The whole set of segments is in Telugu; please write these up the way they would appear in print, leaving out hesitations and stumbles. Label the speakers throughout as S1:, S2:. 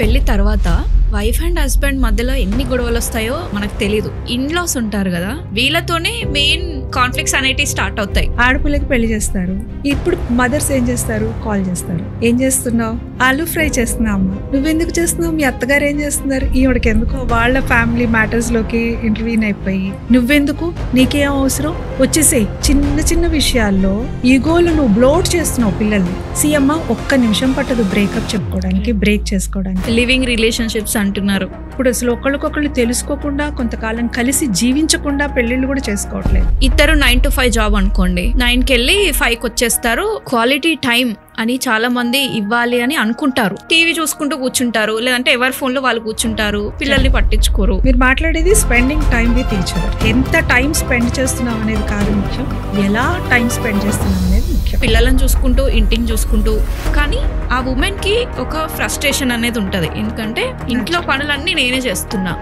S1: పెళ్లి తర్వాత వైఫ్ అండ్ హస్బెండ్ మధ్యలో ఎన్ని గొడవలు వస్తాయో మనకు తెలియదు. ఇన్లాస్ ఉంటారు కదా, వీళ్ళతోనే మెయిన్ కాన్ఫ్లిక్ట్స్ అనేటివి స్టార్ట్ అవుతాయి.
S2: ఆడపిల్లకి పెళ్లి చేస్తారు. ఇప్పుడు మదర్స్ ఏం చేస్తారు, కాల్ చేస్తారు, ఏం చేస్తున్నావు, ఆలూ ఫ్రై చేస్తున్నా అమ్మ, నువ్వెందుకు చేస్తున్నావు, మీ అత్తగారు ఏం చేస్తున్నారు, ఈవిడకి ఎందుకు, వాళ్ళ ఫ్యామిలీ మ్యాటర్స్ లోకి ఇంటర్వ్యూన్ అయిపోయి నువ్వెందుకు, నీకేం అవసరం, వచ్చేసేయ్. చిన్న చిన్న విషయాల్లో ఈగోలు నువ్వు బ్లోట్ చేస్తున్నావు పిల్లల్ని. సీఎమ్మ ఒక్క నిమిషం పట్టదు బ్రేకప్ చెప్పుకోవడానికి, బ్రేక్ చేసుకోవడానికి.
S1: లివింగ్ రిలేషన్షిప్స్ అంటున్నారు.
S2: ఇప్పుడు అసలు ఒకళ్ళకొకళ్ళు తెలుసుకోకుండా, కొంతకాలం కలిసి జీవించకుండా పెళ్లిళ్ళు కూడా చేసుకోవట్లేదు.
S1: ఇద్దరు 9 to 5 జాబ్ అనుకోండి, 9కి వెళ్ళి 5కి వచ్చేస్తారు. క్వాలిటీ టైం అని చాలా మంది ఇవ్వాలి అని అనుకుంటారు. టీవీ చూసుకుంటూ కూర్చుంటారు, లేదంటే ఎవరి ఫోన్ లో వాళ్ళు కూర్చుంటారు, పిల్లల్ని పట్టించుకోరు.
S2: మీరు మాట్లాడేది spending time with each other. ఎంత టైం స్పెండ్ చేస్తున్నాం అనేది కాదు ముఖ్యం, ఎలా టైం స్పెండ్ చేస్తున్నాం అనేది ముఖ్యం.
S1: పిల్లలను చూసుకుంటూ, ఇంటిని చూసుకుంటూ. కానీ ఆ ఉమెన్ కి ఒక ఫ్రస్ట్రేషన్ అనేది ఉంటది, ఎందుకంటే ఇంట్లో పనులన్నీ నేనే చేస్తున్నా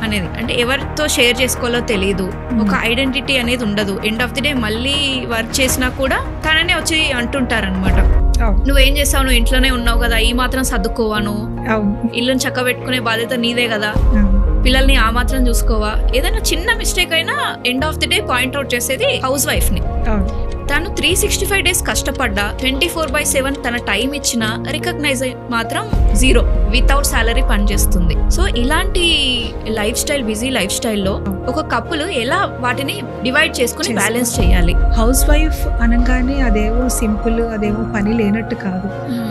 S1: అనేది. అంటే ఎవరితో షేర్ చేసుకోవాలో తెలియదు, ఒక ఐడెంటిటీ అనేది ఉండదు. ఎండ్ ఆఫ్ ది డే మళ్ళీ వర్క్ చేసినా కూడా తననే వచ్చి అంటుంటారు అనమాట, నువ్వేం చేస్తావు, నువ్వు ఇంట్లోనే ఉన్నావు కదా, ఈ మాత్రం సర్దుకోవాను, ఇల్లుని చక్క పెట్టుకునే బాధ్యత నీదే కదా, పిల్లల్ని ఆ మాత్రం చూసుకోవా. ఏదైనా చిన్న మిస్టేక్ అయినా end of the day point out చేసేది హౌస్ వైఫ్ ని. తను 365 days కష్టపడ్డా, 24/7 తన టైం ఇచ్చినా రికగ్నైజ్ మాత్రం 0, వితౌట్ సాలరీ పనిచేస్తుంది. సో ఇలాంటి లైఫ్ స్టైల్, బిజీ లైఫ్ స్టైల్లో ఒక కపుల్ ఎలా వాటిని డివైడ్ చేసుకుని బ్యాలెన్స్ చేయాలి.
S2: హౌస్ వైఫ్ అనగానే అదేమో సింపుల్, అదేమో పని లేనట్టు కాదు,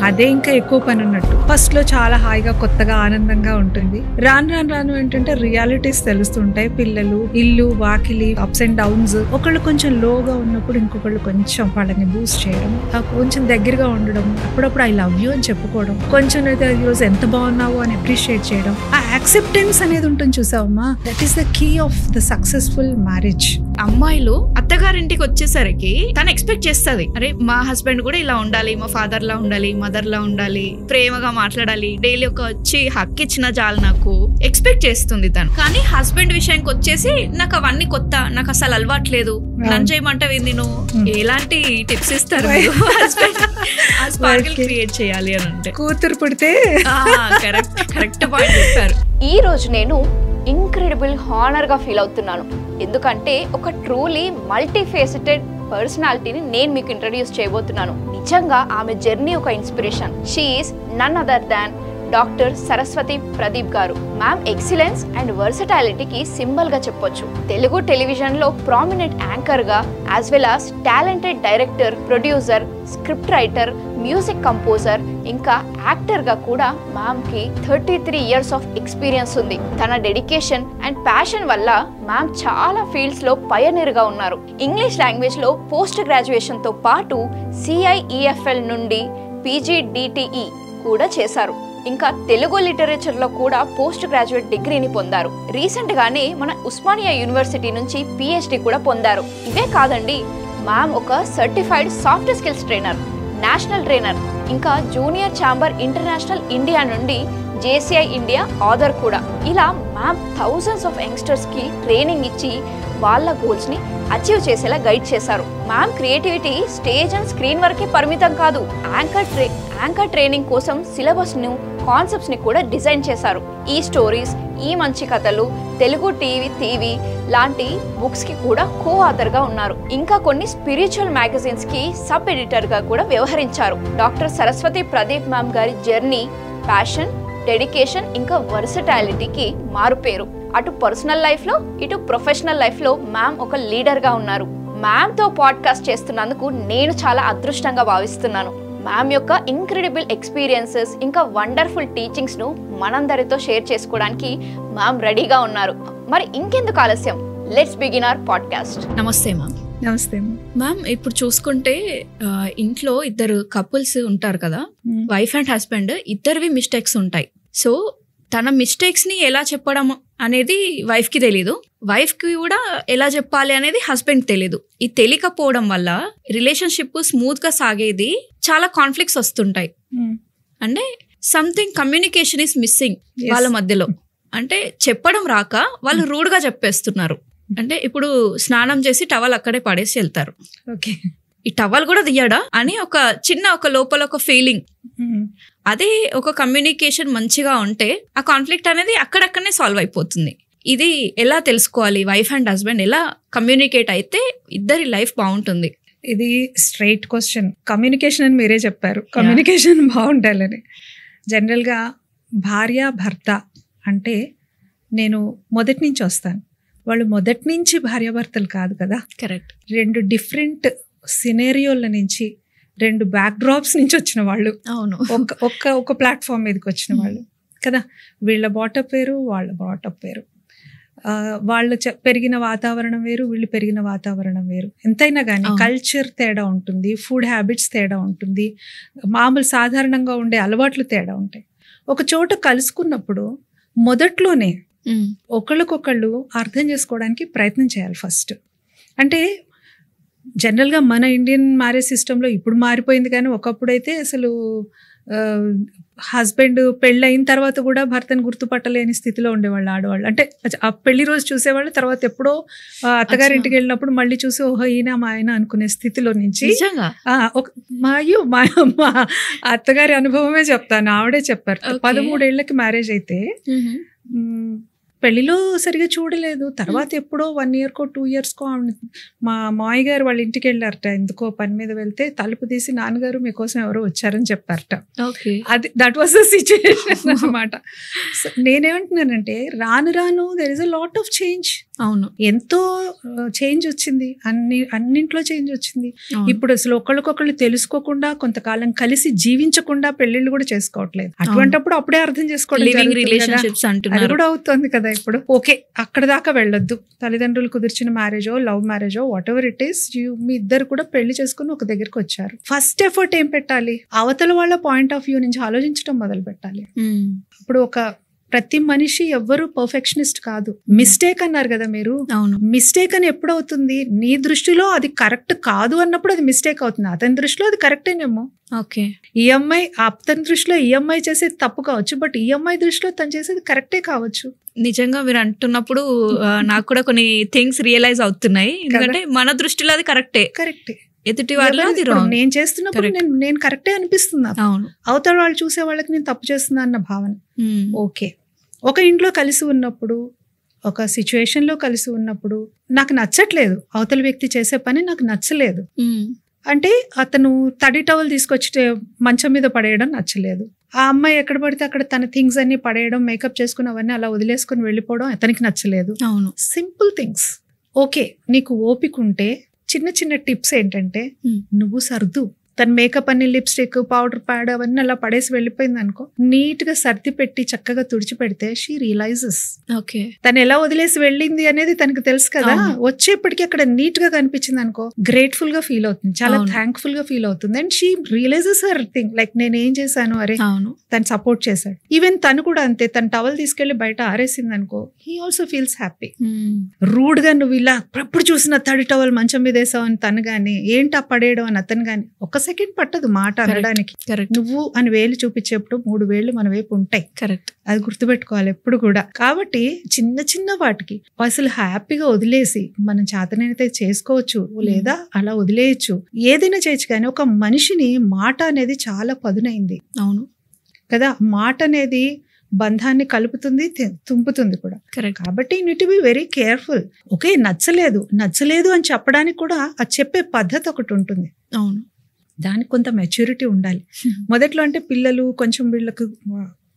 S2: అదే ఇంకా ఎక్కువ పని ఉన్నట్టు. ఫస్ట్ లో చాలా హాయిగా, కొత్తగా, ఆనందంగా ఉంటుంది. రాను రాను రాను ఏంటంటే రియాలిటీస్ తెలుస్తుంటాయి. పిల్లలు, ఇల్లు, వాకిలి, అప్స్ అండ్ డౌన్స్. ఒకళ్ళు కొంచెం లోగా ఉన్నప్పుడు ఇంకొకళ్ళు కొంచెం వాళ్ళని బూస్ట్ చేయడం, కొంచెం దగ్గరగా ఉండడం, అప్పుడప్పుడు ఐ లవ్ యూ అని చెప్పుకోవడం, కొంచెం ఈరోజు ఎంత బాగున్నావు అని అప్రిషియేట్ చేయడం. ఆ యాక్సెప్టెన్స్ అనేది ఉంటుంది చూసావమ్మా, that is the key of the successful marriage.
S1: అమ్మాయిలు అత్తగారింటికి వచ్చేసరికి తను ఎక్స్పెక్ట్ చేస్తుంది, అరే మా హస్బెండ్ కూడా ఇలా ఉండాలి, మా ఫాదర్ లా ఉండాలి, మదర్ లా ఉండాలి, ప్రేమగా మాట్లాడాలి, డైలీ ఒక వచ్చి హక్ ఇచ్చిన చాలు నాకు ఎక్స్పెక్ట్ చేస్తుంది తను. కానీ హస్బెండ్ విషయానికి వచ్చేసి నాకు అవన్నీ కొత్త, నాకు అసలు అలవాట్లేదు, లంచ్ చేయమంటే నువ్వు ఎలాంటి టిప్స్ ఇస్తారు స్పార్కిల్ క్రియేట్ చేయాలి అని అంటే.
S2: కూతురు పుడితే
S1: కరెక్ట్ పాయింట్ చెప్పారు.
S3: ఈ రోజు నేను ఇంక్రెడిబుల్ హానర్ గా ఫీల్ అవుతున్నాను, ఎందుకంటే ఒక ట్రూలీ మల్టీఫేసెటెడ్ పర్సనాలిటీని నేను మీకు ఇంట్రడ్యూస్ చేయబోతున్నాను. నిజంగా ఆమె జర్నీ ఒక inspiration. She is none other than doctor Saraswathi Pradeep garu. Ma'am excellence and వర్సటాలిటీకి సింబల్ గా చెప్పొచ్చు. తెలుగు టెలివిజన్ లో ప్రామినెంట్ యాంకర్ గా, as well as talented director, producer, script writer, music composer, ఇంకా యాక్టర్ గా కూడా మ్యామ్ కి 33 years ఆఫ్ ఎక్స్పీరియన్స్ ఉంది. తన డెడికేషన్ అండ్ ప్యాషన్ వల్ల మ్యామ్ చాలా ఫీల్డ్స్ లో పయనీర్ గా ఉన్నారు. ఇంగ్లీష్ లాంగ్వేజ్ లో పోస్ట్ గ్రాడ్యుయేషన్ తో పాటు CIEFL నుండి PGDTE కూడా చేశారు. ఇంకా తెలుగు లిటరేచర్ లో కూడా పోస్ట్ గ్రాడ్యుయేట్ డిగ్రీని పొందారు. రీసెంట్ గానే మన ఉస్మానియా యూనివర్సిటీ నుంచి PhD కూడా పొందారు. ఇవే కాదండి, మ్యామ్ ఒక certified soft skills trainer, national trainer, ఇంకా జూనియర్ ఛాంబర్ ఇంటర్నేషనల్ ఇండియా నుండి JCI ఇండియా ఆథర్ కూడా. ఇలా మ్యామ్ థౌజండ్స్ ఆఫ్ యంగ్స్టర్స్ కి ట్రైనింగ్ ఇచ్చి వాళ్ళ గోల్స్ ని అచీవ్ చేసేలా గైడ్ చేశారు. Ma'am creativity stage and screen వరకే పరిమితం కాదు, యాంకర్ ట్రైనింగ్ కోసం సిలబస్ ను, కాన్సెప్ట్స్ ని కూడా డిజైన్ చేశారు. ఈ స్టోరీస్, ఈ మంచి కథలు, తెలుగు టీవీ లాంటి బుక్స్ కి కూడా కో ఆథర్ గా ఉన్నారు. ఇంకా కొన్ని స్పిరిచువల్ మ్యాగజైన్స్ కి సబ్ ఎడిటర్ గా కూడా వ్యవహరించారు. డాక్టర్ సరస్వతి ప్రదీప్ మ్యామ్ గారి జర్నీ ప్యాషన్, డెడికేషన్, ఇంకా వర్సటాలిటీకి మారుపేరు. అటు పర్సనల్ లైఫ్ లో, ఇటు ప్రొఫెషనల్ లైఫ్ లో మ్యామ్ ఒక లీడర్ గా ఉన్నారు. మ్యామ్ తో పాడ్కాస్ట్ చేస్తున్నందుకు నేను చాలా అదృష్టంగా భావిస్తున్నాను. మ్యామ్ యొక్క ఇంక్రెడిబుల్ ఎక్స్పీరియన్సెస్, ఇంకా వండర్ఫుల్ టీచింగ్స్ ను మనందరితో షేర్ చేసుకోవడానికి మ్యామ్ రెడీగా ఉన్నారు. మరి ఇంకెందుకు ఆలస్యం, లెట్స్ బిగిన్ అవర్ పాడ్కాస్ట్.
S1: నమస్తే మ్యామ్.
S2: నమస్తే
S1: మ్యామ్. ఇప్పుడు చూసుకుంటే ఇంట్లో ఇద్దరు కపుల్స్ ఉంటారు కదా, వైఫ్ అండ్ హస్బెండ్, ఇద్దరివి మిస్టేక్స్ ఉంటాయి. సో తన మిస్టేక్స్ ని ఎలా చెప్పడం అనేది వైఫ్ కి తెలీదు, వైఫ్ కి కూడా ఎలా చెప్పాలి అనేది హస్బెండ్ తెలీదు. ఈ తెలియకపోవడం వల్ల రిలేషన్షిప్ స్మూత్ గా సాగేది చాలా కాన్ఫ్లిక్ట్స్ వస్తుంటాయి. అంటే సంథింగ్ కమ్యూనికేషన్ ఈస్ మిస్సింగ్ వాళ్ళ మధ్యలో. అంటే చెప్పడం రాక వాళ్ళు రూడ్ గా చెప్పేస్తున్నారు. అంటే ఇప్పుడు స్నానం చేసి టవల్ అక్కడే పడేసి వెళ్తారు, ఈ టవల్ కూడా తీయడా అని ఒక చిన్న ఒక లోపల ఒక ఫీలింగ్. అదే ఒక కమ్యూనికేషన్ మంచిగా ఉంటే ఆ కాన్ఫ్లిక్ట్ అనేది అక్కడక్కడనే సాల్వ్ అయిపోతుంది. ఇది ఎలా తెలుసుకోవాలి, వైఫ్ అండ్ హస్బెండ్ ఎలా కమ్యూనికేట్ అయితే ఇద్దరి లైఫ్ బాగుంటుంది?
S2: ఇది స్ట్రైట్ క్వశ్చన్. కమ్యూనికేషన్ అని మీరే చెప్పారు, కమ్యూనికేషన్ బాగుండాలని. జనరల్గా భార్య భర్త అంటే నేను మొదటి నుంచి వస్తాను, వాళ్ళు మొదటి నుంచి భార్యాభర్తలు కాదు కదా.
S1: కరెక్ట్.
S2: 2 డిఫరెంట్ సినేరియోల నుంచి, 2 బ్యాక్ డ్రాప్స్ నుంచి వచ్చిన వాళ్ళు.
S1: అవును.
S2: ఒక ప్లాట్ఫామ్ మీదకి వచ్చిన వాళ్ళు కదా. వీళ్ళ బాటప్ వేరు, వాళ్ళ బాటప్ వేరు. వాళ్ళు పెరిగిన వాతావరణం వేరు, వీళ్ళు పెరిగిన వాతావరణం వేరు. ఎంతైనా కానీ కల్చర్ తేడా ఉంటుంది, ఫుడ్ హ్యాబిట్స్ తేడా ఉంటుంది, మామూలు సాధారణంగా ఉండే అలవాట్లు తేడా ఉంటాయి. ఒక చోట కలుసుకున్నప్పుడు మొదట్లోనే ఒకళ్ళకొకళ్ళు అర్థం చేసుకోవడానికి ప్రయత్నం చేయాలి ఫస్ట్. అంటే జనరల్గా మన ఇండియన్ మ్యారేజ్ సిస్టంలో ఇప్పుడు మారిపోయింది, కానీ ఒకప్పుడైతే అసలు హస్బెండ్ పెళ్ళి అయిన తర్వాత కూడా భర్తను గుర్తుపట్టలేని స్థితిలో ఉండేవాళ్ళు ఆడవాళ్ళు. అంటే ఆ పెళ్లి రోజు చూసేవాళ్ళు, తర్వాత ఎప్పుడో అత్తగారి ఇంటికి వెళ్ళినప్పుడు మళ్ళీ చూసి ఓహో ఈయన మా ఆయన అనుకునే స్థితిలో నుంచి మా అత్తగారి అనుభవమే చెప్తాను, ఆవిడే చెప్పారు. 13 ఏళ్లకి మ్యారేజ్ అయితే పెళ్లిలో సరిగా చూడలేదు, తర్వాత ఎప్పుడో 1 yearకో 2 yearsకో మా మామయ్య గారు వాళ్ళ ఇంటికి వెళ్ళారట, ఎందుకో పని మీద వెళ్తే తలుపు తీసి నాన్నగారు మీకోసం ఎవరో వచ్చారని చెప్పారట. అది దట్ వాస్ ద సిచ్యుయేషన్ అన్నమాట. నేనేమంటున్నానంటే రాను రాను there is a lot of change.
S1: అవును,
S2: ఎంతో చేంజ్ వచ్చింది, అన్నింట్లో చేంజ్ వచ్చింది. ఇప్పుడు అసలు ఒకళ్ళకొకళ్ళు తెలుసుకోకుండా, కొంతకాలం కలిసి జీవించకుండా పెళ్లిళ్ళు కూడా చేసుకోవట్లేదు. అటువంటిప్పుడు అప్పుడే అర్థం చేసుకోవడం అది కూడా అవుతుంది కదా. ఇప్పుడు ఓకే అక్కడ దాకా వెళ్ళొద్దు, తల్లిదండ్రులు కుదిర్చిన మ్యారేజో లవ్ మ్యారేజో వాట్ ఎవర్ ఇట్ ఈస్, మీ ఇద్దరు కూడా పెళ్లి చేసుకుని ఒక దగ్గరికి వచ్చారు. ఫస్ట్ ఎఫర్ట్ ఏం పెట్టాలి, అవతల వాళ్ళ పాయింట్ ఆఫ్ వ్యూ నుంచి ఆలోచించడం మొదలు పెట్టాలి. ఇప్పుడు ప్రతి మనిషి ఎవ్వరు పర్ఫెక్షనిస్ట్ కాదు. మిస్టేక్ అన్నారు కదా మీరు, మిస్టేక్ అని ఎప్పుడవుతుంది, నీ దృష్టిలో అది కరెక్ట్ కాదు అన్నప్పుడు అది మిస్టేక్ అవుతుంది, అతని దృష్టిలో అది కరెక్టేనేమో.
S1: ఓకే,
S2: ఈ అమ్మాయి అతని దృష్టిలో ఈ అమ్మాయి చేసేది తప్పు కావచ్చు, బట్ ఈ అమ్మాయి దృష్టిలో తను చేసేది కరెక్టే కావచ్చు.
S1: నిజంగా మీరు అంటున్నప్పుడు నాకు కూడా కొన్ని థింగ్స్ రియలైజ్ అవుతున్నాయి. ఎందుకంటే మన దృష్టిలో అది కరెక్టే, ఎదుటి వాళ్ళు
S2: నేను చేస్తున్నప్పుడు నేను కరెక్టే అనిపిస్తుంది, అవతల వాళ్ళు చూసే వాళ్ళకి నేను తప్పు చేస్తున్నా అన్న భావన. ఓకే, ఒక ఇంట్లో కలిసి ఉన్నప్పుడు, ఒక సిచ్యువేషన్ లో కలిసి ఉన్నప్పుడు నాకు నచ్చట్లేదు, అవతల వ్యక్తి చేసే పని నాకు నచ్చలేదు అంటే, అతను తడి టవల్ తీసుకొచ్చి మంచం మీద పడేయడం నచ్చలేదు, ఆ అమ్మాయి ఎక్కడ పడితే అక్కడ తన థింగ్స్ అన్ని పడేయడం, మేకప్ చేసుకుని అవన్నీ అలా వదిలేసుకుని వెళ్ళిపోవడం అతనికి నచ్చలేదు.
S1: అవును,
S2: సింపుల్ థింగ్స్. ఓకే, నీకు ఓపిక ఉంటే చిన్న చిన్న టిప్స్ ఏంటంటే, నువ్వు సర్దు, తన మేకప్ అన్ని లిప్స్టిక్ పౌడర్ ప్యాడ్ అవన్నీ అలా పడేసి వెళ్ళిపోయింది అనుకో, నీట్ గా సర్ది పెట్టి చక్కగా తుడిచి పెడితే షీ రియలైజెస్.
S1: ఓకే, తను
S2: ఎలా వదిలేసి వెళ్ళింది అనేది తనకు తెలుసు కదా. వచ్చేప్పటికి అక్కడ నీట్ గా కనిపించింది అనుకో, గ్రేట్ఫుల్ గా ఫీల్ అవుతుంది, చాలా థ్యాంక్ఫుల్ గా ఫీల్ అవుతుంది. And she realises her thing, like నేను ఏం చేశాను, అరే తను సపోర్ట్ చేశాడు. ఈవెన్ తను కూడా అంతే, తన టవల్ తీసుకెళ్లి బయట ఆరేసింది అనుకో, he also feels happy. Rude గా నువ్వు ఇలా ఎప్పుడు చూసిన తడి టవల్ మంచం మీద వేసావు అని తను గాని, ఏంటా పడేయడం అని అతను గాని, ఒక సెకండ్ పట్టదు మాట అనడానికి. నువ్వు అని వేలు చూపించేప్పుడు 3 వేళ్ళు మన వైపు ఉంటాయి.
S1: కరెక్ట్,
S2: అది గుర్తుపెట్టుకోవాలి ఎప్పుడు కూడా. కాబట్టి చిన్న చిన్న వాటికి అసలు హ్యాపీగా వదిలేసి, మనం చేతనైతే చేసుకోవచ్చు లేదా అలా వదిలేయచ్చు, ఏదైనా చేయొచ్చు. కానీ ఒక మనిషిని మాట అనేది చాలా పదునైంది.
S1: అవును
S2: కదా, మాట అనేది బంధాన్ని కలుపుతుంది, తుంపుతుంది కూడా. కాబట్టి you need to be very careful. Okay, నచ్చలేదు అని చెప్పడానికి కూడా అది చెప్పే పద్ధతి ఒకటి ఉంటుంది.
S1: అవును,
S2: దానికి కొంత మెచ్యూరిటీ ఉండాలి. మొదట్లో అంటే పిల్లలు కొంచెం వీళ్ళకు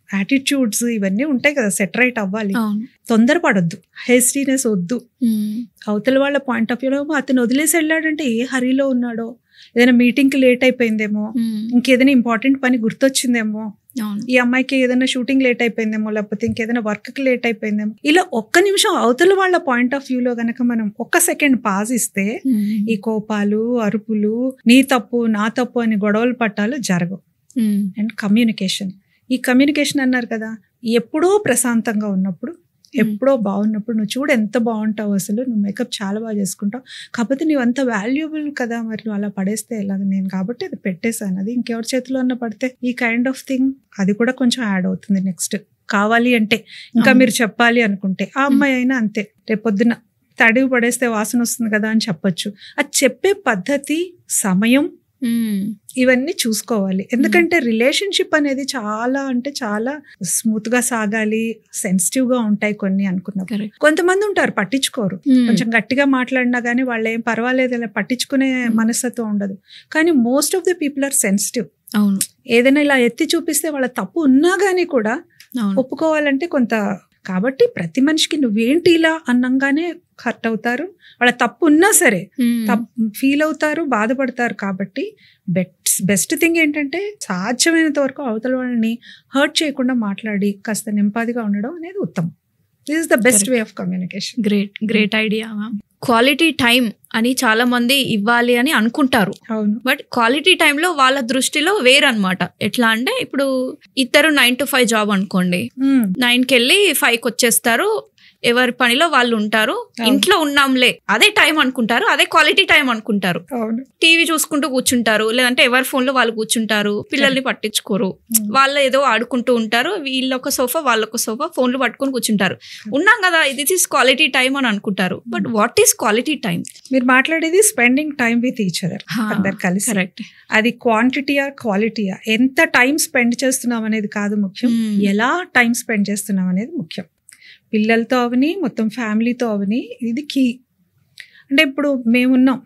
S2: యాటిట్యూడ్స్ ఇవన్నీ ఉంటాయి కదా, సెటరైట్ అవ్వాలి, తొందరపడొద్దు, హెస్టీనెస్ వద్దు. అవతల వాళ్ళ పాయింట్ ఆఫ్ వ్యూలో అతను వదిలేసి వెళ్ళాడంటే ఏ హరీలో ఉన్నాడో, ఏదైనా మీటింగ్ కి లేట్ అయిపోయిందేమో, ఇంకేదైనా ఇంపార్టెంట్ పని గుర్తొచ్చిందేమో, ఈ అమ్మాయికి ఏదైనా షూటింగ్ లేట్ అయిపోయిందేమో, లేకపోతే ఇంకేదైనా వర్క్ కి లేట్ అయిపోయిందేమో, ఇలా ఒక్క నిమిషం అవతల వాళ్ళ పాయింట్ ఆఫ్ వ్యూలో గనక మనం ఒక్క సెకండ్ పాజ్ ఇస్తే ఈ కోపాలు, అరుపులు, నీ తప్పు నా తప్పు అని గొడవలు పట్టాలు జరగవు. అండ్ ఈ కమ్యూనికేషన్ అన్నారు కదా, ఎప్పుడో ప్రశాంతంగా ఉన్నప్పుడు, ఎప్పుడో బాగున్నప్పుడు, నువ్వు చూడు ఎంత బాగుంటావు, అసలు నువ్వు మేకప్ చాలా బాగా చేసుకుంటావు, కాకపోతే నువ్వు అంత వాల్యుబుల్ కదా, మరి నువ్వు అలా పడేస్తే ఎలాగ, నేను కాబట్టి అది పెట్టేశాను, అది ఇంకెవరి చేతిలో అన్న పడితే, ఈ కైండ్ ఆఫ్ థింగ్ అది కూడా కొంచెం యాడ్ అవుతుంది. నెక్స్ట్ కావాలి అంటే, ఇంకా మీరు చెప్పాలి అనుకుంటే, ఆ అమ్మాయి అయినా అంతే, రేపొద్దున తడివి పడేస్తే వాసన వస్తుంది కదా అని చెప్పొచ్చు. అది చెప్పే పద్ధతి, సమయం ఇవన్నీ చూసుకోవాలి. ఎందుకంటే రిలేషన్షిప్ అనేది చాలా అంటే చాలా స్మూత్ గా సాగాలి, సెన్సిటివ్ గా ఉంటాయి కొన్ని అనుకున్నాం. కొంతమంది ఉంటారు పట్టించుకోరు, కొంచెం గట్టిగా మాట్లాడినా గానీ వాళ్ళు ఏం పర్వాలేదు ఇలా పట్టించుకునే మనస్తత్వం ఉండదు. కానీ most of the people are sensitive.
S1: అవును,
S2: ఏదైనా ఇలా ఎత్తి చూపిస్తే వాళ్ళ తప్పు ఉన్నా గానీ కూడా ఒప్పుకోవాలంటే కొంత. కాబట్టి ప్రతి మనిషికి నువ్వేంటి ఇలా అన్నంగానే హర్ట్ అవుతారు, వాళ్ళ తప్పు ఉన్నా సరే ఫీల్ అవుతారు, బాధపడతారు. కాబట్టి బెస్ట్ థింగ్ ఏంటంటే సాధ్యమైనంత వరకు అవతల వాళ్ళని హర్ట్ చేయకుండా మాట్లాడి కాస్త నింపాదిగా ఉండడం అనేది ఉత్తమం. This is the best way of communication.
S1: Great idea. Quality time అని చాలా మంది ఇవ్వాలి అని అనుకుంటారు.
S2: అవును,
S1: బట్ క్వాలిటీ టైంలో వాళ్ళ దృష్టిలో వేరనమాట. ఎట్లా అంటే ఇప్పుడు ఇద్దరు 9 to 5 జాబ్ అనుకోండి, 9కి వెళ్ళి 5కి వచ్చేస్తారు, ఎవరి పనిలో వాళ్ళు ఉంటారు, ఇంట్లో ఉన్నాంలే అదే టైం అనుకుంటారు, అదే క్వాలిటీ టైం అనుకుంటారు. టీవీ చూసుకుంటూ కూర్చుంటారు, లేదంటే ఎవరి ఫోన్ లో వాళ్ళు కూర్చుంటారు, పిల్లల్ని పట్టించుకోరు, వాళ్ళు ఏదో ఆడుకుంటూ ఉంటారు, వీళ్ళొక సోఫా వాళ్ళొక సోఫా ఫోన్లు పట్టుకొని కూర్చుంటారు. ఉన్నాం కదా దిస్ ఈస్ క్వాలిటీ టైం అని అనుకుంటారు. But what is quality time?
S2: మీరు మాట్లాడేది spending time with each other, అందరు కలిసి.
S1: కరెక్ట్.
S2: అది క్వాంటిటీయా క్వాలిటీయా? ఎంత టైం స్పెండ్ చేస్తున్నాం అనేది కాదు ముఖ్యం, ఎలా టైం స్పెండ్ చేస్తున్నాం అనేది ముఖ్యం. పిల్లలతో అవని, మొత్తం ఫ్యామిలీతో అవని, ఇది కీ. అంటే ఇప్పుడు మేమున్నాం,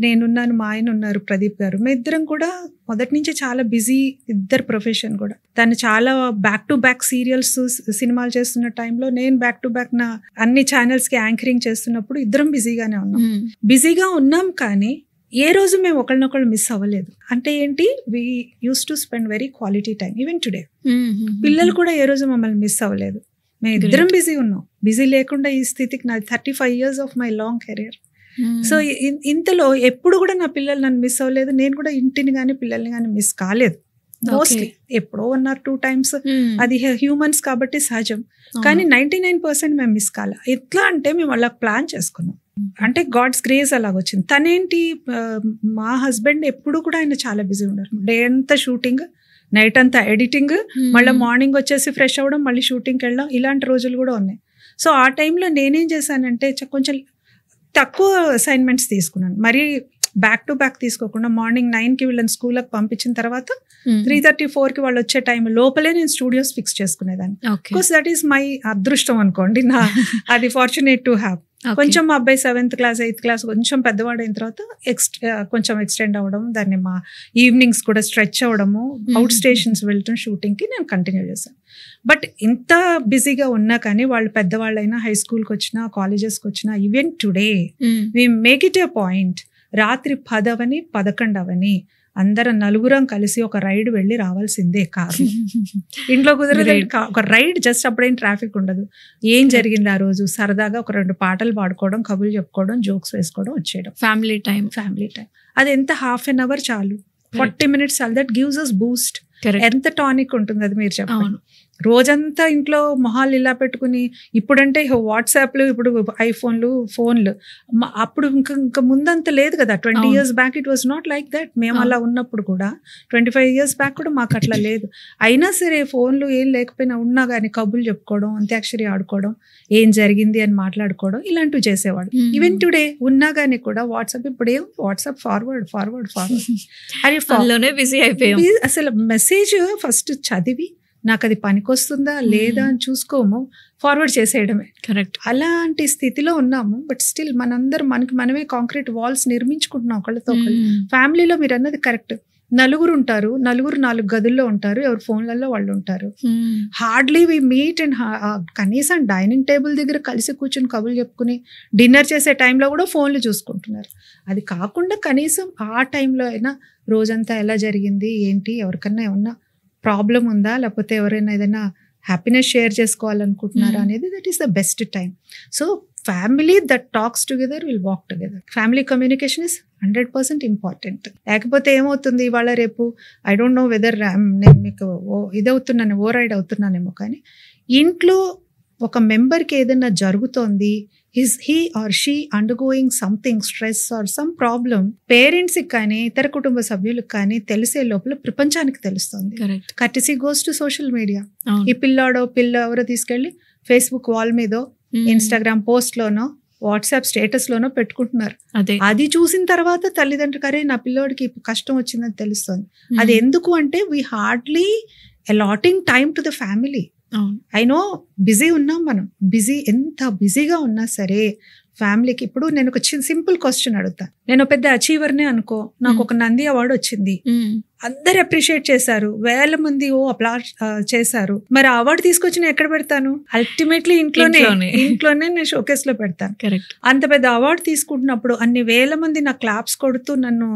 S2: నేనున్నాను, మా ఆయన ఉన్నారు, ప్రదీప్ గారు. మేము ఇద్దరం కూడా మొదటి నుంచి చాలా బిజీ, ఇద్దరు ప్రొఫెషన్ కూడా. తను చాలా బ్యాక్ టు బ్యాక్ సీరియల్స్, సినిమాలు చేస్తున్న టైంలో నేను బ్యాక్ టు బ్యాక్ నా అన్ని ఛానల్స్ కి యాంకరింగ్ చేస్తున్నప్పుడు ఇద్దరం బిజీగానే ఉన్నాం. బిజీగా ఉన్నాం కానీ ఏ రోజు మేము ఒకళ్ళనొకళ్ళు మిస్ అవ్వలేదు. అంటే ఏంటి, we use to spend very quality time even today. పిల్లలు కూడా ఏ రోజు మమ్మల్ని మిస్ అవ్వలేదు. మేము ఇద్దరం బిజీ ఉన్నాం. బిజీ లేకుండా ఈ స్థితికి నాది 35 years of my long career. So ఇంతలో ఎప్పుడు కూడా నా పిల్లలు నన్ను మిస్ అవ్వలేదు, నేను కూడా ఇంటిని కానీ పిల్లల్ని కానీ మిస్ కాలేదు. మోస్ట్లీ ఎప్పుడో 1 or 2 times, అది హ్యూమన్స్ కాబట్టి సహజం. కానీ 99% మేము మిస్ కాలే. ఎట్లా అంటే మేము అలా ప్లాన్ చేసుకున్నాం. అంటే గాడ్స్ గ్రేస్ అలాగొచ్చింది. తనేంటి, మా హస్బెండ్ ఎప్పుడు కూడా ఆయన చాలా బిజీ ఉన్నారు. డే అంతా షూటింగ్, నైట్ అంతా ఎడిటింగ్, మళ్ళీ మార్నింగ్ వచ్చేసి ఫ్రెష్ అవ్వడం, మళ్ళీ షూటింగ్కి వెళ్ళడం, ఇలాంటి రోజులు కూడా ఉన్నాయి. సో ఆ టైంలో నేనేం చేశానంటే కొంచెం తక్కువ అసైన్మెంట్స్ తీసుకున్నాను. మరీ బ్యాక్ టు బ్యాక్ తీసుకోకుండా మార్నింగ్ 9కి వీళ్ళని స్కూల్కి పంపించిన తర్వాత 3:30-4కి వాళ్ళు వచ్చే టైం లోపలే నేను స్టూడియోస్ ఫిక్స్ చేసుకునేదాన్ని. బికాస్ దట్ ఈస్ మై అదృష్టం అనుకోండి, నా అది ఫార్చునేట్ టు హ్యావ్. కొంచెం మా అబ్బాయి 7th class 8th class కొంచెం పెద్దవాడైన తర్వాత కొంచెం ఎక్స్టెండ్ అవ్వడం, దాన్ని మా ఈవినింగ్స్ కూడా స్ట్రెచ్ అవ్వడము, అవుట్ స్టేషన్స్ వెళ్తాం షూటింగ్కి, నేను కంటిన్యూ చేశాను. బట్ ఇంత బిజీగా ఉన్నా కానీ వాళ్ళు పెద్దవాళ్ళైనా, హై స్కూల్కి వచ్చినా, కాలేజెస్కి వచ్చినా, even today we make it a point, రాత్రి 10 అవని 11 అవని అందరం నలుగురం కలిసి ఒక రైడ్ వెళ్ళి రావాల్సిందే. కారు ఇంట్లో కుదరదు, ఒక రైడ్ జస్ట్. అప్పుడేం ట్రాఫిక్ ఉండదు, ఏం జరిగింది ఆ రోజు సరదాగా ఒక 2 పాటలు పాడుకోవడం, కబుర్లు చెప్పుకోవడం, జోక్స్ వేసుకోవడం, వచ్చేయడం. Family time. అది ఎంత 1/2 an hour చాలు, 40 minutes చాలు. That gives us boost. ఎంత టానిక్ ఉంటుంది అది మీరు చెప్పండి. రోజంతా ఇంట్లో మొహాలు ఇలా పెట్టుకుని, ఇప్పుడంటే వాట్సాప్లు, ఇప్పుడు ఐఫోన్లు, ఫోన్లు. అప్పుడు ఇంకా ముందంత లేదు కదా. 20 years back it was not like that. మేము అలా ఉన్నప్పుడు కూడా 25 years బ్యాక్ కూడా మాకు అట్లా లేదు. అయినా సరే ఫోన్లు ఏం లేకపోయినా ఉన్నా కానీ కబుర్లు చెప్పుకోవడం, అంత్యాక్షరి ఆడుకోవడం, ఏం జరిగింది అని మాట్లాడుకోవడం, ఇలాంటివి చేసేవాడు. ఈవెన్ టుడే ఉన్నా కానీ కూడా వాట్సాప్, ఇప్పుడు ఏం వాట్సాప్ ఫార్వర్డ్ అది బిజీ అయిపోయాం. అసలు మెసేజ్ ఫస్ట్ చదివి నాకు అది పనికొస్తుందా లేదా అని చూసుకోము, ఫార్వర్డ్ చేసేయడమే. కరెక్ట్. అలాంటి స్థితిలో ఉన్నాము. బట్ స్టిల్ మనందరం మనమే కాంక్రీట్ వాల్స్ నిర్మించుకుంటున్నాం ఒకళ్ళతో ఒకళ్ళు. ఫ్యామిలీలో మీరు అన్నది కరెక్ట్. నలుగురు ఉంటారు, 4 గదుల్లో ఉంటారు, ఎవరు ఫోన్లలో వాళ్ళు ఉంటారు. హార్డ్లీ వి మీట్ అండ్ కనీసం డైనింగ్ టేబుల్ దగ్గర కలిసి కూర్చొని కబుర్లు చెప్పుకుని డిన్నర్ చేసే టైంలో కూడా ఫోన్లు చూసుకుంటున్నారు. అది కాకుండా కనీసం ఆ టైంలో అయినా రోజంతా ఎలా జరిగింది, ఏంటి, ఎవరికన్నా ఏమన్నా ప్రాబ్లం ఉందా, లేకపోతే ఎవరైనా ఏదైనా హ్యాపీనెస్ షేర్ చేసుకోవాలనుకుంటున్నారా అనేది, that is the best time. So family that talks together will walk together. Family communication is 100% important. లేకపోతే ఏమవుతుంది, ఇవాళ రేపు ఐ డోంట్ నో వెదర్ నేను మీకు ఇదవుతున్నాను, ఓవర్-రైడ్ అవుతున్నానేమో, కానీ ఇంట్లో ఒక మెంబర్కి ఏదైనా జరుగుతోంది, he or she undergoing something, stress or some problem, పేరెంట్స్కి కానీ ఇతర కుటుంబ సభ్యులకు కానీ తెలిసే లోపల ప్రపంచానికి తెలుస్తుంది. Courtesy goes to social media. ఈ పిల్ల ఎవరో తీసుకెళ్ళి ఫేస్బుక్ వాల్ మీదో, ఇన్స్టాగ్రామ్ పోస్ట్ లోనో వాట్సాప్ స్టేటస్ లోనో పెట్టుకుంటున్నారు.
S1: అదే
S2: అది చూసిన తర్వాత తల్లిదండ్రులు అరే నా పిల్లోడికి కష్టం వచ్చిందని తెలుస్తుంది. అది ఎందుకు అంటే we hardly allotting time to the family. I know busy ఉన్నాం మనం, ఎంత బిజీగా ఉన్నా సరే ఫ్యామిలీకి. ఇప్పుడు నేను ఒక సింపుల్ క్వశ్చన్ అడుగుతా. నేను పెద్ద అచీవర్నే అనుకో, నాకు ఒక నంది అవార్డు వచ్చింది, అందరు అప్రిషియేట్ చేశారు, వేల మంది అప్లాడ్ చేశారు, మరి ఆ అవార్డు తీసుకొచ్చి నేను ఎక్కడ పెడతాను? అల్టిమేట్లీ ఇంట్లోనే నేను షోకేస్ లో పెడతాను. అంత పెద్ద అవార్డు తీసుకుంటున్నప్పుడు అన్ని వేల మంది నా క్లాప్స్ కొడుతూ నన్ను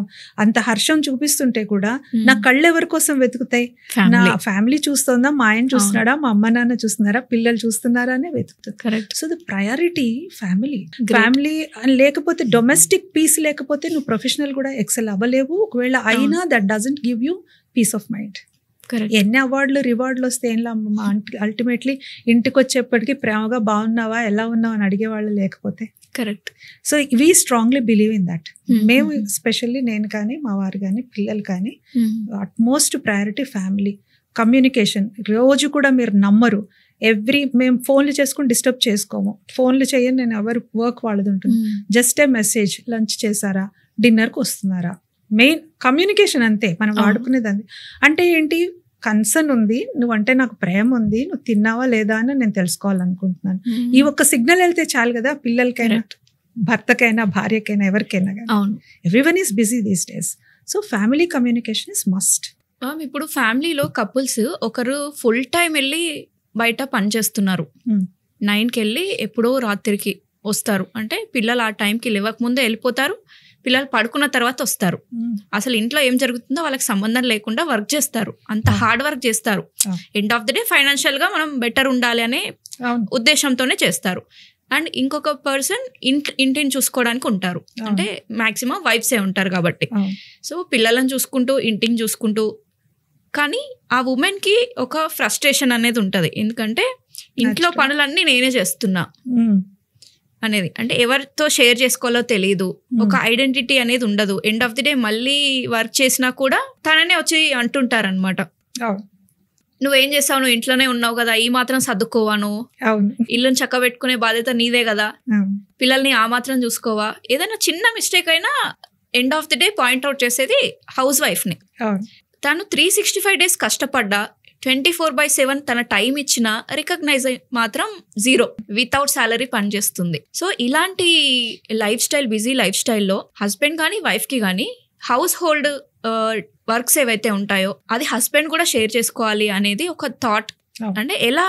S2: అంత హర్షం చూపిస్తుంటే కూడా నా కళ్ళు ఎవరి కోసం వెతుకుతాయి? నా ఫ్యామిలీ చూస్తుందా, మా ఆయన చూస్తున్నాడా, మా అమ్మ నాన్న చూస్తున్నారా, పిల్లలు చూస్తున్నారా అనే వెతుకుతుంది. So the priority family. లేకపోతే డొమెస్టిక్ పీస్ లేకపోతే నువ్వు ప్రొఫెషనల్ కూడా ఎక్సెల్ అవ్వలేవు. ఒకవేళ అయినా that doesn't give you peace of mind. ఎన్ని అవార్డులు రివార్డులు వస్తే ఏం లాభం? అల్టిమేట్లీ ఇంటికి వచ్చేప్పటికి ప్రేమగా బాగున్నావా, ఎలా ఉన్నావా అని అడిగేవాళ్ళు లేకపోతే.
S1: Correct.
S2: So we strongly believe in that. మేము స్పెషల్లీ నేను కానీ మా వారు కానీ పిల్లలు కానీ అట్మోస్ట్ ప్రయారిటీ ఫ్యామిలీ. కమ్యూనికేషన్ రోజు కూడా మీరు నమ్మరు. మేము ఫోన్లు చేసుకుని డిస్టర్బ్ చేసుకోము. ఫోన్లు చేయని నేను ఎవరు వర్క్ వాళ్ళది ఉంటుంది. జస్ట్ ఏ మెసేజ్, లంచ్ చేశారా, డిన్నర్కి వస్తున్నారా, మెయిన్ కమ్యూనికేషన్ అంతే మనం వాడుకునేది. అంటే ఏంటి, కన్సర్న్ ఉంది, నువ్వంటే నాకు ప్రేమ ఉంది, నువ్వు తిన్నావా లేదా అని నేను తెలుసుకోవాలనుకుంటున్నాను. ఈ ఒక్క సిగ్నల్ వెళ్తే చాలు కదా, పిల్లలకైనా భర్తకైనా భార్యకైనా ఎవరికైనా. Everyone is busy these days. So family communication is must.
S1: ఇప్పుడు ఫ్యామిలీలో కపుల్స్ ఒకరు ఫుల్ టైం వెళ్ళి బయట పని చేస్తున్నారు, 9కి వెళ్ళి ఎప్పుడో రాత్రికి వస్తారు. అంటే పిల్లలు ఆ టైంకి లేవక ముందే వెళ్ళిపోతారు, పిల్లలు పడుకున్న తర్వాత వస్తారు. అసలు ఇంట్లో ఏం జరుగుతుందో వాళ్ళకి సంబంధం లేకుండా వర్క్ చేస్తారు, అంత హార్డ్ వర్క్ చేస్తారు. End of the day financial గా మనం బెటర్ ఉండాలి అనే ఉద్దేశంతోనే చేస్తారు. అండ్ ఇంకొక పర్సన్ ఇంటిని చూసుకోవడానికి ఉంటారు, అంటే మాక్సిమం వైఫ్సే ఉంటారు కాబట్టి. సో పిల్లలను చూసుకుంటూ ఇంటిని చూసుకుంటూ, కానీ ఆ ఉమెన్ కి ఒక ఫ్రస్ట్రేషన్ అనేది ఉంటది. ఎందుకంటే ఇంట్లో పనులన్నీ నేనే చేస్తున్నా అనేది, అంటే ఎవరితో షేర్ చేసుకోవాలో తెలియదు, ఒక ఐడెంటిటీ అనేది ఉండదు. ఎండ్ ఆఫ్ ది డే మళ్ళీ వర్క్ చేసినా కూడా తననే వచ్చి అంటుంటారు అనమాట, నువ్వేం చేస్తావు, నువ్వు ఇంట్లోనే ఉన్నావు కదా, ఈ మాత్రం సర్దుకోవాను, ఇల్లుని చక్క పెట్టుకునే బాధ్యత నీదే కదా, పిల్లల్ని ఆ మాత్రం చూసుకోవా. ఏదైనా చిన్న మిస్టేక్ అయినా end of the day point out చేసేది హౌస్ వైఫ్ ని. తను 365 days కష్టపడ్డా 24/7 తన టైం ఇచ్చిన రికగ్నైజ్ మాత్రం 0 వితౌట్ సాలరీ పనిచేస్తుంది. సో ఇలాంటి లైఫ్ స్టైల్, బిజీ లైఫ్ స్టైల్లో హస్బెండ్ కానీ వైఫ్ కి కానీ హౌస్ హోల్డ్ వర్క్స్ ఏవైతే ఉంటాయో అది హస్బెండ్ కూడా షేర్ చేసుకోవాలి అనేది ఒక థాట్. అంటే ఎలా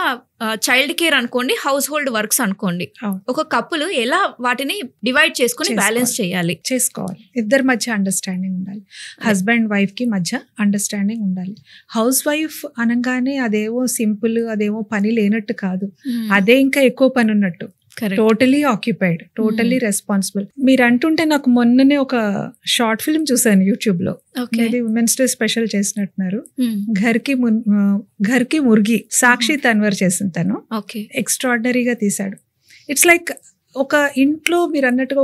S1: చైల్డ్ కేర్ అనుకోండి, హౌస్ హోల్డ్ వర్క్స్ అనుకోండి, ఒక కపుల్ ఎలా వాటిని డివైడ్ చేసుకుని బ్యాలెన్స్
S2: చేసుకోవాలి. ఇద్దరి మధ్య అండర్స్టాండింగ్ ఉండాలి, హస్బెండ్ వైఫ్ కి మధ్య అండర్స్టాండింగ్ ఉండాలి. హౌస్ వైఫ్ అనగానే అదేవో సింపుల్, అదేవో పని లేనట్టు కాదు, అదే ఇంకా ఎక్కువ పని ఉన్నట్టు. Totally occupied, totally responsible. మీరు అంటుంటే నాకు మొన్ననే ఒక షార్ట్ ఫిల్మ్ చూసాను యూట్యూబ్ లో, ఇది ఉమెన్స్ డే స్పెషల్ చేసినట్టున్నారు. ఘర్కి ముర్గి, సాక్షి తన్వర్ చేసిన తను ఎక్స్ట్రాడినరీగా తీశాడు. ఇట్స్ లైక్ ఒక ఇంట్లో మీరు అన్నట్టుగా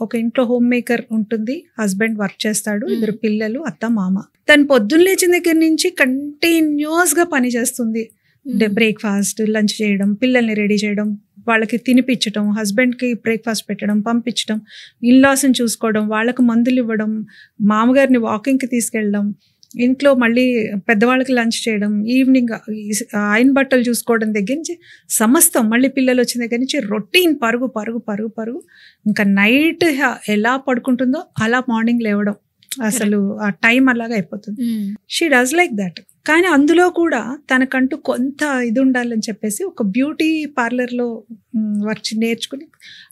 S2: ఒక ఇంట్లో హోమ్ మేకర్ ఉంటుంది, హస్బెండ్ వర్క్ చేస్తాడు, ఇద్దరు పిల్లలు, అత్త మామ. తను పొద్దున్న లేచిన దగ్గర నుంచి కంటిన్యూస్ గా పని చేస్తుంది. బ్రేక్ఫాస్ట్, లంచ్ చేయడం, పిల్లల్ని రెడీ చేయడం, వాళ్ళకి తినిపించడం, హస్బెండ్కి బ్రేక్ఫాస్ట్ పెట్టడం, పంపించడం, ఇన్లాస్ని చూసుకోవడం, వాళ్ళకి మందులు ఇవ్వడం, మామగారిని వాకింగ్కి తీసుకెళ్ళడం, ఇంట్లో మళ్ళీ పెద్దవాళ్ళకి లంచ్ చేయడం, ఈవినింగ్ ఆయన బట్టలు చూసుకోవడం దగ్గర నుంచి సమస్తం, మళ్ళీ పిల్లలు వచ్చిన దగ్గర నుంచి రొటీన్ పరుగు పరుగు పరుగు పరుగు. ఇంకా నైట్ ఎలా పడుకుంటుందో అలా మార్నింగ్ లేవడం, అసలు ఆ టైం అలాగా అయిపోతుంది. She does like that. కానీ అందులో కూడా తనకంటూ కొంత ఇది ఉండాలని చెప్పేసి ఒక బ్యూటీ పార్లర్లో వర్క్ నేర్చుకుని,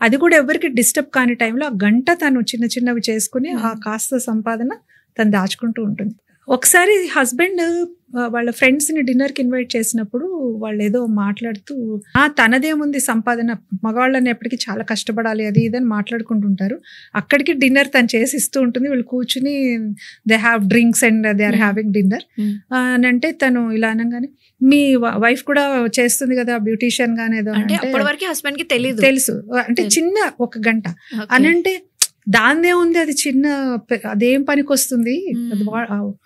S2: అది కూడా ఎవరికి డిస్టర్బ్ కాని టైంలో ఆ గంట తను చిన్న చిన్నవి చేసుకుని ఆ కాస్త సంపాదన తను దాచుకుంటూ ఉంటుంది. ఒకసారి హస్బెండ్ వాళ్ళ ఫ్రెండ్స్ని డిన్నర్కి ఇన్వైట్ చేసినప్పుడు వాళ్ళు ఏదో మాట్లాడుతూ తనదేముంది సంపాదన, మగవాళ్ళని ఎప్పటికీ చాలా కష్టపడాలి అది ఇదని మాట్లాడుకుంటుంటారు. అక్కడికి డిన్నర్ తను చేసి ఇస్తూ ఉంటుంది, వీళ్ళు కూర్చుని they have drinks and they are having dinner అని అంటే తను ఇలా అనగానే మీ వైఫ్ కూడా చేస్తుంది కదా బ్యూటీషియన్ గానే ఏదో,
S1: అంటే అప్పటి వరకు హస్బెండ్ కి తెలుసు
S2: అంటే చిన్న ఒక గంట అని అంటే దాన్నే ఉంది, అది చిన్న అదేం పనికి వస్తుంది,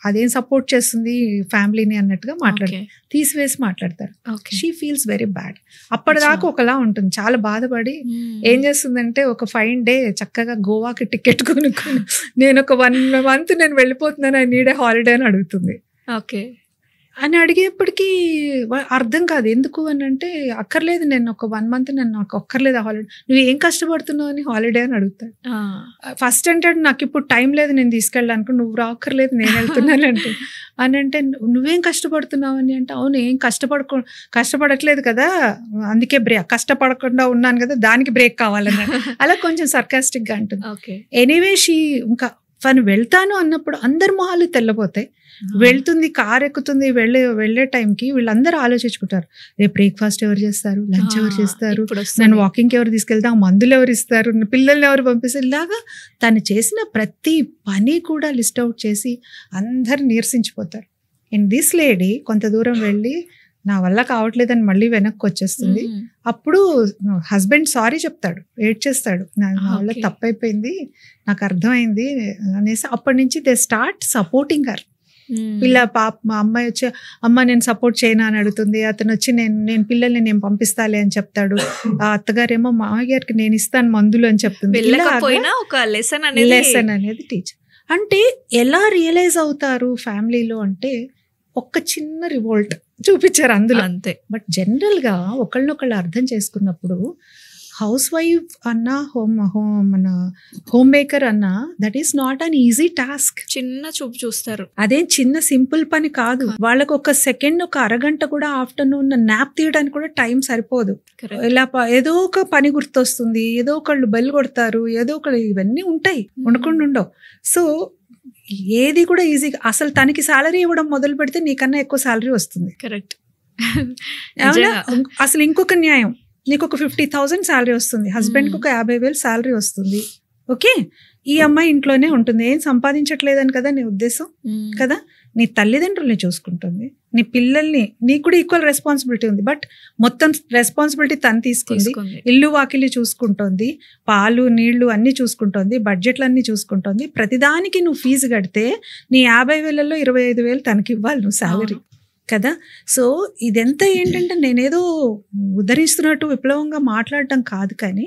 S2: అదేం సపోర్ట్ చేస్తుంది ఫ్యామిలీని అన్నట్టుగా మాట్లాడతారు, తీసివేసి మాట్లాడతారు. She feels very bad. అప్పటిదాకా ఒకలా ఉంటుంది, చాలా బాధపడి ఏం చేస్తుందంటే ఒక ఫైన్ డే చక్కగా గోవాకి టికెట్ కొనుక్కొని నేను ఒక 1 month నేను వెళ్ళిపోతున్నాను, ఐ నీడ్ ఏ హాలిడే అని అడుగుతుంది.
S1: ఓకే
S2: అని అడిగేప్పటికీ అర్థం కాదు ఎందుకు అని అంటే, అక్కర్లేదు నేను ఒక 1 month నాకు అక్కర్లేదు ఆ హాలిడే, నువ్వు ఏం కష్టపడుతున్నావు అని హాలిడే అని అడుగుతాడు. ఫస్ట్ అంటే నాకు ఇప్పుడు టైం లేదు నేను తీసుకెళ్ళడానికి, నువ్వు రాక్కర్లేదు నేను వెళ్తున్నాను అంటే నువ్వేం కష్టపడుతున్నావు అని అంటే, అవును ఏం కష్టపడట్లేదు కదా, అందుకే కష్టపడకుండా ఉన్నాను కదా, దానికి బ్రేక్ కావాలన్నాడు. అలా కొంచెం సర్కాస్టిక్గా అంటుంది. ఎనీవే షీ ఇంకా తను వెళ్తాను అన్నప్పుడు అందరి మొహాలు తెల్లబోతాయి. వెళ్తుంది, కార్ ఎక్కుతుంది, వెళ్ళే టైంకి వీళ్ళందరూ ఆలోచించుకుంటారు, రేపు బ్రేక్ఫాస్ట్ ఎవరు చేస్తారు, లంచ్ ఎవరు చేస్తారు, నన్ను వాకింగ్కి ఎవరు తీసుకెళ్తాం, మందులు ఎవరు ఇస్తారు, పిల్లల్ని ఎవరు పంపిస్తారు. ఇలాగా తను చేసిన ప్రతి పని కూడా లిస్ట్ అవుట్ చేసి అందరు నీరసించిపోతారు. అండ్ దిస్ లేడీ కొంత దూరం వెళ్ళి నా వల్ల కావట్లేదని మళ్ళీ వెనక్కి వచ్చేస్తుంది. అప్పుడు హస్బెండ్ సారీ చెప్తాడు, ఏడ్చేస్తాడు, నా వల్ల తప్పైపోయింది, నాకు అర్థమైంది అనేసి. అప్పటి నుంచి దే స్టార్ట్ సపోర్టింగ్ హర్. మా అమ్మాయి వచ్చి అమ్మ నేను సపోర్ట్ చేయను అని అడుగుతుంది, అతను వచ్చి నేను పిల్లల్ని నేను పంపిస్తాలే అని చెప్తాడు, ఆ అత్తగారేమో మామయ్య గారికి నేను ఇస్తాను మందులు అని చెప్తుంది. లెసన్ అనేది టీచర్. అంటే ఎలా రియలైజ్ అవుతారు ఫ్యామిలీలో అంటే, ఒక్క చిన్న రివోల్ట్ చూపించారు అందులో అంతే. బట్ జనరల్ గా ఒకళ్ళనొకళ్ళు అర్థం చేసుకున్నప్పుడు, హౌస్ వైఫ్ అన్నా మన హోమ్ మేకర్ అన్నా that is not an easy task.
S1: చిన్న చూపు చూస్తారు,
S2: అదేం చిన్న సింపుల్ పని కాదు. వాళ్ళకు ఒక సెకండ్, ఒక అరగంట కూడా ఆఫ్టర్నూన్ నాప్ తీయడానికి కూడా టైం సరిపోదు. ఇలా ఏదో ఒక పని గుర్తొస్తుంది, ఏదో ఒకళ్ళు బెల్ కొడతారు, ఏదో ఒకళ్ళు, ఇవన్నీ ఉంటాయి, ఉండకుండా ఉండవు. సో ఏది కూడా ఈజీగా, అసలు తనకి శాలరీ ఇవ్వడం మొదలు పెడితే నీకన్నా ఎక్కువ శాలరీ వస్తుంది.
S1: కరెక్ట్.
S2: అసలు ఇంకొక న్యాయం, నీకు ఒక 50,000 శాలరీ వస్తుంది, హస్బెండ్కి ఒక 50,000 శాలరీ వస్తుంది. ఓకే, ఈ అమ్మాయి ఇంట్లోనే ఉంటుంది, ఏం సంపాదించట్లేదని కదా నీ ఉద్దేశం కదా. నీ తల్లిదండ్రుల్ని చూసుకుంటుంది, నీ పిల్లల్ని, నీకు కూడా ఈక్వల్ రెస్పాన్సిబిలిటీ ఉంది. బట్ మొత్తం రెస్పాన్సిబిలిటీ తను తీసుకుంది, ఇల్లు వాకిలి చూసుకుంటోంది, పాలు నీళ్లు అన్ని చూసుకుంటోంది, బడ్జెట్లు అన్ని చూసుకుంటోంది. ప్రతిదానికి నువ్వు ఫీజు కడితే నీ 50,000లో 25,000 తనకి ఇవ్వాలి నువ్వు శాలరీ కదా. సో ఇదంతా ఏంటంటే నేనేదో ఉద్ధరిస్తున్నట్టు విప్లవంగా మాట్లాడటం కాదు, కానీ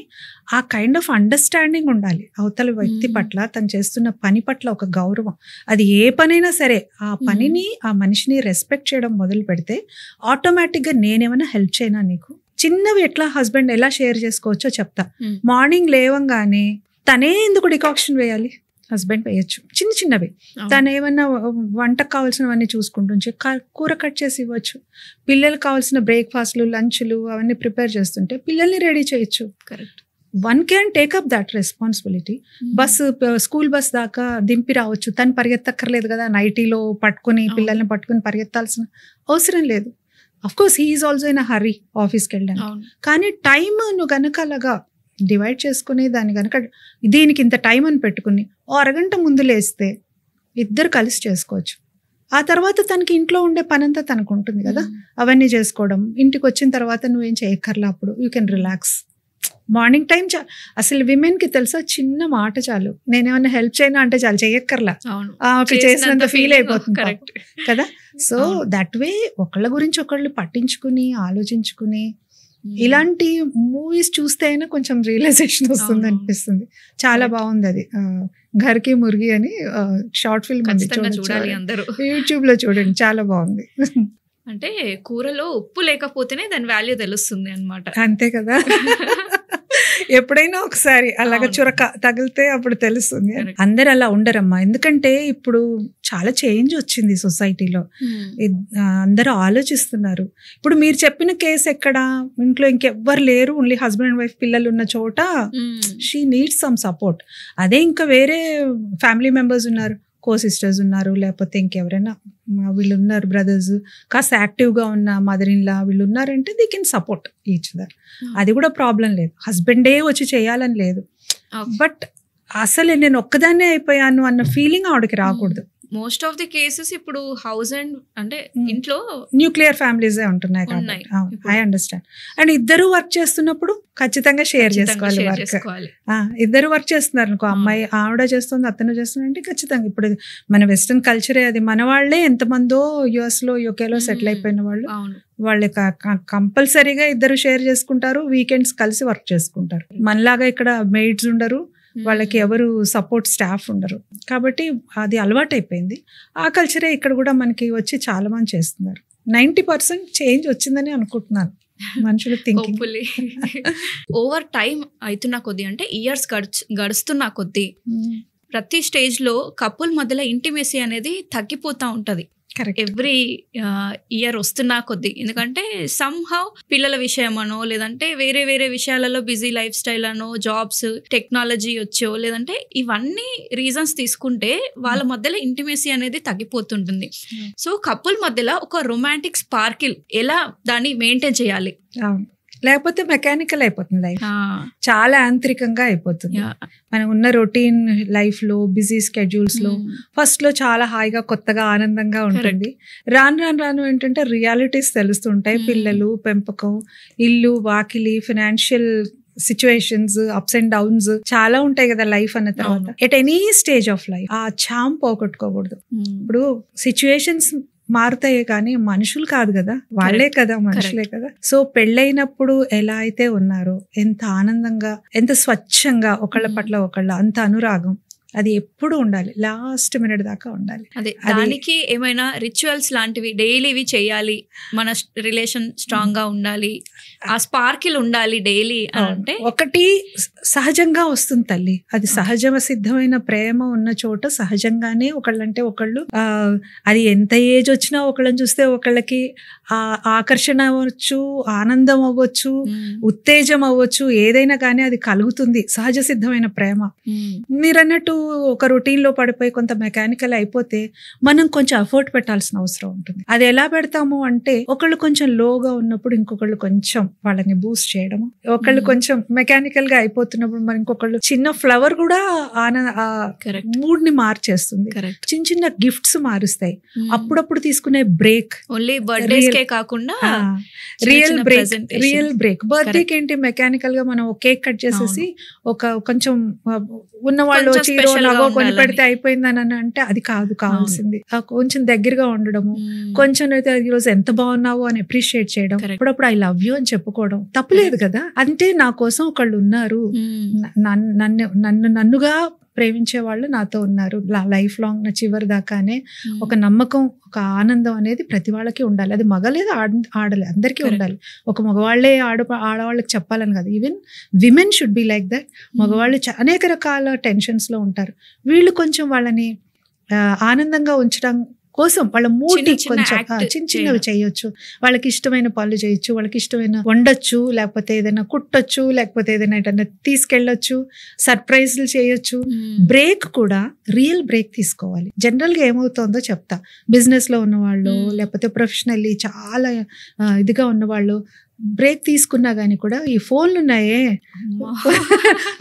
S2: ఆ కైండ్ ఆఫ్ అండర్స్టాండింగ్ ఉండాలి అవతల వ్యక్తి పట్ల, తను చేస్తున్న పని పట్ల ఒక గౌరవం. అది ఏ పనైనా సరే ఆ పనిని, ఆ మనిషిని రెస్పెక్ట్ చేయడం మొదలు పెడితే ఆటోమేటిక్గా నేనేమైనా హెల్ప్ చేయనా నీకు, చిన్నవి ఎట్లా హస్బెండ్ ఎలా షేర్ చేసుకోవచ్చో చెప్తా. మార్నింగ్ లేవంగానే తనే ఎందుకు డికాక్షన్ వేయాలి, హస్బెండ్ వేయచ్చు, చిన్న చిన్నవి. తను ఏమన్నా వంటకు కావాల్సినవన్నీ చూసుకుంటుంటే కూర కట్ చేసి ఇవ్వచ్చు, పిల్లలకు కావాల్సిన బ్రేక్ఫాస్ట్లు, లంచ్లు అవన్నీ ప్రిపేర్ చేస్తుంటే పిల్లల్ని రెడీ చేయొచ్చు.
S1: Correct.
S2: One can take up that responsibility. School bus దాకా దింపి రావచ్చు, తను పరిగెత్తక్కర్లేదు కదా, నైటీలో పట్టుకుని పిల్లల్ని పట్టుకుని పరిగెత్తాల్సిన అవసరం లేదు. Of course he is also in a hurry ఆఫీస్కి వెళ్ళడానికి, కానీ టైమ్ నువ్వు గనక అలాగా డివైడ్ చేసుకుని దాన్ని కనుక దీనికి ఇంత టైం అని పెట్టుకుని ఓ అరగంట ముందు లేస్తే ఇద్దరు కలిసి చేసుకోవచ్చు. ఆ తర్వాత తనకి ఇంట్లో ఉండే పనంతా తనకు ఉంటుంది కదా, అవన్నీ చేసుకోవడం. ఇంటికి వచ్చిన తర్వాత నువ్వేం చేయక్కర్లా, అప్పుడు you can relax. Morning time అసలు విమెన్కి తెలుసా, చిన్న మాట చాలు, నేనేమన్నా హెల్ప్ చేయనా అంటే చాలు, చెయ్యక్కర్లా, చేసినంత ఫీల్ అయిపోతుంది కదా. సో దట్ వే ఒకళ్ళ గురించి ఒకళ్ళు పట్టించుకుని ఆలోచించుకుని ఇలాంటి మూవీస్ చూస్తే అయినా కొంచెం రియలైజేషన్ వస్తుంది అనిపిస్తుంది. చాలా బాగుంది అది. ఘర్కి ముర్గి అని షార్ట్ ఫిల్మ్ ఉంది,
S1: చూడాలి అందరూ,
S2: యూట్యూబ్ లో చూడండి, చాలా బాగుంది.
S1: అంటే కూరలో ఉప్పు లేకపోతేనే దాని వాల్యూ తెలుస్తుంది అన్నమాట.
S2: అంతే కదా, ఎప్పుడైనా ఒకసారి అలాగ చురక తగిలితే అప్పుడు తెలుస్తుంది. అందరు అలా ఉండరమ్మా, ఎందుకంటే ఇప్పుడు చాలా చేంజ్ వచ్చింది సొసైటీలో, అందరూ ఆలోచిస్తున్నారు. ఇప్పుడు మీరు చెప్పిన కేసు ఎక్కడ, ఇంట్లో ఇంకెవ్వరు లేరు, ఓన్లీ హస్బెండ్ అండ్ వైఫ్ పిల్లలు ఉన్న చోట షీ నీడ్స్ సమ్ సపోర్ట్. అదే ఇంకా వేరే ఫ్యామిలీ మెంబర్స్ ఉన్నారు, కో సిస్టర్స్ ఉన్నారు, లేకపోతే ఇంకెవరైనా వీళ్ళు ఉన్నారు, బ్రదర్స్ కాస్త యాక్టివ్గా ఉన్న మదర్ ఇన్ లా వీళ్ళు ఉన్నారంటే they can support each other. అది కూడా ప్రాబ్లం లేదు, హస్బెండే వచ్చి చేయాలని లేదు. బట్ అసలు నేను ఒక్కదాన్నే అయిపోయాను అన్న ఫీలింగ్ ఆవిడకి రాకూడదు.
S1: మోస్ట్ ఆఫ్ ది కేసెస్ ఇప్పుడు హౌస్ అండ్ అంటే ఇంట్లో
S2: న్యూక్లియర్ ఫ్యామిలీసే ఉంటున్నాయి కాబట్టి ఐ అండర్స్టాండ్. అండ్ ఇద్దరు వర్క్ చేస్తున్నప్పుడు ఖచ్చితంగా షేర్ చేసుకోవాలి
S1: share
S2: వర్క్.
S1: చేసుకోవాలి.
S2: ఇద్దరు వర్క్ చేస్తున్నారు అనుకో, అమ్మాయి ఆవిడ చేస్తుంది, అతను చేస్తుంది అంటే ఖచ్చితంగా ఇప్పుడు మన వెస్టర్న్ కల్చరే అది. మన వాళ్ళే ఎంతమందో US లో యూకేలో సెటిల్ అయిపోయిన వాళ్ళు,
S1: అవును.
S2: వాళ్ళు కంపల్సరీగా ఇద్దరు షేర్ చేసుకుంటారు, వీకెండ్స్ కలిసి వర్క్ చేసుకుంటారు. మనలాగా ఇక్కడ మెయిడ్స్ ఉండరు, వాళ్ళకి ఎవరు సపోర్ట్ స్టాఫ్ ఉండరు, కాబట్టి అది అలవాటు అయిపోయింది. ఆ కల్చరే ఇక్కడ కూడా మనకి వచ్చి చాలా మంది చేస్తున్నారు. 90% చేంజ్ వచ్చిందని అనుకుంటున్నాను మనుషులు థింకింగ్.
S1: ఓవర్ టైం అవుతున్న కొద్దీ, అంటే ఇయర్స్ గడుస్తున్న కొద్దీ ప్రతి స్టేజ్ లో కపుల్ మధ్యలో ఇంటిమేసీ అనేది తగ్గిపోతా ఉంటది ఎవ్రీ ఇయర్ వస్తున్నా కొద్దీ. ఎందుకంటే సమ్హౌ పిల్లల విషయమనో, లేదంటే వేరే వేరే విషయాలలో బిజీ లైఫ్ స్టైల్ అనో, జాబ్స్, టెక్నాలజీ వచ్చో, లేదంటే ఇవన్నీ రీజన్స్ తీసుకుంటే వాళ్ళ మధ్యలో ఇంటిమేసీ అనేది తగ్గిపోతుంటుంది. సో కపుల్ మధ్యలో ఒక రొమాంటిక్ స్పార్కిల్ ఎలా దాన్ని మెయింటైన్ చేయాలి?
S2: లేకపోతే మెకానికల్ అయిపోతుంది లైఫ్, చాలా యాంత్రికంగా అయిపోతుంది. మనం ఉన్న రొటీన్ లైఫ్ లో, బిజీ స్కెడ్యూల్స్ లో ఫస్ట్ లో చాలా హాయిగా కొత్తగా ఆనందంగా ఉంటుంది. రాను రాను రాను ఏంటంటే రియాలిటీస్ తెలుస్తుంటాయి. పిల్లలు, పెంపకం, ఇల్లు, వాకిలి, financial situations, ups and downs చాలా ఉంటాయి కదా లైఫ్ అన్న తర్వాత. At any stage of life ఆ చామ్ పోగొట్టుకోకూడదు. ఇప్పుడు సిచ్యువేషన్స్ మారుతాయి కానీ మనుషులు కాదు కదా, వాళ్ళే కదా, మనుషులే కదా. సో పెళ్ళైనప్పుడు ఎలా అయితే ఉన్నారో, ఎంత ఆనందంగా, ఎంత స్వచ్ఛంగా ఒకళ్ళ పట్ల ఒకళ్ళ, అంత అనురాగం, అది ఎప్పుడు ఉండాలి, లాస్ట్ మినిట్ దాకా ఉండాలి.
S1: అదే దానికి ఏమైనా రిచువల్స్ లాంటివి డైలీవి చేయాలి, మన రిలేషన్ స్ట్రాంగ్ గా ఉండాలి, ఆ స్పార్కిల్ ఉండాలి డైలీ అంటే.
S2: ఒకటి సహజంగా వస్తుంది తల్లి, అది సహజ సిద్ధమైన ప్రేమ ఉన్న చోట సహజంగానే ఒకళ్ళంటే ఒకళ్ళు, అది ఎంత ఏజ్ వచ్చినా ఒకళ్ళని చూస్తే ఒకళ్ళకి ఆకర్షణ అవ్వచ్చు, ఆనందం అవ్వచ్చు, ఉత్తేజం అవ్వచ్చు, ఏదైనా కానీ అది కలుగుతుంది, సహజ సిద్ధమైన ప్రేమ. మీరన్నట్టు ఒక రొటీన్ లో పడిపోయి కొంత మెకానికల్ అయిపోతే మనం కొంచెం ఎఫర్ట్ పెట్టాల్సిన అవసరం ఉంటుంది. అది ఎలా పెడతాము అంటే, ఒకళ్ళు కొంచెం లోగా ఉన్నప్పుడు ఇంకొకళ్ళు కొంచెం వాళ్ళని బూస్ట్ చేయడం, ఒకళ్ళు కొంచెం మెకానికల్ గా అయిపోతున్నప్పుడు మరి ఇంకొకళ్ళు చిన్న ఫ్లవర్ కూడా మూడ్ ని మార్చేస్తుంది, చిన్న చిన్న గిఫ్ట్స్ మారుస్తాయి. అప్పుడప్పుడు తీసుకునే బ్రేక్,
S1: ఓన్లీ బర్త్డేస్ కే కాకుండా
S2: రియల్ బ్రేక్. బర్త్డేకి ఏంటి మెకానికల్ గా మనం కేక్ కట్ చేసేసి ఒక కొంచెం ఉన్న వాళ్ళు వచ్చి నగో కొని పెడితే అయిపోయిందని అంటే అది కాదు కావాల్సింది. కొంచెం దగ్గరగా ఉండడము, కొంచెం అయితే ఈ రోజు ఎంత బాగున్నావు అని అప్రిషియేట్ చేయడం, అప్పుడప్పుడు ఐ లవ్ యూ అని చెప్పుకోవడం తప్పులేదు కదా. అంటే నా కోసం ఒకళ్ళు ఉన్నారు, నన్నుగా ప్రేమించే వాళ్ళు నాతో ఉన్నారు లైఫ్ లాంగ్, నా చివరి దాకానే ఒక నమ్మకం, ఒక ఆనందం అనేది ప్రతి వాళ్ళకి ఉండాలి. అది మగలేదు ఆడలే అందరికీ ఉండాలి. ఒక మగవాళ్లే ఆడవాళ్ళకి చెప్పాలని కాదు, even women should be like that. మగవాళ్ళు అనేక రకాల టెన్షన్స్ లో ఉంటారు, వీళ్ళు కొంచెం వాళ్ళని ఆనందంగా ఉంచడం కోసం వాళ్ళ మూడ్ కొంచెం చిన్న చిన్నవి చేయొచ్చు, వాళ్ళకి ఇష్టమైన పనులు చేయొచ్చు, వాళ్ళకి ఇష్టమైన వండొచ్చు, లేకపోతే ఏదైనా కుట్టొచ్చు, లేకపోతే ఏదైనా తీసుకెళ్ళొచ్చు, సర్ప్రైజ్లు చేయొచ్చు. బ్రేక్ కూడా రియల్ బ్రేక్ తీసుకోవాలి. జనరల్ గా ఏమవుతుందో చెప్తా, బిజినెస్ లో ఉన్నవాళ్ళు, లేకపోతే ప్రొఫెషనల్లీ చాలా ఇదిగా ఉన్నవాళ్ళు బ్రేక్ తీసుకున్నా గానీ కూడా ఈ ఫోన్లు ఉన్నాయే,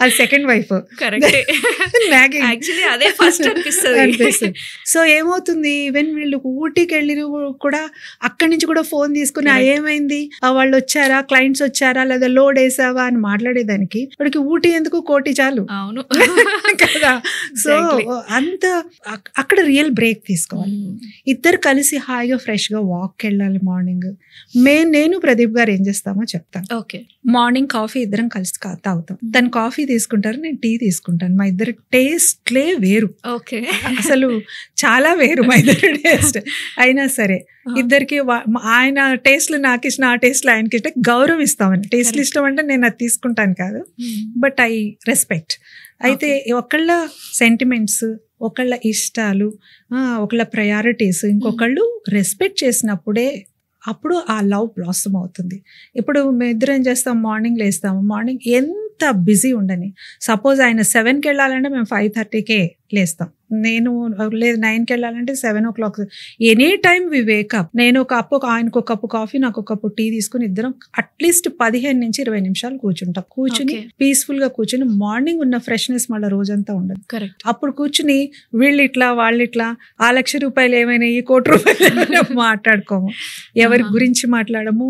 S2: అది సెకండ్ వైఫ్ అనిపిస్తుంది. సో ఏమవుతుంది, ఈవెన్ వీళ్ళు ఊటీకి వెళ్ళి కూడా అక్కడి నుంచి కూడా ఫోన్ తీసుకుని ఏమైంది, వాళ్ళు వచ్చారా, క్లయింట్స్ వచ్చారా, లేదా లోడ్ వేసావా అని మాట్లాడేదానికి వాడికి ఊటీ ఎందుకు, కోటి చాలు కదా. సో అంత అక్కడ రియల్ బ్రేక్ తీసుకోవాలి. ఇద్దరు కలిసి హాయిగా ఫ్రెష్ గా వాక్ వెళ్ళాలి మార్నింగ్. నేను ప్రదీప్ గారు ఏం చేస్తామో చెప్తాను.
S1: ఓకే,
S2: మార్నింగ్ కాఫీ ఇద్దరం కలిసి తాగుతాం. తను కాఫీ తీసుకుంటారు, నేను టీ తీసుకుంటాను. మా ఇద్దరు టేస్ట్లే వేరు,
S1: ఓకే, అసలు
S2: చాలా వేరు మా ఇద్దరు టేస్ట్. అయినా సరే ఇద్దరికి ఆయన టేస్ట్లు నాకు ఇష్టం, ఆ టేస్ట్లు ఆయనకి ఇష్టం, గౌరవం ఇస్తామని. టేస్ట్లు ఇష్టం అంటే నేను అది తీసుకుంటాను కాదు, బట్ ఐ రెస్పెక్ట్. అయితే ఒకళ్ళ సెంటిమెంట్స్, ఒకళ్ళ ఇష్టాలు, ఒకళ్ళ ప్రయారిటీస్ ఇంకొకళ్ళు రెస్పెక్ట్ చేసినప్పుడే అప్పుడు ఆ లవ్ బ్లాసమ్ అవుతుంది. ఇప్పుడు మేము ఇద్దరు ఏం చేస్తాం, మార్నింగ్ లేస్తాము, మార్నింగ్ ఎంత బిజీ ఉండని, సపోజ్ ఆయన 7కి వెళ్ళాలంటే మేము 5:30కే లేస్తాం. నేను లేదు 9కి వెళ్ళాలంటే 7 o'clock. Any time we wake up. నేను ఆయనకు ఒక కప్పు కాఫీ, నాకు ఒక కప్పు టీ తీసుకుని ఇద్దరం అట్లీస్ట్ 15 నుంచి 20 నిమిషాలు కూర్చుంటాం. కూర్చుని పీస్ఫుల్ గా కూర్చుని మార్నింగ్ ఉన్న ఫ్రెష్నెస్ మళ్ళీ రోజంతా ఉండదు. అప్పుడు కూర్చుని వీళ్ళు ఇట్లా వాళ్ళు ఇట్లా ఆ ₹1,00,000 ఏమైనా ఈ ₹1,00,00,000 మాట్లాడుకోము. ఎవరి గురించి మాట్లాడము,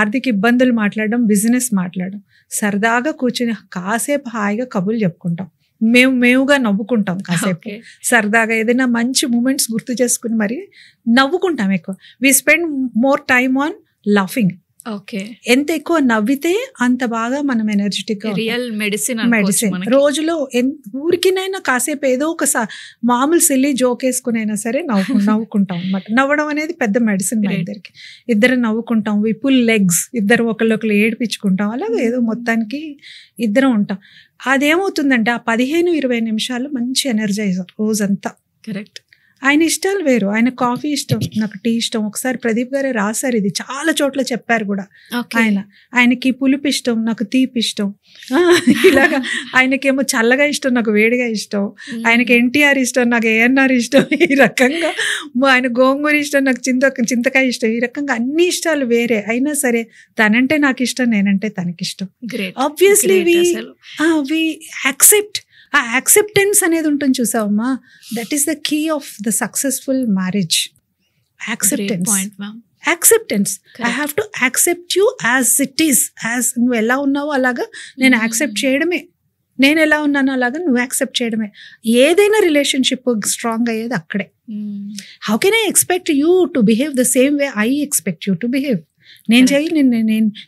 S2: ఆర్థిక ఇబ్బందులు మాట్లాడడం, బిజినెస్ మాట్లాడడం, సరదాగా కూర్చుని కాసేపు హాయిగా కబుర్లు చెప్పుకుంటాం. మేముగా నవ్వుకుంటాం కాసేపు, సరదాగా ఏదైనా మంచి మూమెంట్స్ గుర్తు చేసుకుని మరి నవ్వుకుంటాం ఎక్కువ. We spend more time on laughing. ఎంత ఎక్కువ నవ్వితే అంత బాగా మనం ఎనర్జెటిక్ గా, మెడిసిన్ రోజులో ఊరికినైనా కాసేపు ఏదో ఒక మామూలు సిల్లీ జోక్ వేసుకునైనా సరే నవ్వుకుంటాం అనమాట. నవ్వడం అనేది పెద్ద మెడిసిన్ మా ఇద్దరికి. ఇద్దరు నవ్వుకుంటాం, వి పుల్ లెగ్స్, ఇద్దరు ఒకళ్ళు ఏడిపించుకుంటాం, అలాగే ఏదో మొత్తానికి ఇద్దరం ఉంటాం. అదేమవుతుందంటే ఆ 15-20 నిమిషాలు మంచి ఎనర్జైజర్ రోజంతా. కరెక్ట్. ఆయన ఇష్టాలు వేరు. ఆయన కాఫీ ఇష్టం, నాకు టీ ఇష్టం. ఒకసారి ప్రదీప్ గారే రాశారు, ఇది చాలా చోట్ల చెప్పారు కూడా. ఆయనకి పులుపు ఇష్టం, నాకు తీపి ఇష్టం. ఇలాగా ఆయనకేమో చల్లగా ఇష్టం, నాకు వేడిగా ఇష్టం. ఆయనకి ఎన్టీఆర్ ఇష్టం, నాకు ఏఎన్ఆర్ ఇష్టం. ఈ రకంగా ఆయన గోంగూర ఇష్టం, నాకు చింతకాయ ఇష్టం. ఈ రకంగా అన్ని ఇష్టాలు వేరే అయినా సరే తనంటే నాకు ఇష్టం, నేనంటే తనకి ఇష్టం. Obviously we accept. ఆ యాక్సెప్టెన్స్ అనేది ఉంటుంది చూసావమ్మా, that is the key of the successful marriage. Acceptance. I have to accept you as it is. As నువ్వు ఎలా ఉన్నావో అలాగా నేను యాక్సెప్ట్ చేయడమే. నేను ఎలా ఉన్నానో అలాగా నువ్వు యాక్సెప్ట్ చేయడమే. ఏదైనా రిలేషన్షిప్ స్ట్రాంగ్ అయ్యేది అక్కడే. How can I expect you to behave the same way I expect you to behave? నేను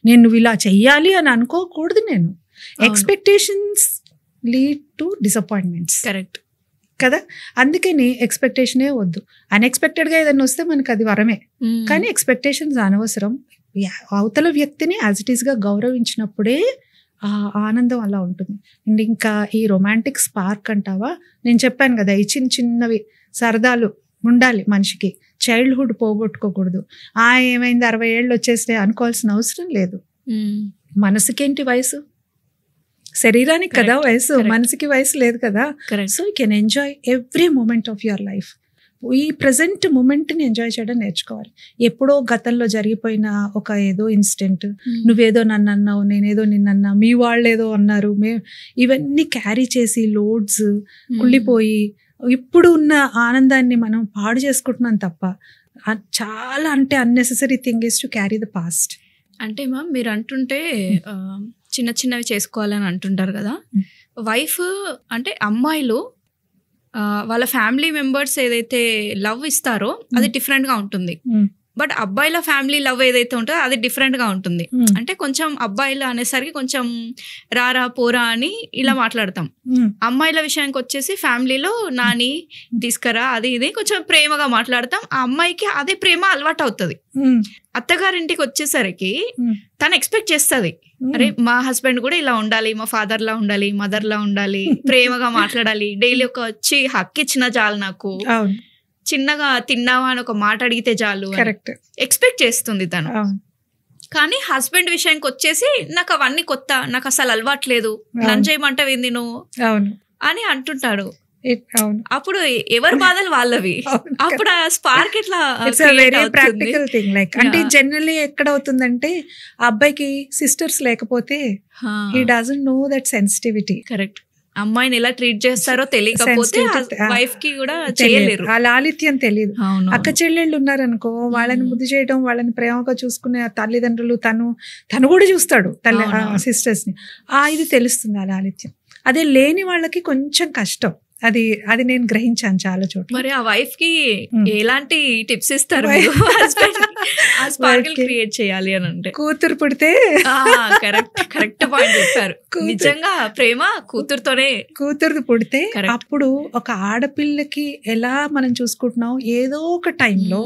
S2: నేను నువ్వు ఇలా చెయ్యాలి అని అనుకోకూడదు. నేను expectations lead to disappointments. Correct కదా? అందుకని ఎక్స్పెక్టేషనే వద్దు. అన్ఎక్స్పెక్టెడ్గా ఏదైనా వస్తే మనకు అది వరమే, కానీ ఎక్స్పెక్టేషన్స్ అనవసరం. అవతల వ్యక్తిని యాజ్ ఇట్ ఈస్గా గౌరవించినప్పుడే ఆ ఆనందం అలా ఉంటుంది. అండ్ ఇంకా ఈ రొమాంటిక్ స్పార్క్ అంటావా, నేను చెప్పాను కదా, ఈ చిన్నవి సరదాలు ఉండాలి మనిషికి. చైల్డ్హుడ్ పోగొట్టుకోకూడదు. ఏమైంది 60 ఏళ్ళు వచ్చేస్తే అనుకోవాల్సిన అవసరం లేదు. మనసుకేంటి వయసు? శరీరానికి కదా వయసు, మనసుకి వయసు లేదు కదా. So you can enjoy every moment of your life. ఈ ప్రజెంట్ మూమెంట్ని ఎంజాయ్ చేయడం నేర్చుకోవాలి. ఎప్పుడో గతంలో జరిగిపోయిన ఒక ఏదో ఇన్సిడెంట్, నువ్వేదో నన్ను అన్నావు, నేనేదో నిన్నన్నా, మీ వాళ్ళు ఏదో అన్నారు, ఇవన్నీ క్యారీ చేసి లోడ్స్ కుళ్ళిపోయి ఇప్పుడు ఉన్న ఆనందాన్ని మనం పాడు చేసుకుంటున్నాం తప్ప చాలా అంటే unnecessary thing is to carry the past.
S1: అంటే మ్యామ్ మీరు అంటుంటే చిన్న చిన్నవి చేసుకోవాలని అంటుంటారు కదా. వైఫ్ అంటే అమ్మాయిలు వాళ్ళ ఫ్యామిలీ మెంబర్స్ ఏదైతే లవ్ ఇస్తారో అది డిఫరెంట్గా ఉంటుంది. బట్ అబ్బాయిల ఫ్యామిలీ లవ్ ఏదైతే ఉంటుందో అది డిఫరెంట్గా ఉంటుంది. అంటే కొంచెం అబ్బాయిలు అనేసరికి కొంచెం రారా పోరా అని ఇలా మాట్లాడతాం. అమ్మాయిల విషయానికి వచ్చేసి ఫ్యామిలీలో నాని తీసుకురా అది ఇది కొంచెం ప్రేమగా మాట్లాడతాం. ఆ అమ్మాయికి అదే ప్రేమ అలవాటు అవుతుంది. అత్తగారింటికి వచ్చేసరికి తను ఎక్స్పెక్ట్ చేస్తుంది, అరే మా హస్బెండ్ కూడా ఇలా ఉండాలి, మా ఫాదర్ లా ఉండాలి, మదర్ లా ఉండాలి, ప్రేమగా మాట్లాడాలి, డైలీ ఒక వచ్చి హక్కు ఇచ్చిన చాలు, నాకు చిన్నగా తిన్నావా అని ఒక మాట అడిగితే చాలు ఎక్స్పెక్ట్ చేస్తుంది తను. కానీ హస్బెండ్ విషయానికి వచ్చేసి నాకు అవన్నీ కొత్త, నాకు అసలు అలవాట్లేదు, లంచ్ చేయమంటావేంది నువ్వు అని అంటుంటాడు. అప్పుడు ఎవరి బాధలు వాళ్ళవి. అప్పుడు ఆ స్పార్క్ ఎట్లా
S2: ప్రాక్టికల్ థింగ్ లైక్ అంటే జనరల్లీ ఎక్కడ అవుతుందంటే అబ్బాయికి సిస్టర్స్ లేకపోతే he doesn't know that sensitivity.
S1: Correct. అమ్మాయిని ఎలా ట్రీట్ చేస్తారో తెలియకపోతే వైఫ్ కి కూడా చేయలేరు,
S2: ఆ లాలిత్యం తెలియదు. అక్క చెల్లెళ్ళు ఉన్నారనుకో, వాళ్ళని ముద్దు చేయడం, వాళ్ళని ప్రేమగా చూసుకునే తల్లిదండ్రులు తను కూడా చూస్తాడు సిస్టర్స్ ని, ఇది తెలుస్తుంది ఆ లాలిత్యం. అదే లేని వాళ్ళకి కొంచెం కష్టం. అది నేను గ్రహించాను చాలా చోట్ల.
S1: మరి ఆ వైఫ్ కి ఎలాంటి టిప్స్ ఇస్తారు క్రియేట్ చేయాలి అని అంటే?
S2: కూతురు పుడితే
S1: కరెక్ట్ పాయింట్ చెప్పారు. నిజంగా ప్రేమ కూతురు పుడితే
S2: అప్పుడు ఒక ఆడపిల్లకి ఎలా మనం చూసుకుంటున్నాం, ఏదో ఒక టైంలో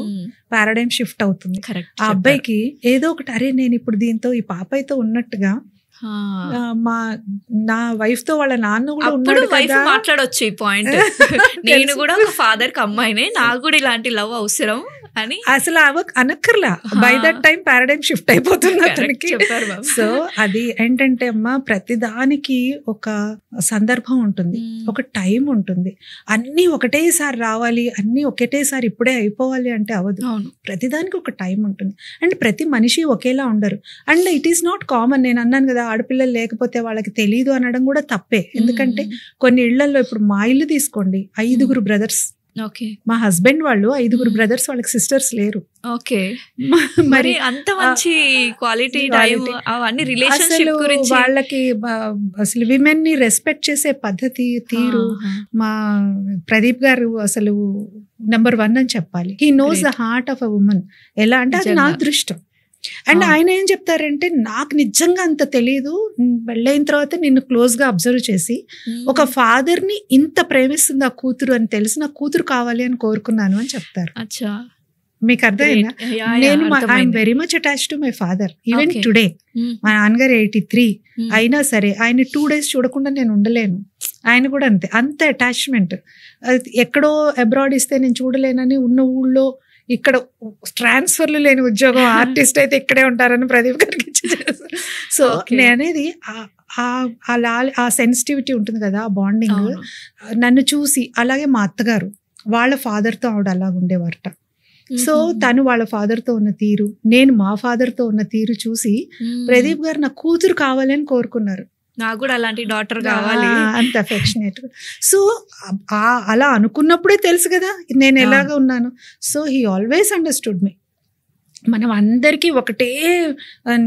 S2: పారాడైమ్ షిఫ్ట్ అవుతుంది. ఆ అబ్బాయికి ఏదో ఒకటి, అరే నేను ఇప్పుడు దీంతో ఈ పాపైతో ఉన్నట్టుగా నా వైఫ్ తో వాళ్ళ నాన్న కూడా ఉన్నాడు కదా,
S1: మాట్లాడొచ్చు ఈ పాయింట్. నేను కూడా ఒక ఫాదర్ కి అమ్మాయినే, నాకు కూడా ఇలాంటి లవ్ అవసరం అని
S2: అసలు అనక్కర్లా, by that time paradigm shift అయిపోతుంది అతనికి. సో అది ఏంటంటే అమ్మా, ప్రతిదానికి ఒక సందర్భం ఉంటుంది, ఒక టైం ఉంటుంది. అన్నీ ఒకటేసారి రావాలి, అన్నీ ఒకటేసారి ఇప్పుడే అయిపోవాలి అంటే అవ్వదు. ప్రతిదానికి ఒక టైం ఉంటుంది. అండ్ ప్రతి మనిషి ఒకేలా ఉండరు. And it is not common. నేను అన్నాను కదా, ఆడపిల్లలు లేకపోతే వాళ్ళకి తెలియదు అనడం కూడా తప్పే. ఎందుకంటే కొన్ని ఇళ్లలో, ఇప్పుడు మా ఇల్లు తీసుకోండి, 5 బ్రదర్స్. మా హస్బెండ్ వాళ్ళు 5 బ్రదర్స్, వాళ్ళకి సిస్టర్స్ లేరు.
S1: మరి అంత మంచి క్వాలిటీ అవన్నీ రిలేషన్షిప్ గురించి
S2: వాళ్ళకి అసలు విమెన్ ని రెస్పెక్ట్ చేసే పద్ధతి, తీరు మా ప్రదీప్ గారు అసలు నెంబర్ 1 అని చెప్పాలి. He knows the heart of a women. ఎలా అంటే అది నా దృష్టం. అండ్ ఆయన ఏం చెప్తారంటే, నాకు నిజంగా అంత తెలియదు, వెళ్ళైన తర్వాత నిన్ను క్లోజ్ గా అబ్జర్వ్ చేసి ఒక ఫాదర్ ని ఇంత ప్రేమిస్తుంది ఆ కూతురు అని తెలిసి నా కూతురు కావాలి అని కోరుకున్నాను అని చెప్తారు. మీకు అర్థమైందా? నేను I'm very much attach to my father even today. మా నాన్నగారు 83 అయినా సరే ఆయన 2 days చూడకుండా నేను ఉండలేను. ఆయన కూడా అంత అటాచ్మెంట్. ఎక్కడో అబ్రాడ్ ఇస్తే నేను చూడలేనని, ఉన్న ఊళ్ళో ఇక్కడ ట్రాన్స్ఫర్లు లేని ఉద్యోగం, ఆర్టిస్ట్ అయితే ఇక్కడే ఉంటారని ప్రదీప్ గారికి ఇచ్చేసారు. సో నేనేది ఆ సెన్సిటివిటీ ఉంటుంది కదా, ఆ బాండింగ్ నన్ను చూసి. అలాగే మా అత్తగారు వాళ్ళ ఫాదర్తో ఆవిడ అలా ఉండేవారట. సో తను వాళ్ళ ఫాదర్తో ఉన్న తీరు, నేను మా ఫాదర్తో ఉన్న తీరు చూసి ప్రదీప్ గారు నా కూతురు కావాలని కోరుకున్నారు.
S1: నాకు కూడా అలాంటి డాటర్ కావాలి,
S2: అంత అఫెక్షనేట్. సో అలా అనుకున్నప్పుడే తెలుసు కదా నేను ఎలాగా ఉన్నాను. So he always understood me. మనం అందరికీ ఒకటే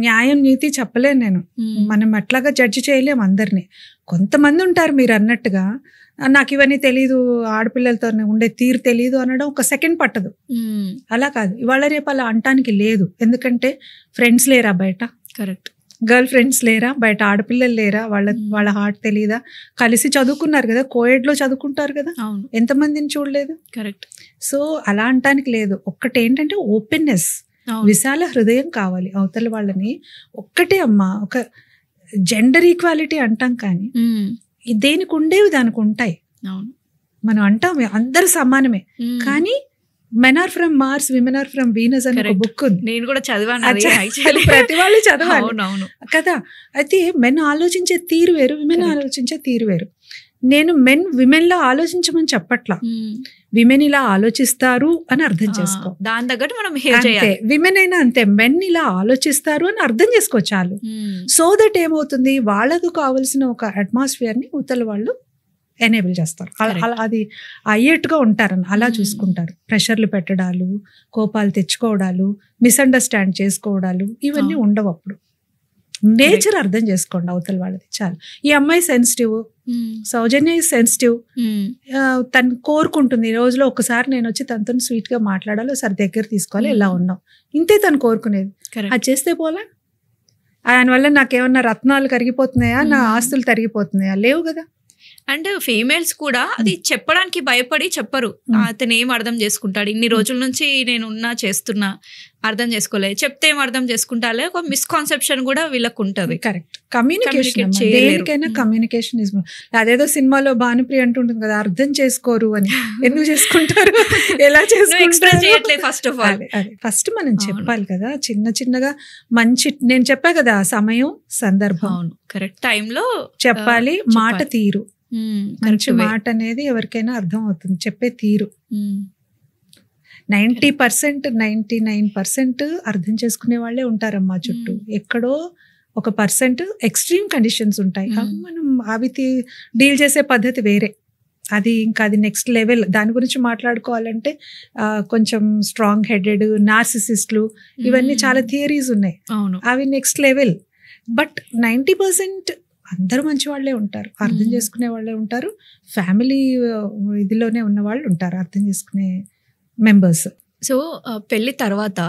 S2: న్యాయం నీతి చెప్పలేను నేను. మనం అట్లాగా జడ్జి చేయలేము అందరినీ. కొంతమంది ఉంటారు మీరు అన్నట్టుగా, నాకు ఇవన్నీ తెలీదు, ఆడపిల్లలతో ఉండే తీరు తెలీదు అనడం ఒక సెకండ్ పట్టదు. అలా కాదు, ఇవాళ రేపు అలా అంటానికి లేదు. ఎందుకంటే ఫ్రెండ్స్ లేరా బయట,
S1: కరెక్ట్,
S2: గర్ల్ ఫ్రెండ్స్ లేరా బయట, ఆడపిల్లలు లేరా, వాళ్ళ హార్ట్ తెలీదా? కలిసి చదువుకున్నారు కదా, కోఎడ్లో చదువుకుంటారు కదా, ఎంతమందిని చూడలేదు.
S1: కరెక్ట్.
S2: సో అలా అంటానికి లేదు. ఒక్కటేంటంటే ఓపెన్నెస్, విశాల హృదయం కావాలి అవతల వాళ్ళని. ఒక్కటే అమ్మా, ఒక జెండర్ ఈక్వాలిటీ అంటాం కానీ దేనికి ఉండేవి దానికి ఉంటాయి. మనం అంటాం అందరు సమానమే, కానీ men are from Mars, women are from Venus అని ఒక బుక్ ఉంది.
S1: నేను కూడా చదివాను,
S2: ప్రతి వాళ్ళు చదవాలి కదా. అయితే మెన్ ఆలోచించే తీరు వేరు, విమెన్ ఆలోచించే తీరు వేరు. నేను మెన్ విమెన్ లా ఆలోచించమని చెప్పట్లా, విమెన్ ఇలా ఆలోచిస్తారు అని అర్థం చేసుకో,
S1: దాని తగ్గట్టు మనం
S2: అంతే. విమెన్ అయినా అంతే, మెన్ ఇలా ఆలోచిస్తారు అని అర్థం చేసుకో చాలు. సో దట్ ఏమవుతుంది, వాళ్ళకు కావలసిన ఒక అట్మాస్ఫియర్ ని ఉత్తల వాళ్ళు ఎనేబుల్ చేస్తారు. అలా అది అయ్యేట్టుగా ఉంటారని అలా చూసుకుంటారు. ప్రెషర్లు పెట్టడాలు, కోపాలు తెచ్చుకోవడాలు, మిస్అండర్స్టాండ్ చేసుకోవడాలు ఇవన్నీ ఉండవు. అప్పుడు నేచర్ అర్థం చేసుకోండి అవతల వాళ్ళది చాలు. ఈ అమ్మాయి సెన్సిటివ్, సౌజన్య సెన్సిటివ్, తను కోరుకుంటుంది రోజులో ఒకసారి నేను వచ్చి తనతో స్వీట్ గా మాట్లాడాలి, ఒకసారి దగ్గర తీసుకోవాలి, ఎలా ఉన్నావు, ఇంతే తను కోరుకునేది. అది చేస్తే పోలా, దానివల్ల నాకేమన్నా రత్నాలు కరిగిపోతున్నాయా, నా ఆస్తులు తరిగిపోతున్నాయా? లేవు కదా.
S1: అండ్ ఫీమేల్స్ కూడా అది చెప్పడానికి భయపడి చెప్పరు. అతను ఏం అర్థం చేసుకుంటాడు, ఇన్ని రోజుల నుంచి నేను ఉన్నా చేస్తున్నా, అర్థం చేసుకోలేదు, చెప్తే ఏం అర్థం చేసుకుంటాలే, ఒక మిస్కాన్సెప్షన్ కూడా వీళ్ళకి ఉంటుంది.
S2: కరెక్ట్. కమ్యూనికేషన్ దేనికైనా కమ్యూనికేషన్ ఇస్. అదేదో సినిమాలో భానుప్రియ అంటుంటుంది కదా, అర్థం చేసుకోరు అని. ఎందుకు చేసుకుంటారు, ఎలా చేసుకుంటారు?
S1: ఫస్ట్ ఆఫ్ ఆల్
S2: ఫస్ట్ మనం చెప్పాలి కదా, చిన్న చిన్నగా మంచి. నేను చెప్పా కదా, సమయం సందర్భం,
S1: కరెక్ట్ టైంలో చెప్పాలి.
S2: మాట తీరు, మంచి మాట అనేది ఎవరికైనా అర్థం అవుతుంది, చెప్పే తీరు. 90% 99% అర్థం చేసుకునే వాళ్ళే ఉంటారమ్మా చుట్టూ. ఎక్కడో 1% ఎక్స్ట్రీమ్ కండిషన్స్ ఉంటాయి, మనం అవి డీల్ చేసే పద్ధతి వేరే. అది ఇంకా అది నెక్స్ట్ లెవెల్. దాని గురించి మాట్లాడుకోవాలంటే కొంచెం స్ట్రాంగ్ హెడెడ్, నార్సిసిస్టులు, ఇవన్నీ చాలా థియరీస్ ఉన్నాయి, అవి నెక్స్ట్ లెవెల్. బట్ 90% అందరూ మంచి వాళ్ళే ఉంటారు, అర్థం చేసుకునే వాళ్ళే ఉంటారు, ఫ్యామిలీ ఇదిలోనే ఉన్న వాళ్ళు ఉంటారు, అర్థం చేసుకునే మెంబర్స్.
S1: సో పెళ్లి తర్వాత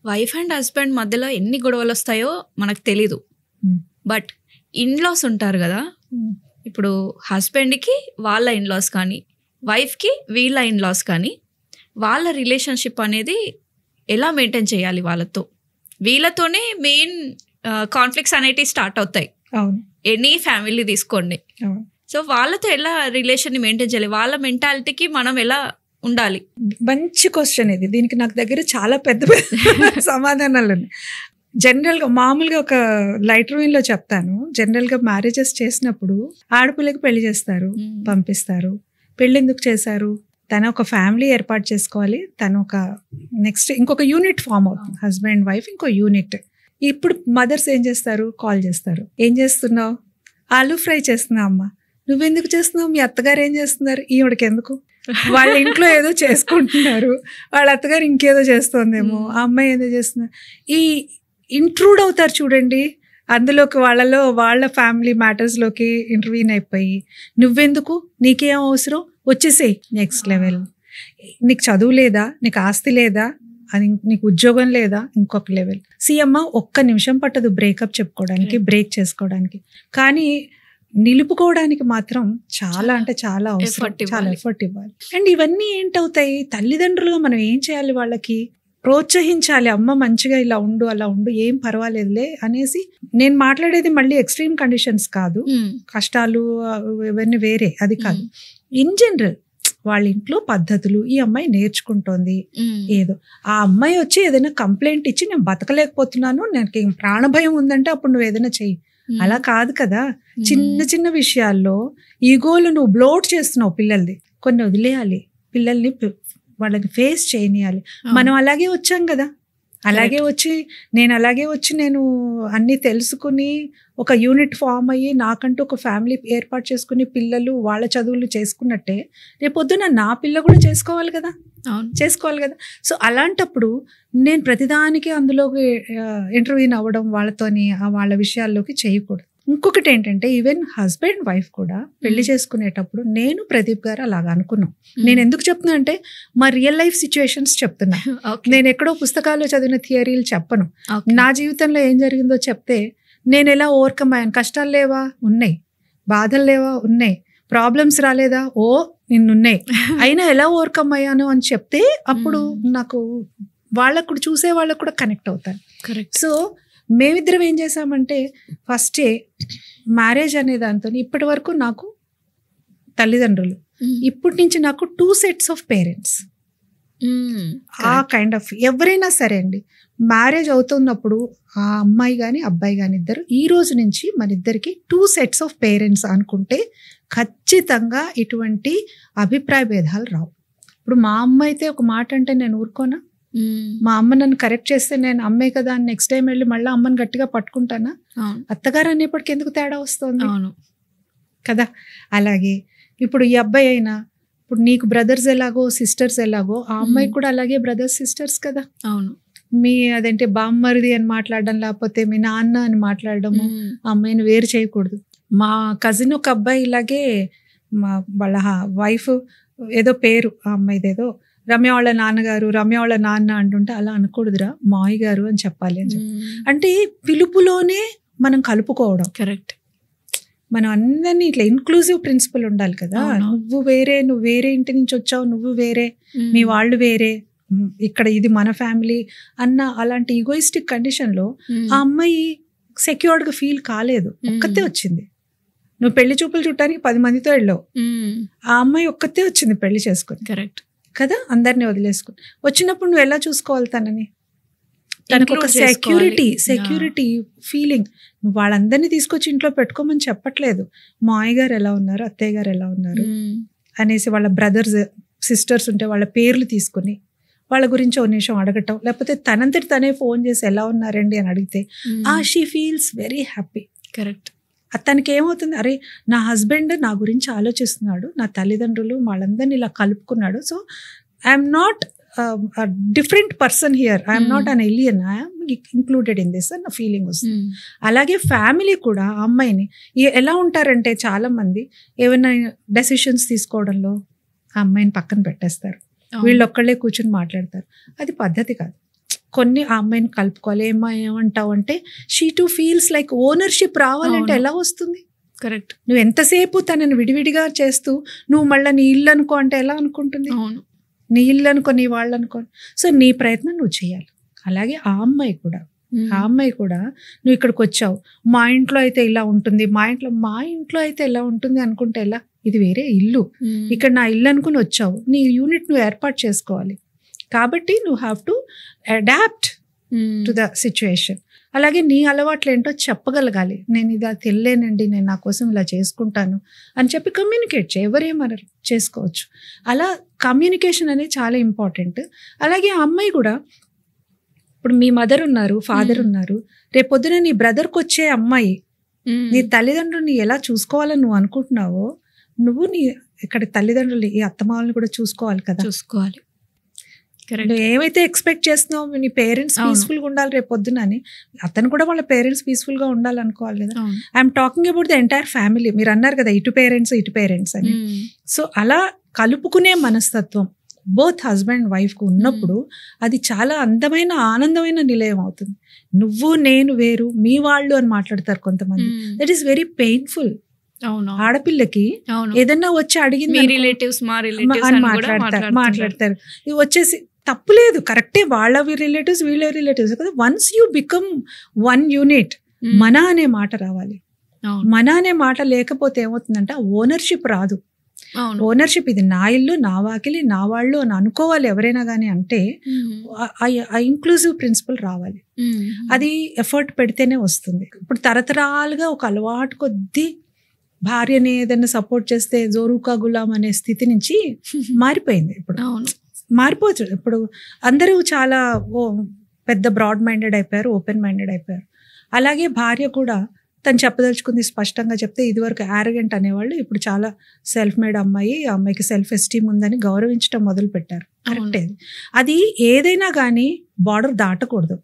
S1: వైఫ్ అండ్ హస్బెండ్ మధ్యలో ఎన్ని గొడవలు వస్తాయో మనకు తెలీదు. బట్ ఇన్లాస్ ఉంటారు కదా, ఇప్పుడు హస్బెండ్కి వాళ్ళ ఇన్లాస్ కానీ, వైఫ్కి వీళ్ళ ఇన్లాస్ కానీ, వాళ్ళ రిలేషన్షిప్ అనేది ఎలా మెయింటైన్ చేయాలి వాళ్ళతో? వీళ్ళతోనే మెయిన్ కాన్ఫ్లిక్ట్స్ అనేటివి స్టార్ట్ అవుతాయి. ఎనీ ఫ్యామిలీ తీసుకోండి. సో వాళ్ళతో ఎలా రిలేషన్ని మెయింటైన్ చేయాలి, వాళ్ళ మెంటాలిటీకి మనం ఎలా ఉండాలి?
S2: మంచి క్వశ్చన్ ఇది. దీనికి నాకు దగ్గర చాలా పెద్ద పెద్ద సమాధానాలు ఉన్నాయి. జనరల్గా మామూలుగా ఒక లైట్ రూయిన్లో చెప్తాను. జనరల్గా మ్యారేజెస్ చేసినప్పుడు ఆడపిల్లకి పెళ్లి చేస్తారు, పంపిస్తారు. పెళ్ళి ఎందుకు చేశారు? తను ఒక ఫ్యామిలీ ఏర్పాటు చేసుకోవాలి. తను ఒక నెక్స్ట్ ఇంకొక యూనిట్ ఫామ్ అవుతుంది. హస్బెండ్ వైఫ్ ఇంకో యూనిట్. ఇప్పుడు మదర్స్ ఏం చేస్తారు? కాల్ చేస్తారు. ఏం చేస్తున్నావు? ఆలూ ఫ్రై చేస్తున్నా అమ్మ. నువ్వెందుకు చేస్తున్నావు? మీ అత్తగారు ఏం చేస్తున్నారు? ఈవిడకి ఎందుకు? వాళ్ళ ఇంట్లో ఏదో చేసుకుంటున్నారు, వాళ్ళ అత్తగారు ఇంకేదో చేస్తుందేమో, ఆ అమ్మాయి ఏదో చేస్తున్నారు. ఈ ఇంట్రూడ్ అవుతారు చూడండి అందులోకి, వాళ్ళ ఫ్యామిలీ మ్యాటర్స్లోకి ఇంటర్వ్యూన్ అయిపోయి, నువ్వెందుకు, నీకేం అవసరం, వచ్చేసేయ్ నెక్స్ట్ లెవెల్. నీకు చదువు లేదా, నీకు ఆస్తి లేదా, అది నీకు ఉద్యోగం లేదా, ఇంకొక లెవెల్. అమ్మ ఒక్క నిమిషం పట్టదు బ్రేకప్ చెప్పుకోవడానికి, బ్రేక్ చేసుకోవడానికి. కానీ నిలుపుకోవడానికి మాత్రం చాలా అంటే చాలా అవసరం, చాలా ఎఫర్ట్ ఇవ్వాలి. అండ్ ఇవన్నీ ఏంటవుతాయి? తల్లిదండ్రులుగా మనం ఏం చేయాలి? వాళ్ళకి ప్రోత్సహించాలి. అమ్మ మంచిగా ఇలా ఉండు, అలా ఉండు, ఏం పర్వాలేదులే అనేసి. నేను మాట్లాడేది మళ్ళీ ఎక్స్ట్రీమ్ కండిషన్స్ కాదు, కష్టాలు ఇవన్నీ వేరే, అది కాదు. ఇన్ జనరల్ వాళ్ళ ఇంట్లో పద్ధతులు ఈ అమ్మాయి నేర్చుకుంటోంది. ఏదో ఆ అమ్మాయి వచ్చి ఏదైనా కంప్లైంట్ ఇచ్చి నేను బతకలేకపోతున్నాను, నాకు ప్రాణభయం ఉందంటే అప్పుడు నువ్వు ఏదైనా చెయ్యి. అలా కాదు కదా. చిన్న చిన్న విషయాల్లో ఈగోలు నువ్వు బ్లోట్ చేస్తున్నావు పిల్లల్ని. కొన్ని వదిలేయాలి, పిల్లల్ని వాళ్ళని ఫేస్ చేయనియాలి. మనం అలాగే వచ్చాం కదా, అలాగే వచ్చి నేను అన్నీ తెలుసుకుని ఒక యూనిట్ ఫామ్ అయ్యి నాకంటూ ఒక ఫ్యామిలీ ఏర్పాటు చేసుకుని పిల్లలు వాళ్ళ చదువులు చేసుకున్నట్టే రేపొద్దున నా పిల్ల కూడా చేసుకోవాలి కదా. సో అలాంటప్పుడు నేను ప్రతిదానికి అందులోకి ఇంటర్వ్యూన్ అవ్వడం, వాళ్ళతోని వాళ్ళ విషయాల్లోకి చేయకూడదు. ఇంకొకటి ఏంటంటే, ఈవెన్ హస్బెండ్ వైఫ్ కూడా పెళ్లి చేసుకునేటప్పుడు నేను ప్రదీప్ గారు అలాగా అనుకున్నాం. నేను ఎందుకు చెప్తున్నా అంటే మా రియల్ లైఫ్ సిచ్యువేషన్స్ చెప్తున్నా. నేను ఎక్కడో పుస్తకాల్లో చదివిన థియరీలు చెప్పను. నా జీవితంలో ఏం జరిగిందో చెప్తే నేను ఎలా ఓవర్కమ్ అయ్యాను. కష్టాలు లేవా? ఉన్నాయి. బాధలు లేవా? ఉన్నాయి. ప్రాబ్లమ్స్ రాలేదా? నిన్నున్నాయి. అయినా ఎలా ఓవర్కమ్ అయ్యాను అని చెప్తే అప్పుడు నాకు వాళ్ళకు కూడా, చూసే వాళ్ళకు కూడా కనెక్ట్ అవుతాను. కరెక్ట్. సో మేమిద్దరం ఏం చేసామంటే, ఫస్టే మ్యారేజ్ అనే దాంతో ఇప్పటి వరకు నాకు తల్లిదండ్రులు, ఇప్పటి నుంచి నాకు 2 sets of పేరెంట్స్. ఆ కైండ్ ఆఫ్ ఎవరైనా సరే అండి, మ్యారేజ్ అవుతున్నప్పుడు ఆ అమ్మాయి కానీ అబ్బాయి కానీ ఇద్దరు ఈ రోజు నుంచి మన ఇద్దరికి 2 sets of పేరెంట్స్ అనుకుంటే ఖచ్చితంగా ఇటువంటి అభిప్రాయ భేదాలు రావు. ఇప్పుడు మా అమ్మ అయితే ఒక మాట అంటే నేను ఊరుకోనా? మా అమ్మ నన్ను కరెక్ట్ చేస్తే నేను అమ్మే కదా అని నెక్స్ట్ టైం వెళ్ళి మళ్ళీ అమ్మని గట్టిగా పట్టుకుంటానా? అత్తగారు అనేప్పటికి ఎందుకు తేడా వస్తుంది కదా. అలాగే ఇప్పుడు ఈ అబ్బాయి అయినా, ఇప్పుడు నీకు బ్రదర్స్ ఎలాగో సిస్టర్స్ ఎలాగో ఆ అమ్మాయి కూడా అలాగే బ్రదర్స్ సిస్టర్స్ కదా. అవును. మీ అదంటే బామ్మరిది అని మాట్లాడడం, లేకపోతే మీ నాన్న అని మాట్లాడడము, ఆ అమ్మాయిని వేరు చేయకూడదు. మా కజిన్ ఒక అబ్బాయి ఇలాగే, వాళ్ళ వైఫ్ ఏదో పేరు ఆ అమ్మాయిదేదో రమ్య వాళ్ళ నాన్నగారు, రమ్య వాళ్ళ నాన్న అంటుంటే అలా అనకూడదురా, మాయి గారు అని చెప్పాలి అని చెప్పి. అంటే పిలుపులోనే మనం కలుపుకోవడం. కరెక్ట్. మనం అందరినీ ఇట్లా ఇన్క్లూజివ్ ప్రిన్సిపల్ ఉండాలి కదా. నువ్వు వేరే ఇంటి నుంచి వచ్చావు, నువ్వు వేరే, మీ వాళ్ళు వేరే, ఇక్కడ ఇది మన ఫ్యామిలీ అన్న అలాంటి ఈగోయిస్టిక్ కండిషన్లో ఆ అమ్మాయి సెక్యూర్డ్గా ఫీల్ కాలేదు. ఒక్కతే వచ్చింది. నువ్వు పెళ్లి చూపులు చుట్టానికి 10 మందితో వెళ్ళావు, ఆ అమ్మాయి ఒక్కతే వచ్చింది పెళ్లి చేసుకుని. కరెక్ట్ కదా. అందరినీ వదిలేసుకుని వచ్చినప్పుడు నువ్వు ఎలా చూసుకోవాలి తనని? తనకు ఒక సెక్యూరిటీ ఫీలింగ్. నువ్వు వాళ్ళందరినీ తీసుకొచ్చి ఇంట్లో పెట్టుకోమని చెప్పట్లేదు. మా అయ్య గారు ఎలా ఉన్నారు, అత్తయ్య గారు ఎలా ఉన్నారు అనేసి వాళ్ళ బ్రదర్స్ సిస్టర్స్ ఉంటే వాళ్ళ పేర్లు తీసుకుని వాళ్ళ గురించి ఒక నిమిషం అడగటం, లేకపోతే తనంతటి తనే ఫోన్ చేసి ఎలా ఉన్నారండి అని అడిగితే she feels very happy. Correct. తనకి ఏమవుతుంది, అరే నా హస్బెండ్ నా గురించి ఆలోచిస్తున్నాడు, నా తల్లిదండ్రులు వాళ్ళందరినీ ఇలా కలుపుకున్నాడు, so I'm not different person here, I'm not an alien, I'm included in this అన్న ఫీలింగ్ వస్తుంది. అలాగే ఫ్యామిలీ కూడా ఆ అమ్మాయిని ఎలా ఉంటారంటే, చాలా మంది ఏమైనా డెసిషన్స్ తీసుకోవడంలో ఆ అమ్మాయిని పక్కన పెట్టేస్తారు, వీళ్ళొక్కళ్ళే కూర్చొని మాట్లాడతారు. అది పద్ధతి కాదు. కొన్ని ఆ అమ్మాయిని కలుపుకోవాలి. ఏమంటావు అంటే, she to feels like ownership రావాలంటే ఎలా వస్తుంది? కరెక్ట్. నువ్వు ఎంతసేపు తనని విడివిడిగా చేస్తూ నువ్వు మళ్ళీ నీ ఇల్లు అనుకో అంటే ఎలా అనుకుంటుంది? నీ ఇల్లు అనుకో, నీ వాళ్ళు అనుకో. సో నీ ప్రయత్నం నువ్వు చేయాలి. అలాగే ఆ అమ్మాయి కూడా ఆ అమ్మాయి కూడా నువ్వు ఇక్కడికి వచ్చావు, మా ఇంట్లో అయితే ఇలా ఉంటుంది, మా ఇంట్లో అయితే ఇలా ఉంటుంది అనుకుంటే ఎలా? ఇది వేరే ఇల్లు, ఇక్కడ నా ఇల్లు అనుకుని వచ్చావు, నీ యూనిట్ నువ్వు ఏర్పాటు చేసుకోవాలి. కాబట్టి నువ్వు have to adapt to the situation. అలాగే నీ అలవాట్లు ఏంటో చెప్పగలగాలి. నేను ఇది తెలియలేనండి, నేను నా కోసం ఇలా చేసుకుంటాను అని చెప్పి కమ్యూనికేట్ చేయి. ఎవరేమన్నారు చేసుకోవచ్చు. అలా కమ్యూనికేషన్ అనేది చాలా ఇంపార్టెంట్. అలాగే ఆ అమ్మాయి కూడా, ఇప్పుడు మీ మదర్ ఉన్నారు, ఫాదర్ ఉన్నారు, రేపొద్దున నీ బ్రదర్కి వచ్చే అమ్మాయి నీ తల్లిదండ్రులని ఎలా చూసుకోవాలని నువ్వు అనుకుంటున్నావో, నువ్వు నీ ఇక్కడ తల్లిదండ్రులు ఈ అత్తమామల్ని కూడా చూసుకోవాలి కదా.
S1: చూసుకోవాలి.
S2: నువ్వు ఏమైతే ఎక్స్పెక్ట్ చేస్తున్నావు నీ పేరెంట్స్ పీస్ఫుల్ గా ఉండాలి రేపు పొద్దున అని, అతను కూడా వాళ్ళ పేరెంట్స్ పీస్ఫుల్ గా ఉండాలనుకోవాలి కదా. I'm talking about the entire family. మీరు అన్నారు కదా ఇటు పేరెంట్స్ అని. సో అలా కలుపుకునే మనస్తత్వం బోత్ హస్బెండ్ వైఫ్ కు ఉన్నప్పుడు అది చాలా అందమైన ఆనందమైన నిలయం అవుతుంది. నువ్వు నేను వేరు, మీ వాళ్ళు అని మాట్లాడతారు కొంతమంది. That is very painful. ఆడపిల్లకి ఏదన్నా వచ్చి అడిగింది అని మాట్లాడతారు. ఇది వచ్చేసి తప్పులేదు, కరెక్టే, వాళ్ళ రిలేటివ్స్ వీళ్ళ రిలేటివ్స్ కదా. Once you become one unit, మన అనే మాట రావాలి. మన అనే మాట లేకపోతే ఏమవుతుందంటే ఓనర్షిప్ రాదు. ఓనర్షిప్ ఇది నా ఇల్లు, నా వాకిలి, నా వాళ్ళు అని అనుకోవాలి ఎవరైనా కానీ. అంటే ఆ ఇంక్లూజివ్ ప్రిన్సిపల్ రావాలి. అది ఎఫర్ట్ పెడితేనే వస్తుంది. ఇప్పుడు తరతరాలుగా ఒక అలవాటు కొద్దీ భార్యని ఏదైనా సపోర్ట్ చేస్తే జోరుకా గులాం అనే స్థితి నుంచి మారిపోయింది. ఇప్పుడు మారిపోతుంది. ఇప్పుడు అందరూ చాలా పెద్ద బ్రాడ్ మైండెడ్ అయిపోయారు, ఓపెన్ మైండెడ్ అయిపోయారు. అలాగే భార్య కూడా తను చెప్పదలుచుకుంది స్పష్టంగా చెప్తే, ఇదివరకు యారగెంట్ అనేవాళ్ళు ఇప్పుడు చాలా సెల్ఫ్ మేడ్ అమ్మాయి, ఆ అమ్మాయికి సెల్ఫ్ ఎస్టీమ్ ఉందని గౌరవించడం మొదలు పెట్టారు. కరెక్టే. అది ఏదైనా కానీ బార్డర్ దాటకూడదు.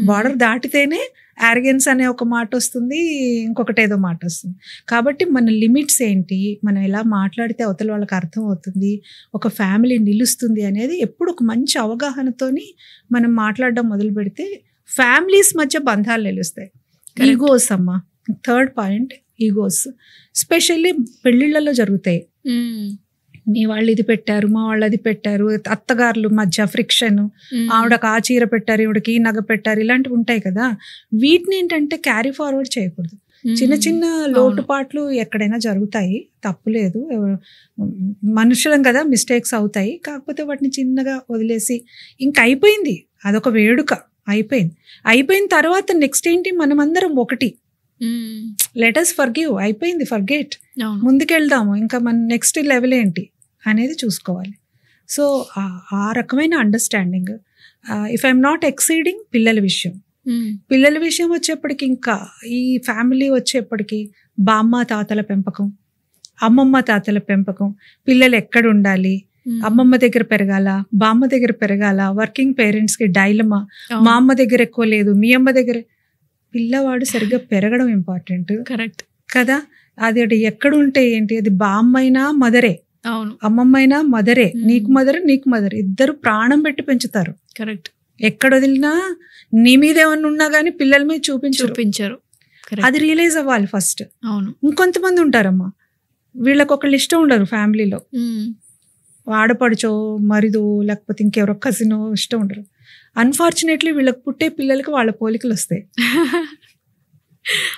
S2: బార్డర్ దాటితేనే యారగెన్స్ అనే ఒక మాట వస్తుంది, ఇంకొకటి ఏదో మాట వస్తుంది. కాబట్టి మన లిమిట్స్ ఏంటి, మనం ఎలా మాట్లాడితే అవతల వాళ్ళకి అర్థం అవుతుంది, ఒక ఫ్యామిలీ నిలుస్తుంది అనేది ఎప్పుడు ఒక మంచి అవగాహనతోని మనం మాట్లాడడం మొదలు పెడితే ఫ్యామిలీస్ మధ్య బంధాలు నిలుస్తాయి. ఈగోస్ అమ్మా, థర్డ్ పాయింట్ ఈగోస్ స్పెషల్లీ పెళ్ళిళ్ళలో జరుగుతాయి. మీ వాళ్ళు ఇది పెట్టారు, మా వాళ్ళు అది పెట్టారు, అత్తగారులు మధ్య ఫ్రిక్షన్, ఆవిడకి ఆ చీర పెట్టారు, ఈవిడకి ఈ నగ పెట్టారు, ఇలాంటివి ఉంటాయి కదా. వీటిని ఏంటంటే క్యారీ ఫార్వర్డ్ చేయకూడదు. చిన్న చిన్న లోటుపాట్లు ఎక్కడైనా జరుగుతాయి, తప్పులేదు, మనుషులం కదా, మిస్టేక్స్ అవుతాయి. కాకపోతే వాటిని చిన్నగా వదిలేసి ఇంక అయిపోయింది, అదొక వేడుక, అయిపోయిన తర్వాత నెక్స్ట్ ఏంటి, మనమందరం ఒకటి, లెట్ us forgive, అయిపోయింది, ఫర్గెట్, ముందుకెళ్దాము, ఇంకా మన నెక్స్ట్ లెవెల్ ఏంటి అనేది చూసుకోవాలి. సో ఆ రకమైన understanding. If I'm not exceeding పిల్లల విషయం వచ్చేప్పటికి, ఇంకా ఈ ఫ్యామిలీ వచ్చేప్పటికి బామ్మ తాతల పెంపకం, అమ్మమ్మ తాతల పెంపకం, పిల్లలు ఎక్కడ ఉండాలి, అమ్మమ్మ దగ్గర పెరగాల, బామ్మ దగ్గర పెరగాల, వర్కింగ్ పేరెంట్స్ కి డైలమా, మా అమ్మ దగ్గర ఎక్కువ లేదు, మీ అమ్మ దగ్గర. పిల్లవాడు సరిగ్గా పెరగడం ఇంపార్టెంట్. కరెక్ట్ కదా. అది ఎక్కడ ఉంటే ఏంటి, అది బామ్మైనా మదరే, అమ్మమ్మైనా మదరే, నీకు మదర్ ఇద్దరు ప్రాణం పెట్టి పెంచుతారు. కరెక్ట్. ఎక్కడ వదిలినా నీ మీద ఏమన్నా ఉన్నా గానీ పిల్లల మీద చూపించరు. అది రియలైజ్ అవ్వాలి ఫస్ట్. ఇంకొంతమంది ఉంటారమ్మా, వీళ్ళకి ఒకళ్ళు ఇష్టం ఉండరు ఫ్యామిలీలో, ఆడపడుచో మరిదో లేకపోతే ఇంకెవరో కజినో ఇష్టం ఉండరు. అన్ఫార్చునేట్లీ వీళ్ళకి పుట్టే పిల్లలకి వాళ్ళ పోలికలు వస్తాయి.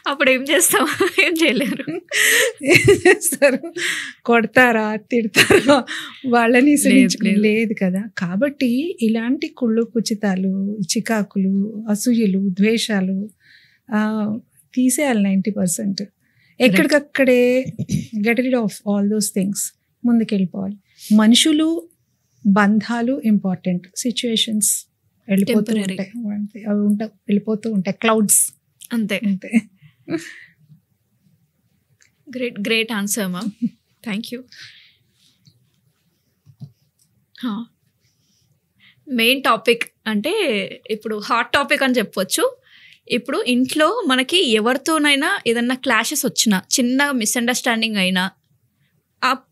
S1: అప్పుడు ఏం చేస్తాం, ఏం చేయలేరు,
S2: చేస్తారు, కొడతారా, తిడతారా, వాళ్ళని లేదు కదా. కాబట్టి ఇలాంటి కుళ్ళు కుచితాలు, చికాకులు, అసూయలు, ద్వేషాలు తీసేయాలి 90%. ఎక్కడికక్కడే get rid of all those things, ముందుకెళ్ళిపోవాలి. మనుషులు, బంధాలు ఇంపార్టెంట్, సిచ్యువేషన్స్ వెళ్ళిపోతూ ఉంటాయి, క్లౌడ్స్
S1: అంతే. Great answer ma'am, thank you. Main topic అంటే ఇప్పుడు హాట్ టాపిక్ అని చెప్పొచ్చు. ఇప్పుడు ఇంట్లో మనకి ఎవరితోనైనా ఏదన్నా క్లాషెస్ వచ్చినా, చిన్న మిస్అండర్స్టాండింగ్ అయినా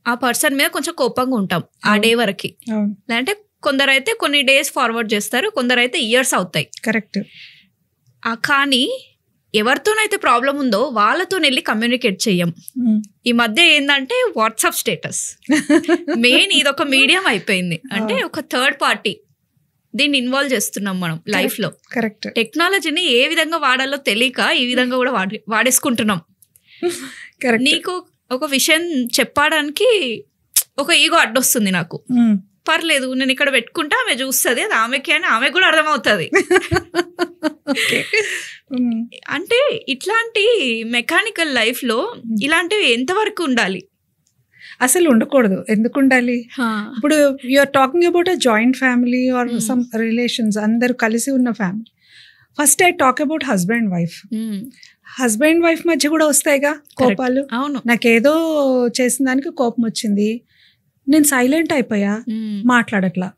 S1: ఆ పర్సన్ మీద కొంచెం కోపంగా ఉంటాం ఆ డే వరకు. లేదంటే కొందరైతే కొన్ని డేస్ ఫార్వర్డ్ చేస్తారు, కొందరైతే ఇయర్స్ అవుతాయి. కరెక్ట్. కానీ ఎవరితోనైతే ప్రాబ్లం ఉందో వాళ్ళతో వెళ్ళి కమ్యూనికేట్ చెయ్యం. ఈ మధ్య ఏంటంటే వాట్సాప్ స్టేటస్ మెయిన్, ఇదొక మీడియం అయిపోయింది. అంటే ఒక థర్డ్ పార్టీ దీన్ని ఇన్వాల్వ్ చేస్తున్నాం మనం లైఫ్ లో.
S2: కరెక్ట్.
S1: టెక్నాలజీని ఏ విధంగా వాడాలో తెలియక ఈ విధంగా కూడా వాడేసుకుంటున్నాం. నీకు ఒక విషయం చెప్పడానికి ఒక ఈగో అడ్డొస్తుంది నాకు, పర్లేదు నేను ఇక్కడ పెట్టుకుంటా, ఆమె చూస్తుంది, అది ఆమెకి అని ఆమె కూడా అర్థమవుతుంది. అంటే ఇట్లాంటి మెకానికల్ లైఫ్ లో ఇలాంటివి ఎంతవరకు ఉండాలి?
S2: అసలు ఉండకూడదు. ఎందుకు ఉండాలి? ఇప్పుడు you're talking about a joint family or some relations, అందరు కలిసి ఉన్న family. First I talk about husband wife. Husband wife మధ్య కూడా వస్తాయిగా కోపాలు. అవును, నాకేదో చేసిన దానికి కోపం వచ్చింది, నేను సైలెంట్ అయిపోయా, మాట్లాడట్లా.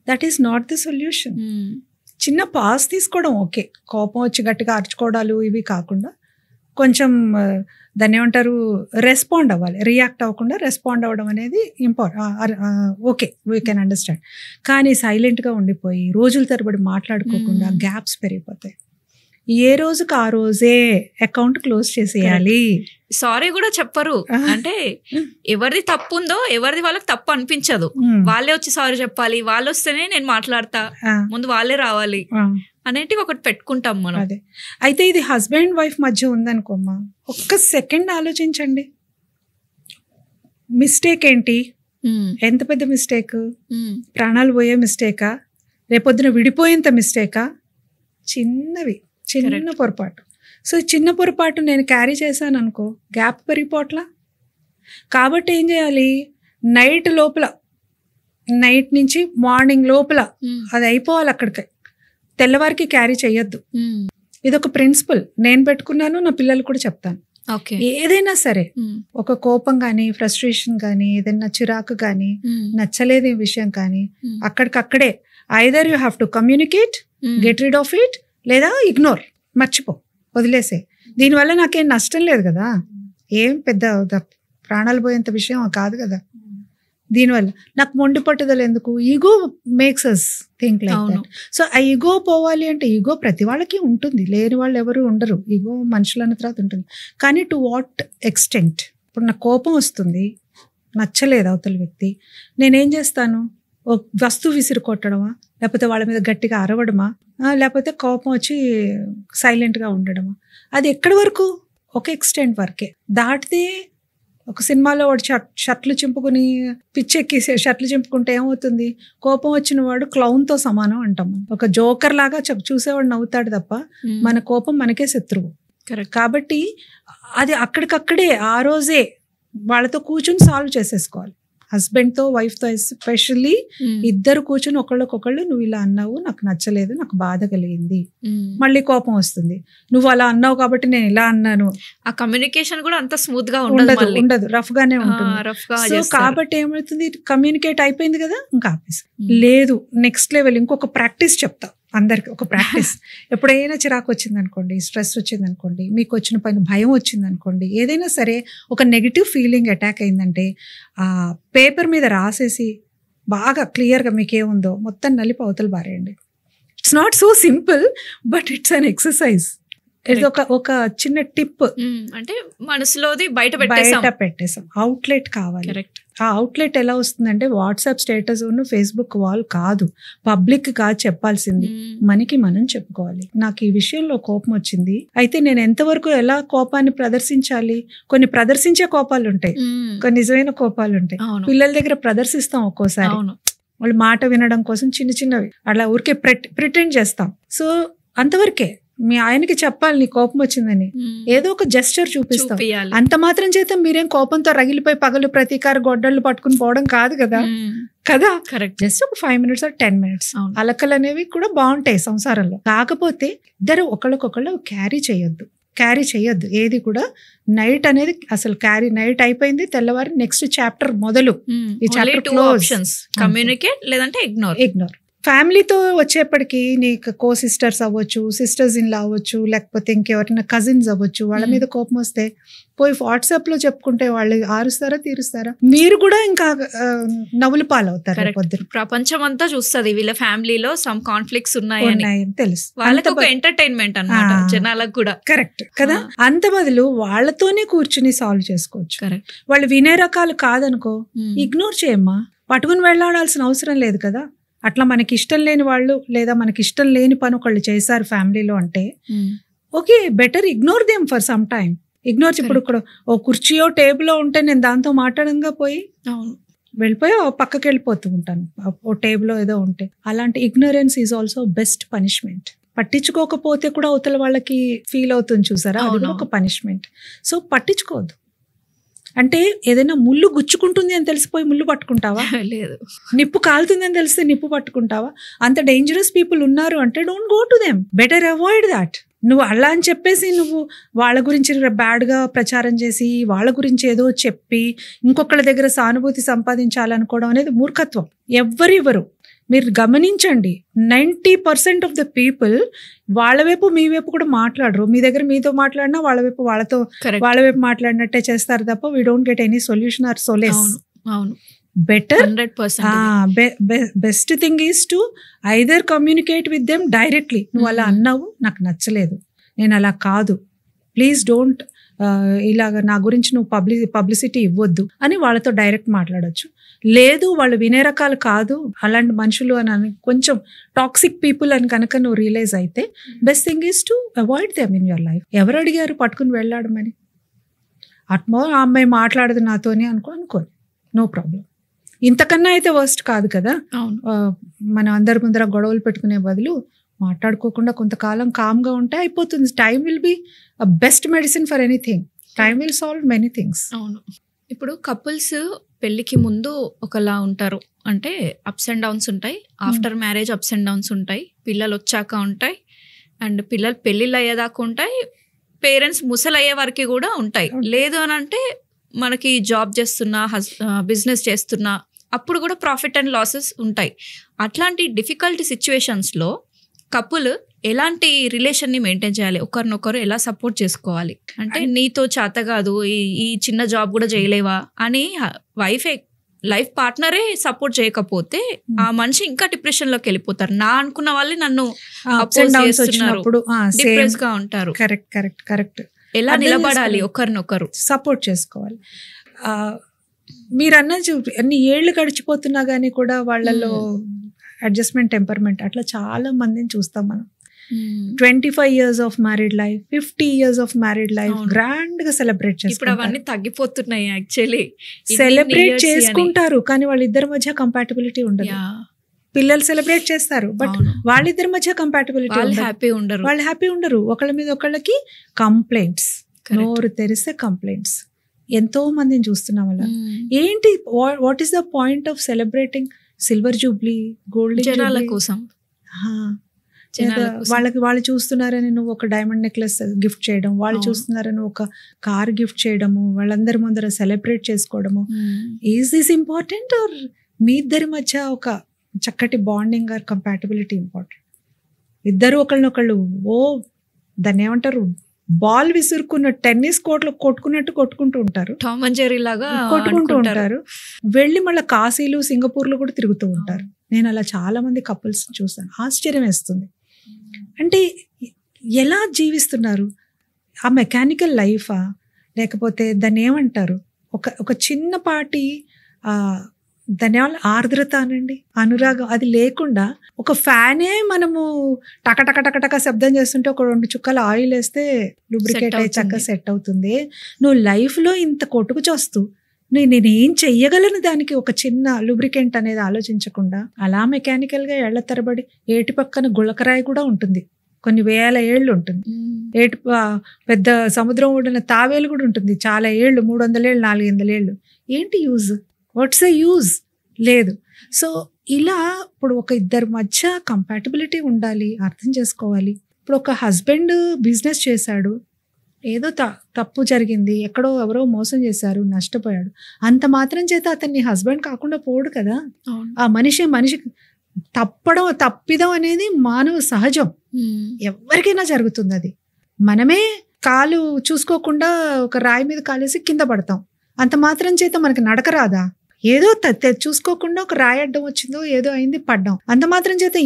S2: That is not the solution. చిన్న పాస్ తీసుకోవడం ఓకే, కోపం వచ్చి గట్టిగా అరుచుకోవడాలు ఇవి కాకుండా కొంచెం దాన్ని ఏమంటారు, రెస్పాండ్ అవ్వాలి. రియాక్ట్ అవ్వకుండా రెస్పాండ్ అవ్వడం అనేది ఓకే, వీ కెన్ అండర్స్టాండ్. కానీ సైలెంట్గా ఉండిపోయి రోజుల తరబడి మాట్లాడుకోకుండా గ్యాప్స్ పెరిగిపోతాయి. ఏ రోజుకి ఆ రోజే అకౌంట్ క్లోజ్ చేసేయాలి.
S1: సారీ కూడా చెప్పరు. అంటే ఎవరిది తప్పు ఉందో ఎవరిది వాళ్ళకి తప్పు అనిపించదు, వాళ్ళే వచ్చి సారీ చెప్పాలి, వాళ్ళు వస్తేనే నేను మాట్లాడతా, ముందు వాళ్ళే రావాలి అనేటివి ఒకటి పెట్టుకుంటాం మనం.
S2: అదే అయితే ఇది హస్బెండ్ వైఫ్ మధ్య ఉందనుకోమ్మా, ఒక్క సెకండ్ ఆలోచించండి, మిస్టేక్ ఏంటి? ఎంత పెద్ద మిస్టేక్? ప్రాణాలు పోయే మిస్టేకా? రేపొద్దున విడిపోయేంత మిస్టేకా? చిన్న పొరపాటు. సో చిన్న పొరపాటు నేను క్యారీ చేశాను అనుకో, గ్యాప్ పెరిగిపోట్లా. కాబట్టి ఏం చేయాలి, నైట్ నుంచి మార్నింగ్ లోపల అది అయిపోవాలి, అక్కడికి తెల్లవారికి క్యారీ చేయొద్దు. ఇదొక ప్రిన్సిపల్ నేను పెట్టుకున్నాను, నా పిల్లలు కూడా చెప్తాను. ఏదైనా సరే, ఒక కోపం కానీ, ఫ్రస్ట్రేషన్ కానీ, ఏదైనా చిరాకు కానీ, నచ్చలేదు ఈ విషయం కానీ, అక్కడికక్కడే either you have to communicate, get rid of it, లేదా ఇగ్నోర్, మర్చిపో, వదిలేసే. దీనివల్ల నాకేం నష్టం లేదు కదా, ఏం పెద్ద ప్రాణాలు పోయేంత విషయం కాదు కదా. దీనివల్ల నాకు మొండి పట్టుదల ఎందుకు? Ego makes us think like that. So ఆ ఈగో పోవాలి అంటే, ఈగో ప్రతి వాళ్ళకి ఉంటుంది, లేని వాళ్ళు ఎవరు ఉండరు. ఈగో మనుషులన్న తర్వాత ఉంటుంది, కానీ టు వాట్ ఎక్స్టెంట్? ఇప్పుడు నాకు కోపం వస్తుంది, నచ్చలేదు అవతల వ్యక్తి, నేనేం చేస్తాను? ఓ వస్తువు విసిరి కొట్టడమా, లేకపోతే వాళ్ళ మీద గట్టిగా అరవడమా, లేకపోతే కోపం వచ్చి సైలెంట్గా ఉండడమా? అది ఎక్కడి వరకు? ఒక ఎక్స్టెంట్ వరకే. దాటితే ఒక సినిమాలో వాడు షర్ట్లు చింపుకుని పిచ్చెక్కేసి షర్ట్లు చింపుకుంటే ఏమవుతుంది? కోపం వచ్చిన వాడు క్లౌన్తో సమానం అంటాం. ఒక జోకర్ లాగా చూసేవాడు నవ్వుతాడు తప్ప మన కోపం మనకే శత్రువు. కాబట్టి అది అక్కడికక్కడే ఆ రోజే వాళ్ళతో కూర్చుని సాల్వ్ చేసేసుకోవాలి. హస్బెండ్తో వైఫ్తో ఎస్పెషల్లీ ఇద్దరు కూర్చొని ఒకళ్ళకొకళ్ళు, నువ్వు ఇలా అన్నావు, నాకు నచ్చలేదు, నాకు బాధ కలిగింది, మళ్ళీ కోపం వస్తుంది, నువ్వు అలా అన్నావు కాబట్టి నేను ఇలా అన్నాను. ఆ
S1: కమ్యూనికేషన్ కూడా అంత స్మూత్ గా
S2: ఉండదు, రఫ్ గానే ఉంటుంది. సో కాబట్టి ఏమవుతుంది, కమ్యూనికేట్ అయిపోయింది కదా, ఇంకా ఆపేసి లేదు, నెక్స్ట్ లెవెల్ ఇంకొక ప్రాక్టీస్ చెప్తా అందరికి. ఒక ప్రాక్టీస్, ఎప్పుడైనా చిరాకు వచ్చింది అనుకోండి, స్ట్రెస్ వచ్చింది అనుకోండి, మీకు వచ్చిన పైన భయం వచ్చింది అనుకోండి, ఏదైనా సరే ఒక నెగిటివ్ ఫీలింగ్ అటాక్ అయిందంటే ఆ పేపర్ మీద రాసేసి బాగా క్లియర్గా మీకేముందో మొత్తం నలిపి అవతల బారేయండి. It's not so simple, but it's an exercise. ఇది ఒక చిన్న టిప్.
S1: అంటే మనసులోది బయట
S2: పెట్టేసాం, అవుట్లెట్ కావాలి. ఆ అవుట్లెట్ ఎలా వస్తుందంటే, వాట్సాప్ స్టేటస్ ఫేస్బుక్ వాల్ కాదు, పబ్లిక్ కాదు చెప్పాల్సింది, మనకి మనం చెప్పుకోవాలి. నాకు ఈ విషయంలో కోపం వచ్చింది, అయితే నేను ఎంతవరకు ఎలా కోపాన్ని ప్రదర్శించాలి? కొన్ని ప్రదర్శించే కోపాలు ఉంటాయి, కొన్ని నిజమైన కోపాలు ఉంటాయి. పిల్లల దగ్గర ప్రదర్శిస్తాం ఒక్కోసారి, వాళ్ళు మాట వినడం కోసం చిన్న చిన్నవి అలా ఊరికే ప్రిటెండ్ చేస్తాం. సో అంతవరకే. మీ ఆయనకి చెప్పాలి నీ కోపం వచ్చిందని, ఏదో ఒక జెస్చర్ చూపిస్తాం. అంత మాత్రం చేత మీరేం కోపంతో రగిలిపోయి పగలు ప్రతీకార గొడ్డళ్ళు పట్టుకుని పోవడం కాదు కదా. జస్ట్ ఒక 5 minutes or 10 minutes అలకలు అనేవి కూడా బాగుంటాయి సంసారంలో. కాకపోతే ఇద్దరు ఒకళ్ళకొకళ్ళు క్యారీ చేయొద్దు ఏది కూడా. నైట్ అనేది అసలు నైట్ అయిపోయింది, తెల్లవారి నెక్స్ట్ చాప్టర్ మొదలు. ఈ చాప్టర్ క్లోజ్.
S1: కమ్యూనికేట్ లేదంటే ఇగ్నోర్.
S2: ఫ్యామిలీతో వచ్చేప్పటికి నీకు కో సిస్టర్స్ అవ్వచ్చు, సిస్టర్స్ ఇన్ లా అవ్వచ్చు, లేకపోతే ఇంకెవరైనా కజిన్స్ అవ్వచ్చు, వాళ్ళ మీద కోపం వస్తే పోయి వాట్సాప్ లో చెప్పుకుంటే వాళ్ళు ఆరుస్తారా, తీరుస్తారా? మీరు కూడా ఇంకా నవ్వులు పాలవుతారు.
S1: ప్రపంచం అంతా చూస్తుంది వీళ్ళ ఫ్యామిలీలో సమ్ కాన్ఫ్లిక్ట్స్ ఉన్నాయని తెలుసు, వాళ్ళకి ఒక ఎంటర్టైన్మెంట్ అన్నమాట జనాలకు కూడా.
S2: కరెక్ట్ కదా. అంత బదులు వాళ్ళతోనే కూర్చుని సాల్వ్ చేసుకోవచ్చు. వాళ్ళు వినే రకాలు కాదనుకో, ఇగ్నోర్ చేయమ్మా, పట్టుకుని వెళ్ళాడాల్సిన అవసరం లేదు కదా. అట్లా మనకి ఇష్టం లేని వాళ్ళు లేదా మనకి ఇష్టం లేని పని ఒకళ్ళు చేశారు ఫ్యామిలీలో అంటే okay, better ignore them for some time. Ignore. ఇప్పుడు ఇక్కడ ఓ కుర్చీయో టేబుల్లో ఉంటే నేను దాంతో మాట్లాడంగా పోయి వెళ్ళిపోయి పక్కకి వెళ్ళిపోతూ ఉంటాను. ఓ టేబుల్లో ఏదో ఉంటే అలాంటి ignorance is also best punishment. పట్టించుకోకపోతే కూడా అవతల వాళ్ళకి ఫీల్ అవుతుంది చూసారా, అది కూడా ఒక పనిష్మెంట్. సో పట్టించుకోవద్దు. అంటే ఏదైనా ముళ్ళు గుచ్చుకుంటుంది అని తెలిసిపోయి ముళ్ళు పట్టుకుంటావా?
S1: లేదు.
S2: నిప్పు కాలుతుంది అని తెలిస్తే నిప్పు పట్టుకుంటావా? అంత డేంజరస్ పీపుల్ ఉన్నారు అంటే don't go to them, better avoid that. నువ్వు అలా అని చెప్పేసి నువ్వు వాళ్ళ గురించి బ్యాడ్గా ప్రచారం చేసి వాళ్ళ గురించి ఏదో చెప్పి ఇంకొకళ్ళ దగ్గర సానుభూతి సంపాదించాలనుకోవడం అనేది మూర్ఖత్వం. ఎవ్వరివ్వరు. మీరు గమనించండి, 90% ఆఫ్ ద పీపుల్ వాళ్ళ వైపు మీ వైపు కూడా మాట్లాడరు. మీ దగ్గర మీతో మాట్లాడినా వాళ్ళ వైపు వాళ్ళ వైపు మాట్లాడినట్టే చేస్తారు తప్ప we don't get any solution or solace. Better 100% best thing is to either communicate with them directly. నువ్వు అలా అన్నావు, నాకు నచ్చలేదు, నేను అలా కాదు, ప్లీజ్ డోంట్ ఇలాగ నా గురించి నువ్వు పబ్లిసిటీ ఇవ్వద్దు అని వాళ్ళతో డైరెక్ట్ మాట్లాడొచ్చు. లేదు వాళ్ళు వినే రకాలు కాదు అలాంటి మనుషులు అని కొంచెం టాక్సిక్ పీపుల్ అని కనుక నువ్వు రియలైజ్ అయితే best thing is to avoid them in your life. ఎవరు అడిగారు పట్టుకుని వెళ్ళాడమని? అట్మో ఆ అమ్మాయి మాట్లాడదు నాతోని అనుకోని నో ప్రాబ్లం. ఇంతకన్నా అయితే వర్స్ట్ కాదు కదా. మనం అందరి ముందర గొడవలు పెట్టుకునే బదులు మాట్లాడుకోకుండా కొంతకాలం కామ్గా ఉంటే అయిపోతుంది. Time will be best medicine for anything. Time will solve many things.
S1: అవును. ఇప్పుడు కపుల్స్ పెళ్ళికి ముందు ఒకలా ఉంటారు, అంటే అప్స్ అండ్ డౌన్స్ ఉంటాయి. After marriage ups and downs ఉంటాయి. పిల్లలు వచ్చాక ఉంటాయి, అండ్ పిల్లలు పెళ్ళిళ్ళు అయ్యేదాకా ఉంటాయి, పేరెంట్స్ ముసలయ్యే వరకు కూడా ఉంటాయి. లేదు అని అంటే మనకి జాబ్ చేస్తున్నా బిజినెస్ చేస్తున్నా అప్పుడు కూడా ప్రాఫిట్ అండ్ లాసెస్ ఉంటాయి. అట్లాంటి డిఫికల్ట్ సిచ్యువేషన్స్లో కపుల్ ఎలాంటి రిలేషన్ని మెయింటైన్ చేయాలి, ఒకరినొకరు ఎలా సపోర్ట్ చేసుకోవాలి? అంటే నీతో చేత కాదు, ఈ చిన్న జాబ్ కూడా చేయలేవా అని లైఫ్ పార్ట్నరే సపోర్ట్ చేయకపోతే ఆ మనిషి ఇంకా డిప్రెషన్ లోకి వెళ్ళిపోతారు. నా అనుకున్న వాళ్ళే నన్ను డిప్రెస్ గా ఉంటారు.
S2: కరెక్ట్.
S1: ఎలా నిలబడాలి, ఒకరినొకరు సపోర్ట్
S2: చేసుకోవాలి. మీరు అన్ని ఏళ్ళు గడిచిపోతున్నా గానీ కూడా వాళ్ళలో అడ్జస్ట్మెంట్ టెంపర్మెంట్ అట్లా చాలా మందిని చూస్తాం మనం. 25 years of married life, 50 years of married life grand గా సెలబ్రేట్ చేసుకుంటారు.
S1: ఇప్పుడు అవన్నీ తగ్గిపోతున్నాయి. యాక్చువల్లీ
S2: సెలబ్రేట్ చేసుకుంటారు కానీ వాళ్ళిద్దరి మధ్య కంపాటబిలిటీ ఉండదు. పిల్లలు సెలబ్రేట్ చేస్తారు బట్ వాళ్ళిద్దరి మధ్య కంపాటబిలిటీ, వాళ్ళు హ్యాపీ ఉండరు. ఒకళ్ళ మీద ఒకళ్ళకి కంప్లైంట్స్, నోరు తెరిస్తే కంప్లైంట్స్. ఎంతో మందిని చూస్తున్నాం అలా. ఏంటి, what is the point of celebrating silver Jubilee, gold
S1: జనాల కోసం?
S2: వాళ్ళు చూస్తున్నారని నువ్వు ఒక డైమండ్ నెక్లెస్ గిఫ్ట్ చేయడం, వాళ్ళు చూస్తున్నారని ఒక కార్ గిఫ్ట్ చేయడము, వాళ్ళందరి ముందర సెలబ్రేట్ చేసుకోవడము. ఈజ్ దిస్ ఇంపార్టెంట్ ఆర్ మీ ఇద్దరి మధ్య ఒక చక్కటి బాండింగ్ ఆర్ కంపాటబిలిటీ ఇంపార్టెంట్? ఇద్దరు ఒకళ్ళనొకళ్ళు దాన్ని ఏమంటారు, బాల్ విసురుకున్న టెన్నిస్ కోర్టులో కొట్టుకుంటూ ఉంటారు,
S1: టామ్ అండ్ జెర్రీ లాగా
S2: కొట్టుకుంటూ ఉంటారు. వెళ్ళి మళ్ళీ కాశీలు సింగపూర్లో కూడా తిరుగుతూ ఉంటారు. నేను అలా చాలా మంది కపుల్స్ చూస్తాను, ఆశ్చర్యం వేస్తుంది. అంటే ఎలా జీవిస్తున్నారు? ఆ మెకానికల్ లైఫా, లేకపోతే దాన్ని ఏమంటారు, ఒక చిన్నపాటి దాని ఆర్ద్రత అనండి, అనురాగం అది లేకుండా ఒక ఫ్యానే మనము టక శబ్దం చేస్తుంటే ఒక 2 చుక్కల ఆయిల్ వేస్తే లూబ్రికేట్ అయ్యి చక్కగా సెట్ అవుతుంది. నువ్వు లైఫ్లో ఇంత కొట్టుకు చేస్తూ నేనేం చెయ్యగలను దానికి ఒక చిన్న లూబ్రికెంట్ అనేది ఆలోచించకుండా అలా మెకానికల్గా ఏళ్ల తరబడి ఏటి పక్కన గుళకరాయి కూడా ఉంటుంది, కొన్ని వేల ఏళ్ళు ఉంటుంది. పెద్ద సముద్రం ఒడ్డున తావేలు కూడా ఉంటుంది, చాలా ఏళ్ళు, 300 ఏళ్ళు, 400 ఏళ్ళు. ఏంటి యూజ్? వాట్స్ ఎ యూజ్? లేదు. సో ఇలా ఇప్పుడు ఒక ఇద్దరి మధ్య కంపాటబిలిటీ ఉండాలి, అర్థం చేసుకోవాలి. ఇప్పుడు ఒక హస్బెండ్ బిజినెస్ చేశాడు, ఏదో తప్పు జరిగింది, ఎక్కడో ఎవరో మోసం చేశారు, నష్టపోయాడు. అంత మాత్రం చేత అతన్ని హస్బెండ్ కాకుండా పోడు కదా. ఆ మనిషి తప్పిదం అనేది మానవ సహజం, ఎవరికైనా జరుగుతుంది. అది మనమే కాలు చూసుకోకుండా ఒక రాయి మీద కాలేసి కింద పడతాం, అంత మాత్రం చేత మనకి నడక రాదా? ఏదో చూసుకోకుండా ఒక రాయి అడ్డం వచ్చిందో ఏదో అయింది, పడ్డాం. అంత మాత్రం చేత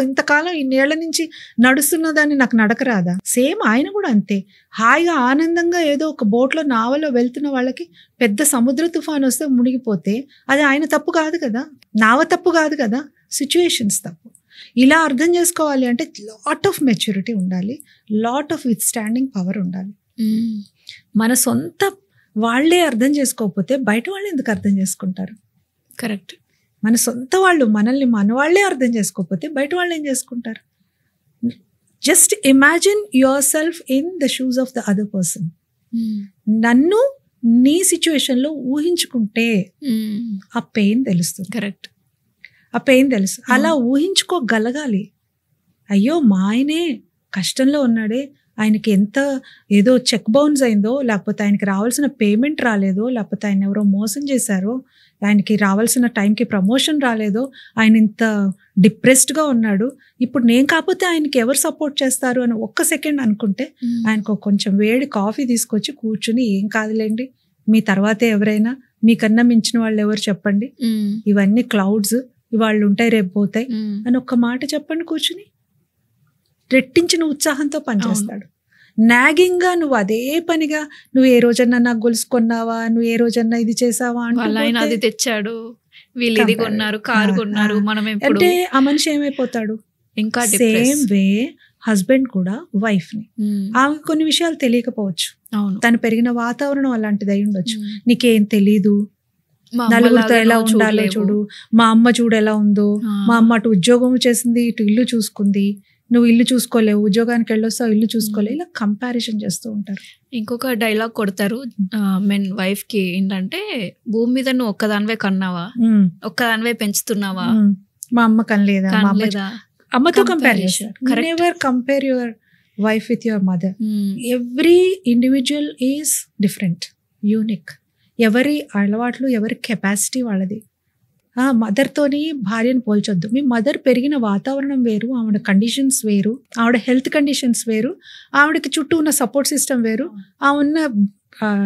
S2: ఇంతకాలం ఇన్నేళ్ల నుంచి నడుస్తున్న దాన్ని నాకు నడక రాదా? సేమ్ ఆయన కూడా అంతే. హాయిగా ఆనందంగా ఏదో ఒక బోట్లో నావలో వెళ్తున్న వాళ్ళకి పెద్ద సముద్ర తుఫాన్ వస్తే మునిగిపోతే అది ఆయన తప్పు కాదు కదా, నావ తప్పు కాదు కదా, సిచ్యువేషన్స్ తప్పు. ఇలా అర్థం చేసుకోవాలి అంటే లాట్ ఆఫ్ మెచ్యూరిటీ ఉండాలి, lot of with standing power ఉండాలి. మన సొంత వాళ్ళే అర్థం చేసుకోకపోతే బయట వాళ్ళు ఎందుకు అర్థం చేసుకుంటారు?
S1: కరెక్ట్.
S2: మన సొంత వాళ్ళు మనల్ని మన వాళ్ళే అర్థం చేసుకోకపోతే బయట వాళ్ళు ఏం చేసుకుంటారు? Just imagine your self in the shoes of the other person. నన్ను నీ సిచ్యువేషన్లో ఊహించుకుంటే ఆ పెయిన్ తెలుస్తుంది.
S1: కరెక్ట్.
S2: ఆ పెయిన్ తెలుసు. అలా ఊహించుకోగలగాలి. అయ్యో మా ఆయనే కష్టంలో ఉన్నాడే, ఆయనకి ఎంత ఏదో చెక్ బౌన్స్ అయిందో, లేకపోతే ఆయనకి రావాల్సిన పేమెంట్ రాలేదో, లేకపోతే ఆయన ఎవరో మోసం చేశారో, ఆయనకి రావాల్సిన టైంకి ప్రమోషన్ రాలేదో, ఆయన ఇంత డిప్రెస్డ్గా ఉన్నాడు, ఇప్పుడు నేను కాకపోతే ఆయనకి ఎవరు సపోర్ట్ చేస్తారు అని ఒక్క సెకండ్ అనుకుంటే ఆయనకు కొంచెం వేడి కాఫీ తీసుకొచ్చి కూర్చుని, ఏం కాదులేండి మీ తర్వాతే ఎవరైనా, మీకన్నా మించిన వాళ్ళు ఎవరు చెప్పండి, ఇవన్నీ క్లౌడ్స్, ఇవాళ్ళు ఉంటాయి రేపు పోతాయి అని ఒక్క మాట చెప్పండి కూర్చుని, రెట్టించిన ఉత్సాహంతో పనిచేస్తాడు. నాగింగ్ గా నువ్వు అదే పనిగా నువ్వు ఏ రోజన్నా నాకు గొలుసుకున్నావా, నువ్వు ఏ రోజన్నా ఇది చేసావా
S1: అది తెచ్చాడు, వీళ్ళు ఇది కొన్నారు, కారు కొన్నారు, మనం
S2: అంటే ఆ మనిషి ఏమైపోతాడు?
S1: ఇంకా
S2: సేమ్ వే హస్బెండ్ కూడా వైఫ్ ని, ఆమె కొన్ని విషయాలు తెలియకపోవచ్చు, తను పెరిగిన వాతావరణం అలాంటిది అయి ఉండొచ్చు, నీకేం తెలీదు, నలుగురితో ఎలా ఉండాలో చూడు, మా అమ్మ చూడు ఎలా ఉందో, మా అమ్మ అటు ఉద్యోగం చేసింది, ఇటు ఇల్లు చూసుకుంది, నువ్వు ఇల్లు చూసుకోలేవు, ఉద్యోగానికి వెళ్ళొస్తావు ఇల్లు చూసుకోలేవు, ఇలా కంపారిజన్ చేస్తూ ఉంటారు.
S1: ఇంకొక డైలాగ్ కొడతారు మెన్ వైఫ్ కి, ఏంటంటే భూమి మీద నువ్వు ఒక్కదానివే కన్నావా, ఒక్కదానివే పెంచుతున్నావా,
S2: మా అమ్మ కనలేదా, మా అమ్మతో కంపేర్ చేస్తారు. Never compare your wife with your mother. Every individual is different, unique. ఎవరి అలవాట్లు, ఎవరి కెపాసిటీ వాళ్ళది. మదర్తోని భార్యను పోల్చొద్దు. మీ మదర్ పెరిగిన వాతావరణం వేరు, ఆవిడ కండిషన్స్ వేరు, ఆవిడ హెల్త్ కండిషన్స్ వేరు, ఆవిడకి చుట్టూ ఉన్న సపోర్ట్ సిస్టమ్ వేరు, ఆ ఉన్న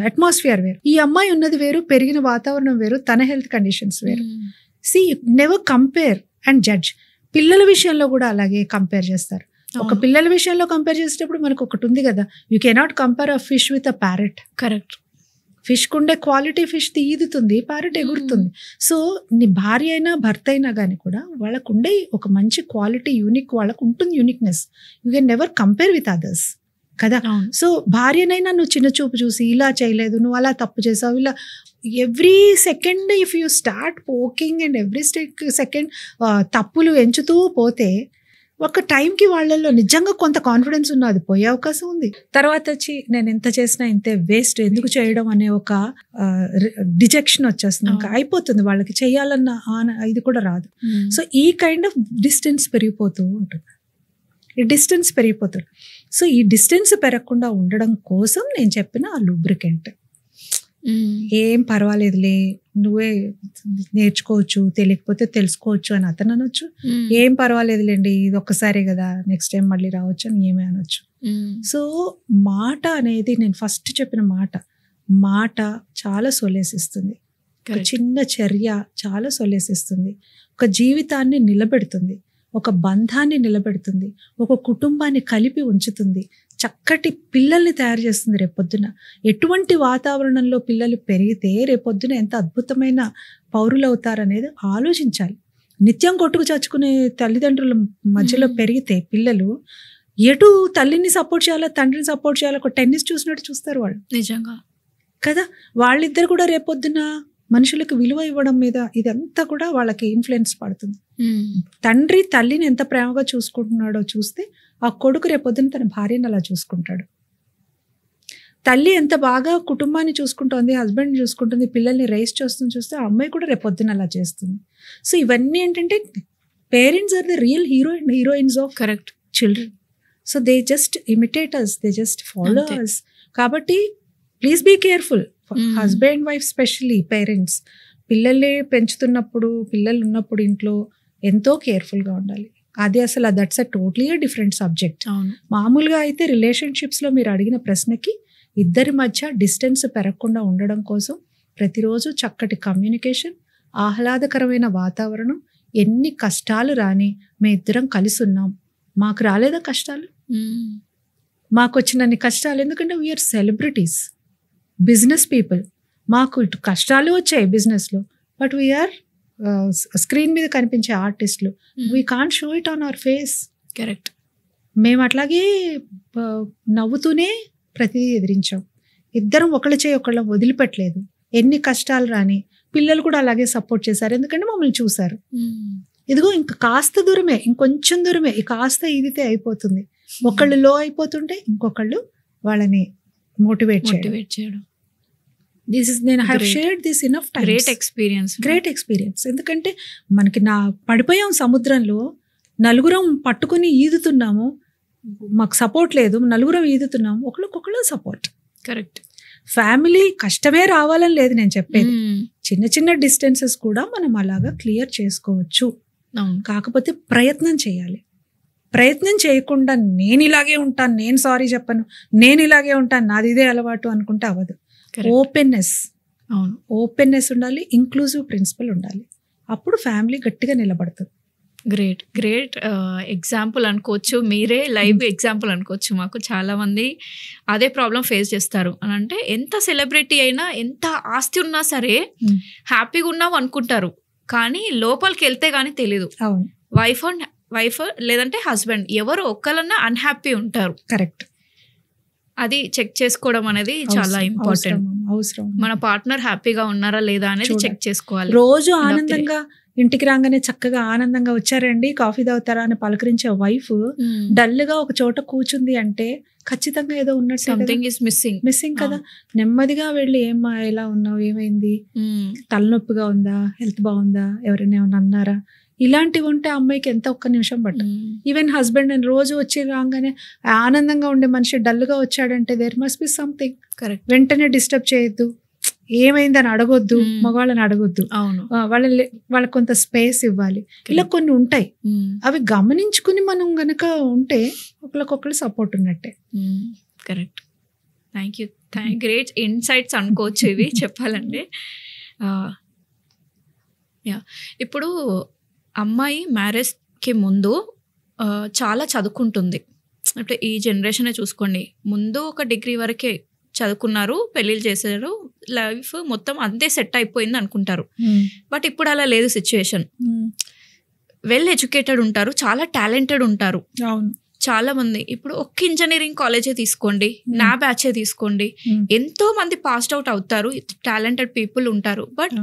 S2: అట్మాస్ఫియర్ వేరు. ఈ అమ్మాయి ఉన్నది వేరు, పెరిగిన వాతావరణం వేరు, తన హెల్త్ కండిషన్స్ వేరు. See never compare and judge. పిల్లల విషయంలో కూడా అలాగే కంపేర్ చేస్తారు. ఒక పిల్లల విషయంలో కంపేర్ చేసేటప్పుడు మనకు ఒకటి ఉంది కదా, you cannot compare a fish with a parrot.
S1: Correct.
S2: Fish కుండే క్వాలిటీ ఫిష్ ఈదుతుంది, ప్యారెట్ ఎగురుతుంది. సో నీ భార్య అయినా భర్త అయినా కానీ కూడా వాళ్ళకు ఉండే ఒక మంచి క్వాలిటీ, యూనిక్ వాళ్ళకు ఉంటుంది, uniqueness. You can never compare with others కదా. సో భార్యనైనా నువ్వు చిన్న చూపు చూసి ఇలా చేయలేదు, నువ్వు అలా తప్పు చేసావు, ఇలా every second if you start poking and every second తప్పులు ఎంచుతూ పోతే ఒక టైంకి వాళ్ళల్లో నిజంగా కొంత కాన్ఫిడెన్స్ ఉన్నది పోయే అవకాశం ఉంది. తర్వాత వచ్చి నేను ఎంత చేసినా ఇంతే, వేస్ట్, ఎందుకు చేయడం అనే ఒక డిజెక్షన్ వచ్చేస్తుంది, ఇంకా అయిపోతుంది, వాళ్ళకి చేయాలన్న ఇది కూడా రాదు. సో ఈ కైండ్ ఆఫ్ డిస్టెన్స్ పెరిగిపోతూ ఉంటుంది, ఈ డిస్టెన్స్ పెరిగిపోతుంది. సో ఈ డిస్టెన్స్ పెరగకుండా ఉండడం కోసం నేను చెప్పిన ఆ లూబ్రికెంట్. ఏం పర్వాలేదులే, నువ్వే నేర్చుకోవచ్చు, తెలియకపోతే తెలుసుకోవచ్చు అని అతను అనొచ్చు. ఏం పర్వాలేదులేండి, ఇది ఒక్కసారే కదా, నెక్స్ట్ టైం మళ్ళీ రావచ్చు అని ఏమే అనొచ్చు. సో మాట అనేది, నేను ఫస్ట్ చెప్పిన మాట చాలా సొలేసిస్తుంది. ఒక చిన్న చర్య చాలా సొలేసిస్తుంది. ఒక జీవితాన్ని నిలబెడుతుంది, ఒక బంధాన్ని నిలబెడుతుంది, ఒక కుటుంబాన్ని కలిపి ఉంచుతుంది, చక్కటి పిల్లల్ని తయారు చేస్తుంది. రేపొద్దున ఎటువంటి వాతావరణంలో పిల్లలు పెరిగితే రేపొద్దున ఎంత అద్భుతమైన పౌరులు అవుతారనేది ఆలోచించాలి. నిత్యం కొట్టుకు చచ్చుకునే తల్లిదండ్రుల మధ్యలో పెరిగితే పిల్లలు ఎటు తల్లిని సపోర్ట్ చేయాలో, తండ్రిని సపోర్ట్ చేయాలో, ఒక టెన్నిస్ చూసినట్టు చూస్తారు వాళ్ళు.
S1: నిజంగా
S2: కదా. వాళ్ళిద్దరు కూడా రేపొద్దున మనుషులకు విలువ ఇవ్వడం మీద ఇదంతా కూడా వాళ్ళకి ఇన్ఫ్లుయెన్స్ పడుతుంది. తండ్రి తల్లిని ఎంత ప్రేమగా చూసుకుంటున్నాడో చూస్తే ఆ కొడుకు రేపొద్దున తన భార్యను అలా చూసుకుంటాడు. తల్లి ఎంత బాగా కుటుంబాన్ని చూసుకుంటుంది, హస్బెండ్ని చూసుకుంటుంది, పిల్లల్ని రైస్ చేస్తుంది చూస్తే ఆ అమ్మాయి కూడా రేపొద్దున అలా చేస్తుంది. సో ఇవన్నీ ఏంటంటే parents are the real heroines of correct children. So they just imitate us, they just follow us. కాబట్టి please be careful, husband wife specially parents. పిల్లల్ని పెంచుతున్నప్పుడు, పిల్లలు ఉన్నప్పుడు ఇంట్లో ఎంతో కేర్ఫుల్గా ఉండాలి. అది అసలు that's a totally different subject. మామూలుగా అయితే రిలేషన్షిప్స్లో మీరు అడిగిన ప్రశ్నకి ఇద్దరి మధ్య డిస్టెన్స్ పెరగకుండా ఉండడం కోసం ప్రతిరోజు చక్కటి కమ్యూనికేషన్, ఆహ్లాదకరమైన వాతావరణం, ఎన్ని కష్టాలు రాని మేము ఇద్దరం కలిసి ఉన్నాం. మాకు రాలేదా కష్టాలు? మాకు వచ్చినన్ని కష్టాలు, ఎందుకంటే వీఆర్ సెలబ్రిటీస్, బిజినెస్ పీపుల్. మాకు ఇటు కష్టాలు వచ్చాయి బిజినెస్లో, బట్ వీఆర్ స్క్రీన్ మీద కనిపించే ఆర్టిస్టులు. We can't show it on hour face.
S1: Correct.
S2: మేము అట్లాగే నవ్వుతూనే ప్రతిదీ ఎదిరించాం. ఇద్దరం ఒకళ్ళ చేయి ఒకళ్ళ వదిలిపెట్టలేదు. ఎన్ని కష్టాలు రాని పిల్లలు కూడా అలాగే సపోర్ట్ చేశారు, ఎందుకంటే మమ్మల్ని చూశారు. ఇదిగో ఇంకా కాస్త దూరమే, ఇంకొంచెం దూరమే, ఈ కాస్త ఇదితే అయిపోతుంది. ఒకళ్ళు లో అయిపోతుంటే ఇంకొకళ్ళు వాళ్ళని మోటివేట్ చేయడం. దిస్ ఇస్, నేను have shared this enough times. Great experience. ఎందుకంటే మనకి పడిపోయాం సముద్రంలో, నలుగురం పట్టుకుని ఈదుతున్నాము, మాకు సపోర్ట్ లేదు, నలుగురం ఈదుతున్నాము, ఒకళ్ళకొకళ్ళు సపోర్ట్.
S1: కరెక్ట్.
S2: ఫ్యామిలీ కష్టమే రావాలని లేదు నేను చెప్పేది. చిన్న చిన్న డిస్టెన్సెస్ కూడా మనం అలాగా క్లియర్ చేసుకోవచ్చు. కాకపోతే ప్రయత్నం చేయాలి. ప్రయత్నం చేయకుండా నేను ఇలాగే ఉంటాను, నేను సారీ చెప్పను, నేను ఇలాగే ఉంటాను, నాది ఇదే అలవాటు అనుకుంటే అవ్వదు. ఓపెన్నెస్ ఉండాలి, ఇంక్లూజివ్ ప్రిన్సిపల్ ఉండాలి. అప్పుడు ఫ్యామిలీ గట్టిగా నిలబడుతుంది.
S1: గ్రేట్ ఎగ్జాంపుల్ అనుకోవచ్చు, మీరే లైవ్ ఎగ్జాంపుల్ అనుకోవచ్చు. మాకు చాలా మంది అదే ప్రాబ్లం ఫేస్ చేస్తారు. అని అంటే ఎంత సెలబ్రిటీ అయినా, ఎంత ఆస్తి ఉన్నా సరే హ్యాపీగా ఉన్నావు అనుకుంటారు, కానీ లోపలికి వెళ్తే కానీ తెలీదు. వైఫ్ లేదంటే హస్బెండ్ ఎవరు ఒక్కలన్నా అన్హ్యాపీ ఉంటారు.
S2: కరెక్ట్.
S1: అది చెక్ చేసుకోవడం అనేది చాలా ఇంపార్టెంట్.
S2: అవసరం.
S1: మన పార్ట్నర్ హ్యాపీగా ఉన్నారా లేదా అనేది చెక్ చేసుకోవాలి.
S2: రోజు ఆనందంగా ఇంటికి రాగానే చక్కగా ఆనందంగా వచ్చారండి కాఫీ తాగుతారా అని పలకరించే వైఫ్ డల్ గా ఒక చోట కూర్చుంది అంటే ఖచ్చితంగా ఏదో ఉన్నట్టు,
S1: సంథింగ్ ఇస్
S2: మిస్సింగ్ కదా. నెమ్మదిగా వెళ్ళి ఏమ్మా ఎలా ఉన్నావు, ఏమైంది, తలనొప్పిగా ఉందా, హెల్త్ బాగుందా, ఎవరైనా ఏమైనా అన్నారా, ఇలాంటివి ఉంటే అమ్మాయికి ఎంత ఒక్క నిమిషం పట్టు. ఈవెన్ హస్బెండ్ అని రోజు వచ్చి రాగానే ఆనందంగా ఉండే మనిషి డల్గా వచ్చాడంటే there must be something.
S1: Correct.
S2: వెంటనే డిస్టర్బ్ చేయొద్దు, ఏమైందని అడగొద్దు, మగవాళ్ళని అడగొద్దు, వాళ్ళకి కొంత స్పేస్ ఇవ్వాలి. ఇలా కొన్ని ఉంటాయి, అవి గమనించుకుని మనం గనక ఉంటే ఒకరికొకరు సపోర్ట్ ఉన్నట్టే.
S1: Correct. Thank you. Great insights అనుకోవచ్చు ఇవి చెప్పాలంటే. ఇప్పుడు అమ్మాయి మ్యారేజ్కి ముందు చాలా చదువుకుంటుంది. అంటే ఈ జనరేషనే చూసుకోండి, ముందు ఒక డిగ్రీ వరకే చదువుకున్నారు, పెళ్ళిళ్ళు చేశారు, లైఫ్ మొత్తం అంతే సెట్ అయిపోయింది అనుకుంటారు. బట్ ఇప్పుడు అలా లేదు సిచ్యుయేషన్. వెల్ ఎడ్యుకేటెడ్ ఉంటారు, చాలా టాలెంటెడ్ ఉంటారు చాలా మంది. ఇప్పుడు ఒక్క ఇంజనీరింగ్ కాలేజే తీసుకోండి, నా బ్యాచే తీసుకోండి, ఎంతో మంది పాస్డ్ అవుట్ అవుతారు, టాలెంటెడ్ పీపుల్ ఉంటారు. బట్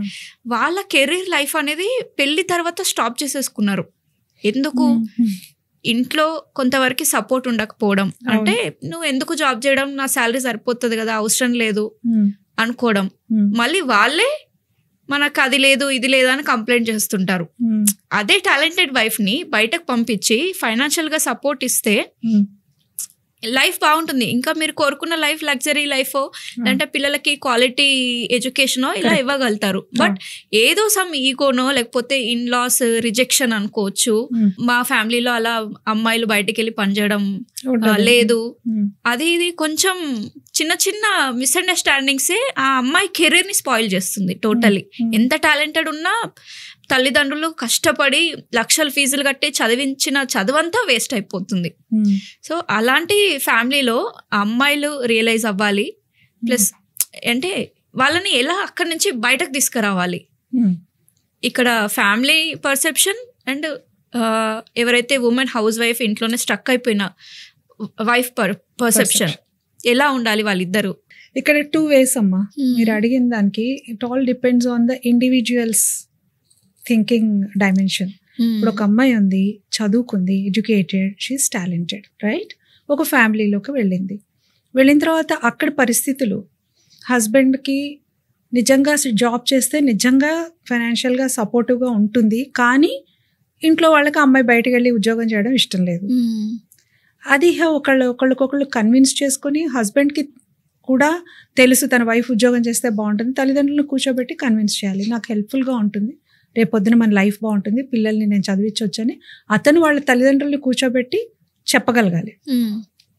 S1: వాళ్ళ కెరీర్ లైఫ్ అనేది పెళ్లి తర్వాత స్టాప్ చేసేసుకున్నారు. ఎందుకు? ఇంట్లో కొంతవరకు సపోర్ట్ ఉండకపోవడం. అంటే నువ్వు ఎందుకు జాబ్ చేయడం, నా శాలరీ సరిపోతుంది కదా, అవసరం లేదు అనుకోవడం. మళ్ళీ వాళ్ళే మనకు అది లేదు ఇది లేదు అని కంప్లైంట్ చేస్తుంటారు. అదే టాలెంటెడ్ వైఫ్ ని బయటకు పంపించి ఫైనాన్షియల్ గా సపోర్ట్ ఇస్తే లైఫ్ బాగుంటుంది. ఇంకా మీరు కోరుకున్న లైఫ్ లగ్జరీ లైఫ్ అంటే పిల్లలకి క్వాలిటీ ఎడ్యుకేషన్ ఇలా ఇవ్వగలుగుతారు. బట్ ఏదో సమ్ ఈగోనో లేకపోతే ఇన్ లాస్ రిజెక్షన్ అనుకోవచ్చు, మా ఫ్యామిలీలో అలా అమ్మాయిలు బయటకు వెళ్ళి పనిచేయడం లేదు, అది ఇది కొంచెం చిన్న చిన్న మిస్అండర్స్టాండింగ్సే ఆ అమ్మాయి కెరీర్ ని స్పాయిల్ చేస్తుంది టోటలీ. ఎంత టాలెంటెడ్ ఉన్నా తల్లిదండ్రులు కష్టపడి లక్షల ఫీజులు కట్టి చదివించిన చదువంతా వేస్ట్ అయిపోతుంది. సో అలాంటి ఫ్యామిలీలో అమ్మాయిలు రియలైజ్ అవ్వాలి. ప్లస్ అంటే వాళ్ళని ఎలా అక్కడి నుంచి బయటకు తీసుకురావాలి. ఇక్కడ ఫ్యామిలీ పర్సెప్షన్ అండ్ ఎవరైతే ఉమెన్ హౌస్ వైఫ్ ఇంట్లోనే స్ట్రక్ అయిపోయిన వైఫ్ పర్సెప్షన్ ఎలా ఉండాలి వాళ్ళిద్దరు.
S2: ఇక్కడ 2 ways అమ్మా. మీరు అడిగిన దానికి it all depends on the individuals thinking dimension. ఇప్పుడు ఒక అమ్మాయి ఉంది, చదువుకుంది, ఎడ్యుకేటెడ్, షీఈస్ టాలెంటెడ్, రైట్? ఒక ఫ్యామిలీలోకి వెళ్ళింది. వెళ్ళిన తర్వాత అక్కడ పరిస్థితులు, హస్బెండ్కి నిజంగా జాబ్ చేస్తే నిజంగా ఫైనాన్షియల్గా సపోర్టివ్గా ఉంటుంది, కానీ ఇంట్లో వాళ్ళకి అమ్మాయి బయటకు వెళ్ళి ఉద్యోగం చేయడం ఇష్టం లేదు. అది ఒకళ్ళకొకళ్ళు కన్విన్స్ చేసుకుని, హస్బెండ్కి కూడా తెలుసు తన వైఫ్ ఉద్యోగం చేస్తే బాగుంటుంది, తల్లిదండ్రులను కూర్చోబెట్టి కన్విన్స్ చేయాలి, నాకు హెల్ప్ఫుల్గా ఉంటుంది, రేపొద్దున మన లైఫ్ బాగుంటుంది, పిల్లల్ని నేను చదివించవచ్చని అతను వాళ్ళ తల్లిదండ్రులను కూర్చోబెట్టి చెప్పగలగాలి.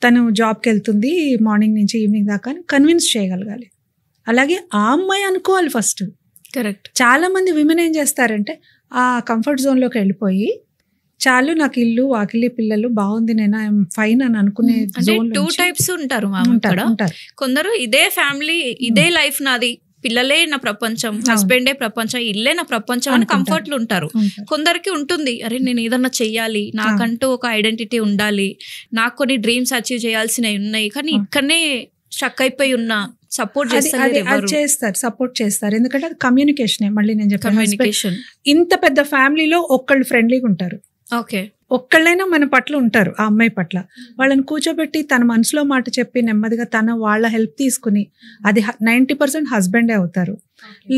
S2: తను జాబ్కి వెళ్తుంది మార్నింగ్ నుంచి ఈవినింగ్ దాకా అని కన్విన్స్ చేయగలగాలి. అలాగే ఆ అమ్మాయి అనుకోవాలి ఫస్ట్,
S1: కరెక్ట్.
S2: చాలా మంది విమెన్ ఏం చేస్తారంటే ఆ కంఫర్ట్ జోన్లోకి వెళ్ళిపోయి చాలు నాకు ఇల్లు వాకిలి పిల్లలు బాగుంది నేను ఐఎమ్ ఫైన్ అని అనుకునే
S1: అంటే 2 types ఉంటారు మ్యామ్ ఇక్కడ. కొందరు ఇదే ఫ్యామిలీ ఇదే లైఫ్ నాది, పిల్లలే నా ప్రపంచం, హస్బెండే ప్రపంచం, ఇల్లే నా ప్రపంచం అని కంఫర్ట్ లో ఉంటారు. కొందరికి ఉంటుంది అరే నేను ఏదన్నా చెయ్యాలి, నాకంటూ ఒక ఐడెంటిటీ ఉండాలి, నాకు కొన్ని డ్రీమ్స్ అచీవ్ చేయాల్సినవి ఉన్నాయి, కానీ ఇక్కడనే స్ట్రక్ అయిపోయి ఉన్నా సపోర్ట్
S2: చేస్తారు, సపోర్ట్ చేస్తారు. ఎందుకంటే అది కమ్యూనికేషన్. మళ్ళీ నేను చెప్పాను
S1: కమ్యూనికేషన్.
S2: ఇంత పెద్ద ఫ్యామిలీలో ఒక్కళ్ళు ఫ్రెండ్లీగా ఉంటారు,
S1: ఓకే
S2: ఒక్కళ్ళైనా మన పట్ల ఉంటారు, ఆ అమ్మాయి పట్ల. వాళ్ళని కూర్చోబెట్టి తన మనసులో మాట చెప్పి నెమ్మదిగా వాళ్ళ హెల్ప్ తీసుకుని అది 90% హస్బెండే అవుతారు.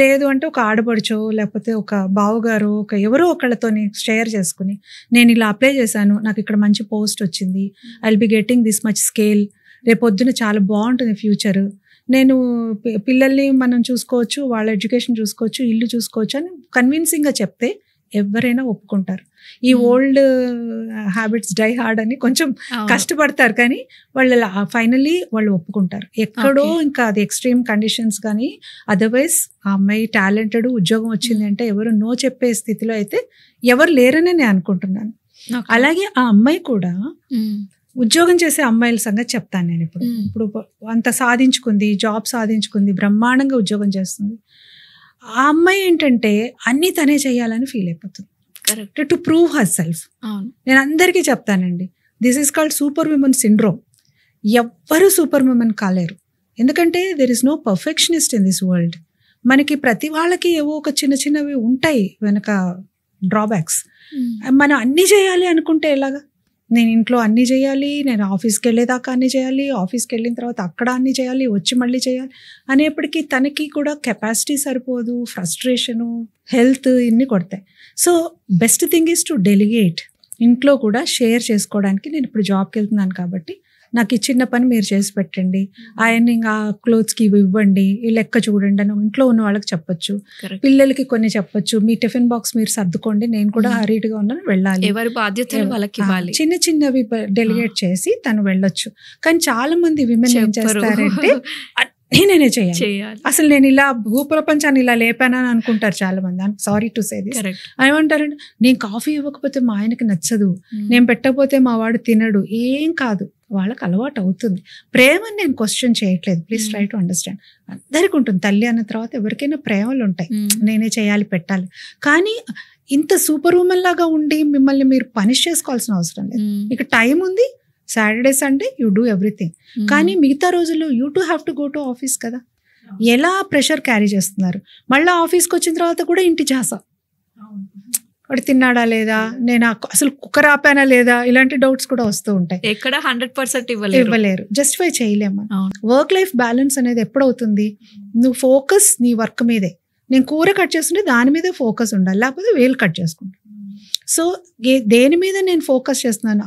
S2: లేదు అంటే ఒక ఆడపడుచో లేకపోతే ఒక బావగారు ఒక ఎవరో ఒకళ్ళతోని షేర్ చేసుకుని నేను ఇలా అప్లై చేశాను, నాకు ఇక్కడ మంచి పోస్ట్ వచ్చింది, I will be getting this much scale, రేపొద్దున చాలా బాగుంటుంది ఫ్యూచర్, నేను పిల్లల్ని మనం చూసుకోవచ్చు, వాళ్ళ ఎడ్యుకేషన్ చూసుకోవచ్చు, ఇల్లు చూసుకోవచ్చు అని కన్విన్సింగ్గా చెప్తే ఎవరైనా ఒప్పుకుంటారు. ఈ ఓల్డ్ హ్యాబిట్స్ డై హార్డ్ అని కొంచెం కష్టపడతారు, కానీ వాళ్ళు ఫైనల్లీ వాళ్ళు ఒప్పుకుంటారు. ఎక్కడో ఇంకా అది ఎక్స్ట్రీమ్ కండిషన్స్, కానీ అదర్వైజ్ ఆ అమ్మాయి టాలెంటెడ్, ఉద్యోగం వచ్చింది అంటే ఎవరు నో చెప్పే స్థితిలో అయితే ఎవరు లేరని నేను అనుకుంటున్నాను. అలాగే ఆ అమ్మాయి కూడా ఉద్యోగం చేసే అమ్మాయిల సంగతి చెప్తాను నేను. ఇప్పుడు అంత సాధించుకుంది, జాబ్ సాధించుకుంది, బ్రహ్మాండంగా ఉద్యోగం చేస్తుంది. ఆ అమ్మాయి ఏంటంటే అన్నీ తనే చేయాలని ఫీల్ అయిపోతుంది, టు ప్రూవ్ హర్ సెల్ఫ్. నేను అందరికీ చెప్తానండి, this is called super women syndrome. ఎవ్వరూ సూపర్ విమెన్ కాలేరు, ఎందుకంటే there is no perfectionist in this world. మనకి ప్రతి వాళ్ళకి ఏవో ఒక చిన్న చిన్నవి ఉంటాయి వెనక డ్రాబ్యాక్స్. మనం అన్నీ చేయాలి అనుకుంటే ఎలాగా? నేను ఇంట్లో అన్నీ చేయాలి, నేను ఆఫీస్కి వెళ్ళేదాకా అన్నీ చేయాలి, ఆఫీస్కి వెళ్ళిన తర్వాత అక్కడ అన్నీ చేయాలి, వచ్చి మళ్ళీ చేయాలి అనేప్పటికీ తనకి కూడా కెపాసిటీ సరిపోదు, ఫ్రస్ట్రేషను, హెల్త్ ఇన్ని కొడతాయి. So best thing is to delegate. ఇంట్లో కూడా షేర్ చేసుకోవడానికి నేను ఇప్పుడు జాబ్కి వెళ్తున్నాను కాబట్టి నాకు ఈ చిన్న పని మీరు చేసి పెట్టండి, ఆయనింగ్ ఆ క్లోత్స్కి ఇవి ఇవ్వండి, ఈ లెక్క చూడండి అని ఇంట్లో ఉన్న వాళ్ళకి చెప్పొచ్చు. పిల్లలకి కొన్ని చెప్పొచ్చు, మీ టిఫిన్ బాక్స్ మీరు సర్దుకోండి, నేను కూడా హరీడ్గా ఉన్నాను వెళ్ళాలి,
S1: ఎవరి బాధ్యతలు వాళ్ళకి ఇవ్వాలి,
S2: చిన్న చిన్నవి డెలిగేట్ చేసి తను వెళ్ళొచ్చు. కానీ చాలా మంది విమెన్ ఏం చేస్తారంటే నేనే చేయాలి, అసలు నేను ఇలా భూప్రపంచాన్ని ఇలా లేపానని అనుకుంటారు చాలా మంది. Sorry to say this. ఏమంటారంటే నేను కాఫీ ఇవ్వకపోతే మా ఆయనకి నచ్చదు, నేను పెట్టకపోతే మా వాడు తినడు. ఏం కాదు, వాళ్ళకి అలవాటు అవుతుంది. ప్రేమని నేను క్వశ్చన్ చేయట్లేదు, ప్లీజ్ ట్రై టు అండర్స్టాండ్. అందరికి ఉంటుంది, తల్లి అన్న తర్వాత ఎవరికైనా ప్రేమలు ఉంటాయి, నేనే చేయాలి పెట్టాలి. కానీ ఇంత సూపర్ ఉమెన్ లాగా ఉండి మిమ్మల్ని మీరు పనిష్ చేసుకోవాల్సిన అవసరం లేదు. ఇక టైం ఉంది, Saturday Sunday you do everything. కానీ మిగతా రోజుల్లో you to have to go to office కదా. ఎలా ప్రెషర్ క్యారీ చేస్తున్నారు, మళ్ళీ ఆఫీస్కి వచ్చిన తర్వాత కూడా ఇంటి ఝాస, వాడు తిన్నాడా లేదా, నేను అసలు కుక్కర్ ఆపానా లేదా, ఇలాంటి డౌట్స్ కూడా వస్తూ ఉంటాయి.
S1: ఎక్కడ 100%
S2: ఇవ్వలేరు, జస్టిఫై చేయలేము. వర్క్ లైఫ్ బ్యాలెన్స్ అనేది ఎప్పుడవుతుంది? నువ్వు ఫోకస్ నీ వర్క్ మీదే. నేను కూర కట్ చేస్తుంటే దాని మీదే ఫోకస్ ఉండాలి, లేకపోతే వేలు కట్ చేసుకుంటాను. సో దేని మీద నేను ఫోకస్ చేస్తున్నాను,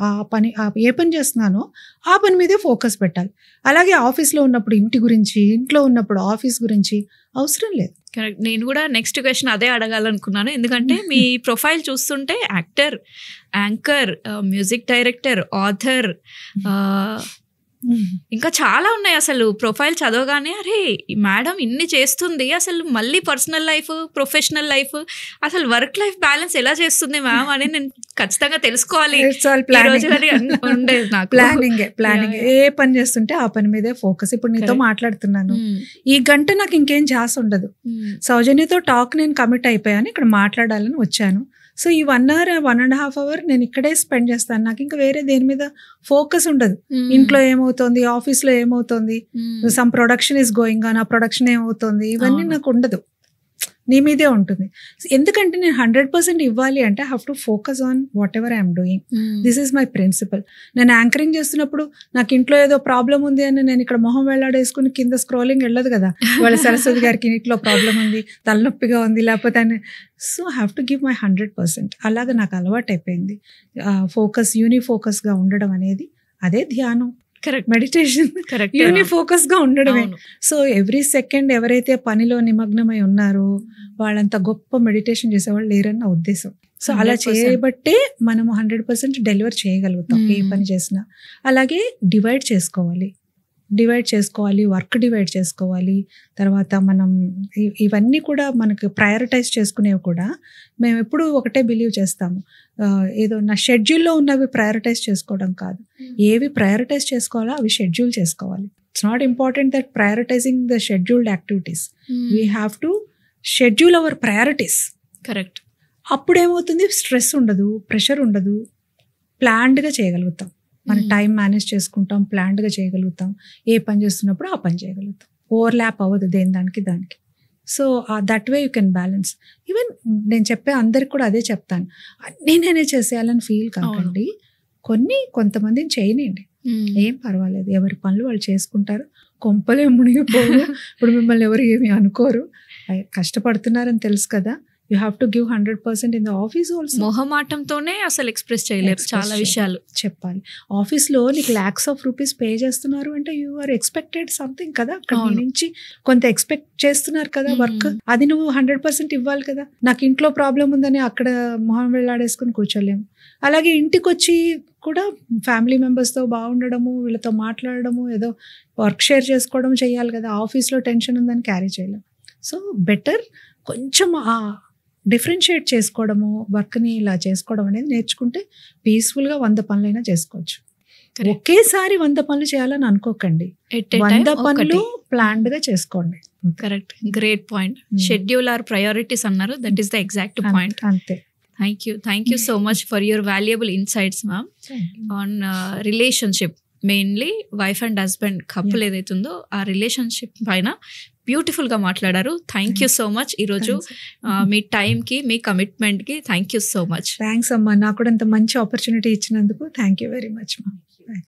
S2: ఏ పని చేస్తున్నానో ఆ పని మీదే ఫోకస్ పెట్టాలి. అలాగే ఆఫీస్లో ఉన్నప్పుడు ఇంటి గురించి, ఇంట్లో ఉన్నప్పుడు ఆఫీస్ గురించి అవసరం లేదు.
S1: కరెక్ట్. నేను కూడా నెక్స్ట్ క్వశ్చన్ అదే అడగాలనుకున్నాను, ఎందుకంటే మీ ప్రొఫైల్ చూస్తుంటే actor, anchor, music director, author, ఇంకా చాలా ఉన్నాయి. అసలు ప్రొఫైల్ చదవగానే అరే మేడం ఇన్ని చేస్తుంది, అసలు మళ్ళీ పర్సనల్ లైఫ్, ప్రొఫెషనల్ లైఫ్, అసలు వర్క్ లైఫ్ బ్యాలెన్స్ ఎలా చేస్తుంది మ్యామ్ అని నేను ఖచ్చితంగా తెలుసుకోవాలి.
S2: ప్లానింగ్ ఏ పని చేస్తుంటే ఆ పని మీదే ఫోకస్. ఇప్పుడు నీతో మాట్లాడుతున్నాను, ఈ గంట నాకు ఇంకేం ఝాస ఉండదు. సౌజన్యతో టాక్ నేను కమిట్ అయిపోయాను, ఇక్కడ మాట్లాడాలని వచ్చాను. సో ఈ 1 hour 1.5 hour నేను ఇక్కడే స్పెండ్ చేస్తాను, నాకు ఇంకా వేరే దేని మీద ఫోకస్ ఉండదు. ఇంట్లో ఏమవుతుంది, ఆఫీస్లో ఏమవుతుంది, some production is going on, ఆ ప్రొడక్షన్ ఏమవుతుంది, ఇవన్నీ నాకు ఉండదు, నీ మీదే ఉంటుంది. ఎందుకంటే నేను 100% ఇవ్వాలి అంటే I have to focus on whatever I'm doing. This is my principle. నేను యాంకరింగ్ చేస్తున్నప్పుడు నాకు ఇంట్లో ఏదో ప్రాబ్లం ఉంది అని నేను ఇక్కడ మొహం వెళ్ళాడేసుకుని కింద స్క్రోలింగ్ వెళ్ళదు కదా, వాళ్ళ సరస్వతి గారికి ఇంట్లో ప్రాబ్లం ఉంది, తలనొప్పిగా ఉంది, లేకపోతే so have to give my 100%. అలాగా నాకు అలవాటు అయిపోయింది. ఫోకస్, యూనిఫోకస్గా ఉండడం అనేది అదే ధ్యానం,
S1: కరెక్ట్,
S2: మెడిటేషన్, యూనిఫోకస్ గా ఉండడమే. సో ఎవ్రీ సెకండ్ ఎవరైతే పనిలో నిమగ్నమై ఉన్నారో వాళ్ళంత గొప్ప మెడిటేషన్ చేసేవాళ్ళు లేరని నా ఉద్దేశం. సో అలా చేయబట్టే మనము 100% డెలివర్ చేయగలుగుతాం ఏ పని చేసినా. అలాగే డివైడ్ చేసుకోవాలి, డివైడ్ చేసుకోవాలి, వర్క్ డివైడ్ చేసుకోవాలి. తర్వాత మనం ఇవన్నీ కూడా మనకు ప్రయారిటైజ్ చేసుకునేవి కూడా మేము ఎప్పుడు ఒకటే బిలీవ్ చేస్తాము, ఏదో నా షెడ్యూల్లో ఉన్నవి ప్రయారిటైజ్ చేసుకోవడం కాదు, ఏవి ప్రయారిటైజ్ చేసుకోవాలో అవి షెడ్యూల్ చేసుకోవాలి. It's not important that prioritizing the scheduled activities, we have to schedule our priorities.
S1: Correct.
S2: అప్పుడు ఏమవుతుంది, స్ట్రెస్ ఉండదు, ప్రెషర్ ఉండదు, ప్లాన్డ్గా చేయగలుగుతాం. మన టైం మేనేజ్ చేసుకుంటాం, ప్లాన్డ్గా చేయగలుగుతాం, ఏ పని చేస్తున్నప్పుడు ఆ పని చేయగలుగుతాం, ఓవర్లాప్ అవ్వదు దేని దానికి. So that way you can balance. Even నేను చెప్పే అందరికి కూడా అదే చెప్తాను, నేనే చేసేయాలని ఫీల్ కాకండి, కొంతమందిని చేయనండి, ఏం పర్వాలేదు, ఎవరి పనులు వాళ్ళు చేసుకుంటారు, కొంపలే మునిగిపోవు. ఇప్పుడు మిమ్మల్ని ఎవరు ఏమి అనుకోరు, కష్టపడుతున్నారని తెలుసు కదా. You have to give 100% in the office also.
S1: మొహమాటంతోనే అసలు ఎక్స్ప్రెస్ చేయలేరు చాలా విషయాలు
S2: చెప్పాలి. ఆఫీస్లో నీకు lakhs of rupees పే చేస్తున్నారు అంటే యూ ఆర్ ఎక్స్పెక్టెడ్ సంథింగ్ కదా, అక్కడ నుంచి కొంత ఎక్స్పెక్ట్ చేస్తున్నారు కదా వర్క్, అది నువ్వు 100% ఇవ్వాలి కదా. నాకు ఇంట్లో ప్రాబ్లం ఉందని అక్కడ మొహం వెళ్ళాడేసుకుని కూర్చోలేము. అలాగే ఇంటికి వచ్చి కూడా ఫ్యామిలీ మెంబర్స్తో బాగుండడము, వీళ్ళతో మాట్లాడడము, ఏదో వర్క్ షేర్ చేసుకోవడం చేయాలి కదా. ఆఫీస్లో టెన్షన్ ఉందని క్యారీ చేయలేము. సో బెటర్ కొంచెం డిఫరెన్షియేట్ చేసుకోవడము, వర్క్ని ఇలా చేసుకోవడం అనేది నేర్చుకుంటే పీస్ఫుల్గా 100 పనులైనా చేసుకోవచ్చు. ఒకేసారి 100 పనులు చేయాలని అనుకోకండి, 100 పనులు ప్లాన్డ్గా చేసుకోండి.
S1: Correct, great point. Schedule or priorities అన్నారు, that is the exact point.
S2: అంతే.
S1: Thank you so much for your valuable insights ma'am on relationship, mainly wife and husband couple ఏదైతుందో ఆ రిలేషన్షిప్ పైన బ్యూటిఫుల్గా మాట్లాడారు. Thank you so much. ఈరోజు మీ టైంకి, మీ కమిట్మెంట్కి thank you so much.
S2: Thanks అమ్మా, నాకు కూడా ఇంత మంచి ఆపర్చునిటీ ఇచ్చినందుకు థ్యాంక్ యూ వెరీ మచ్ మా.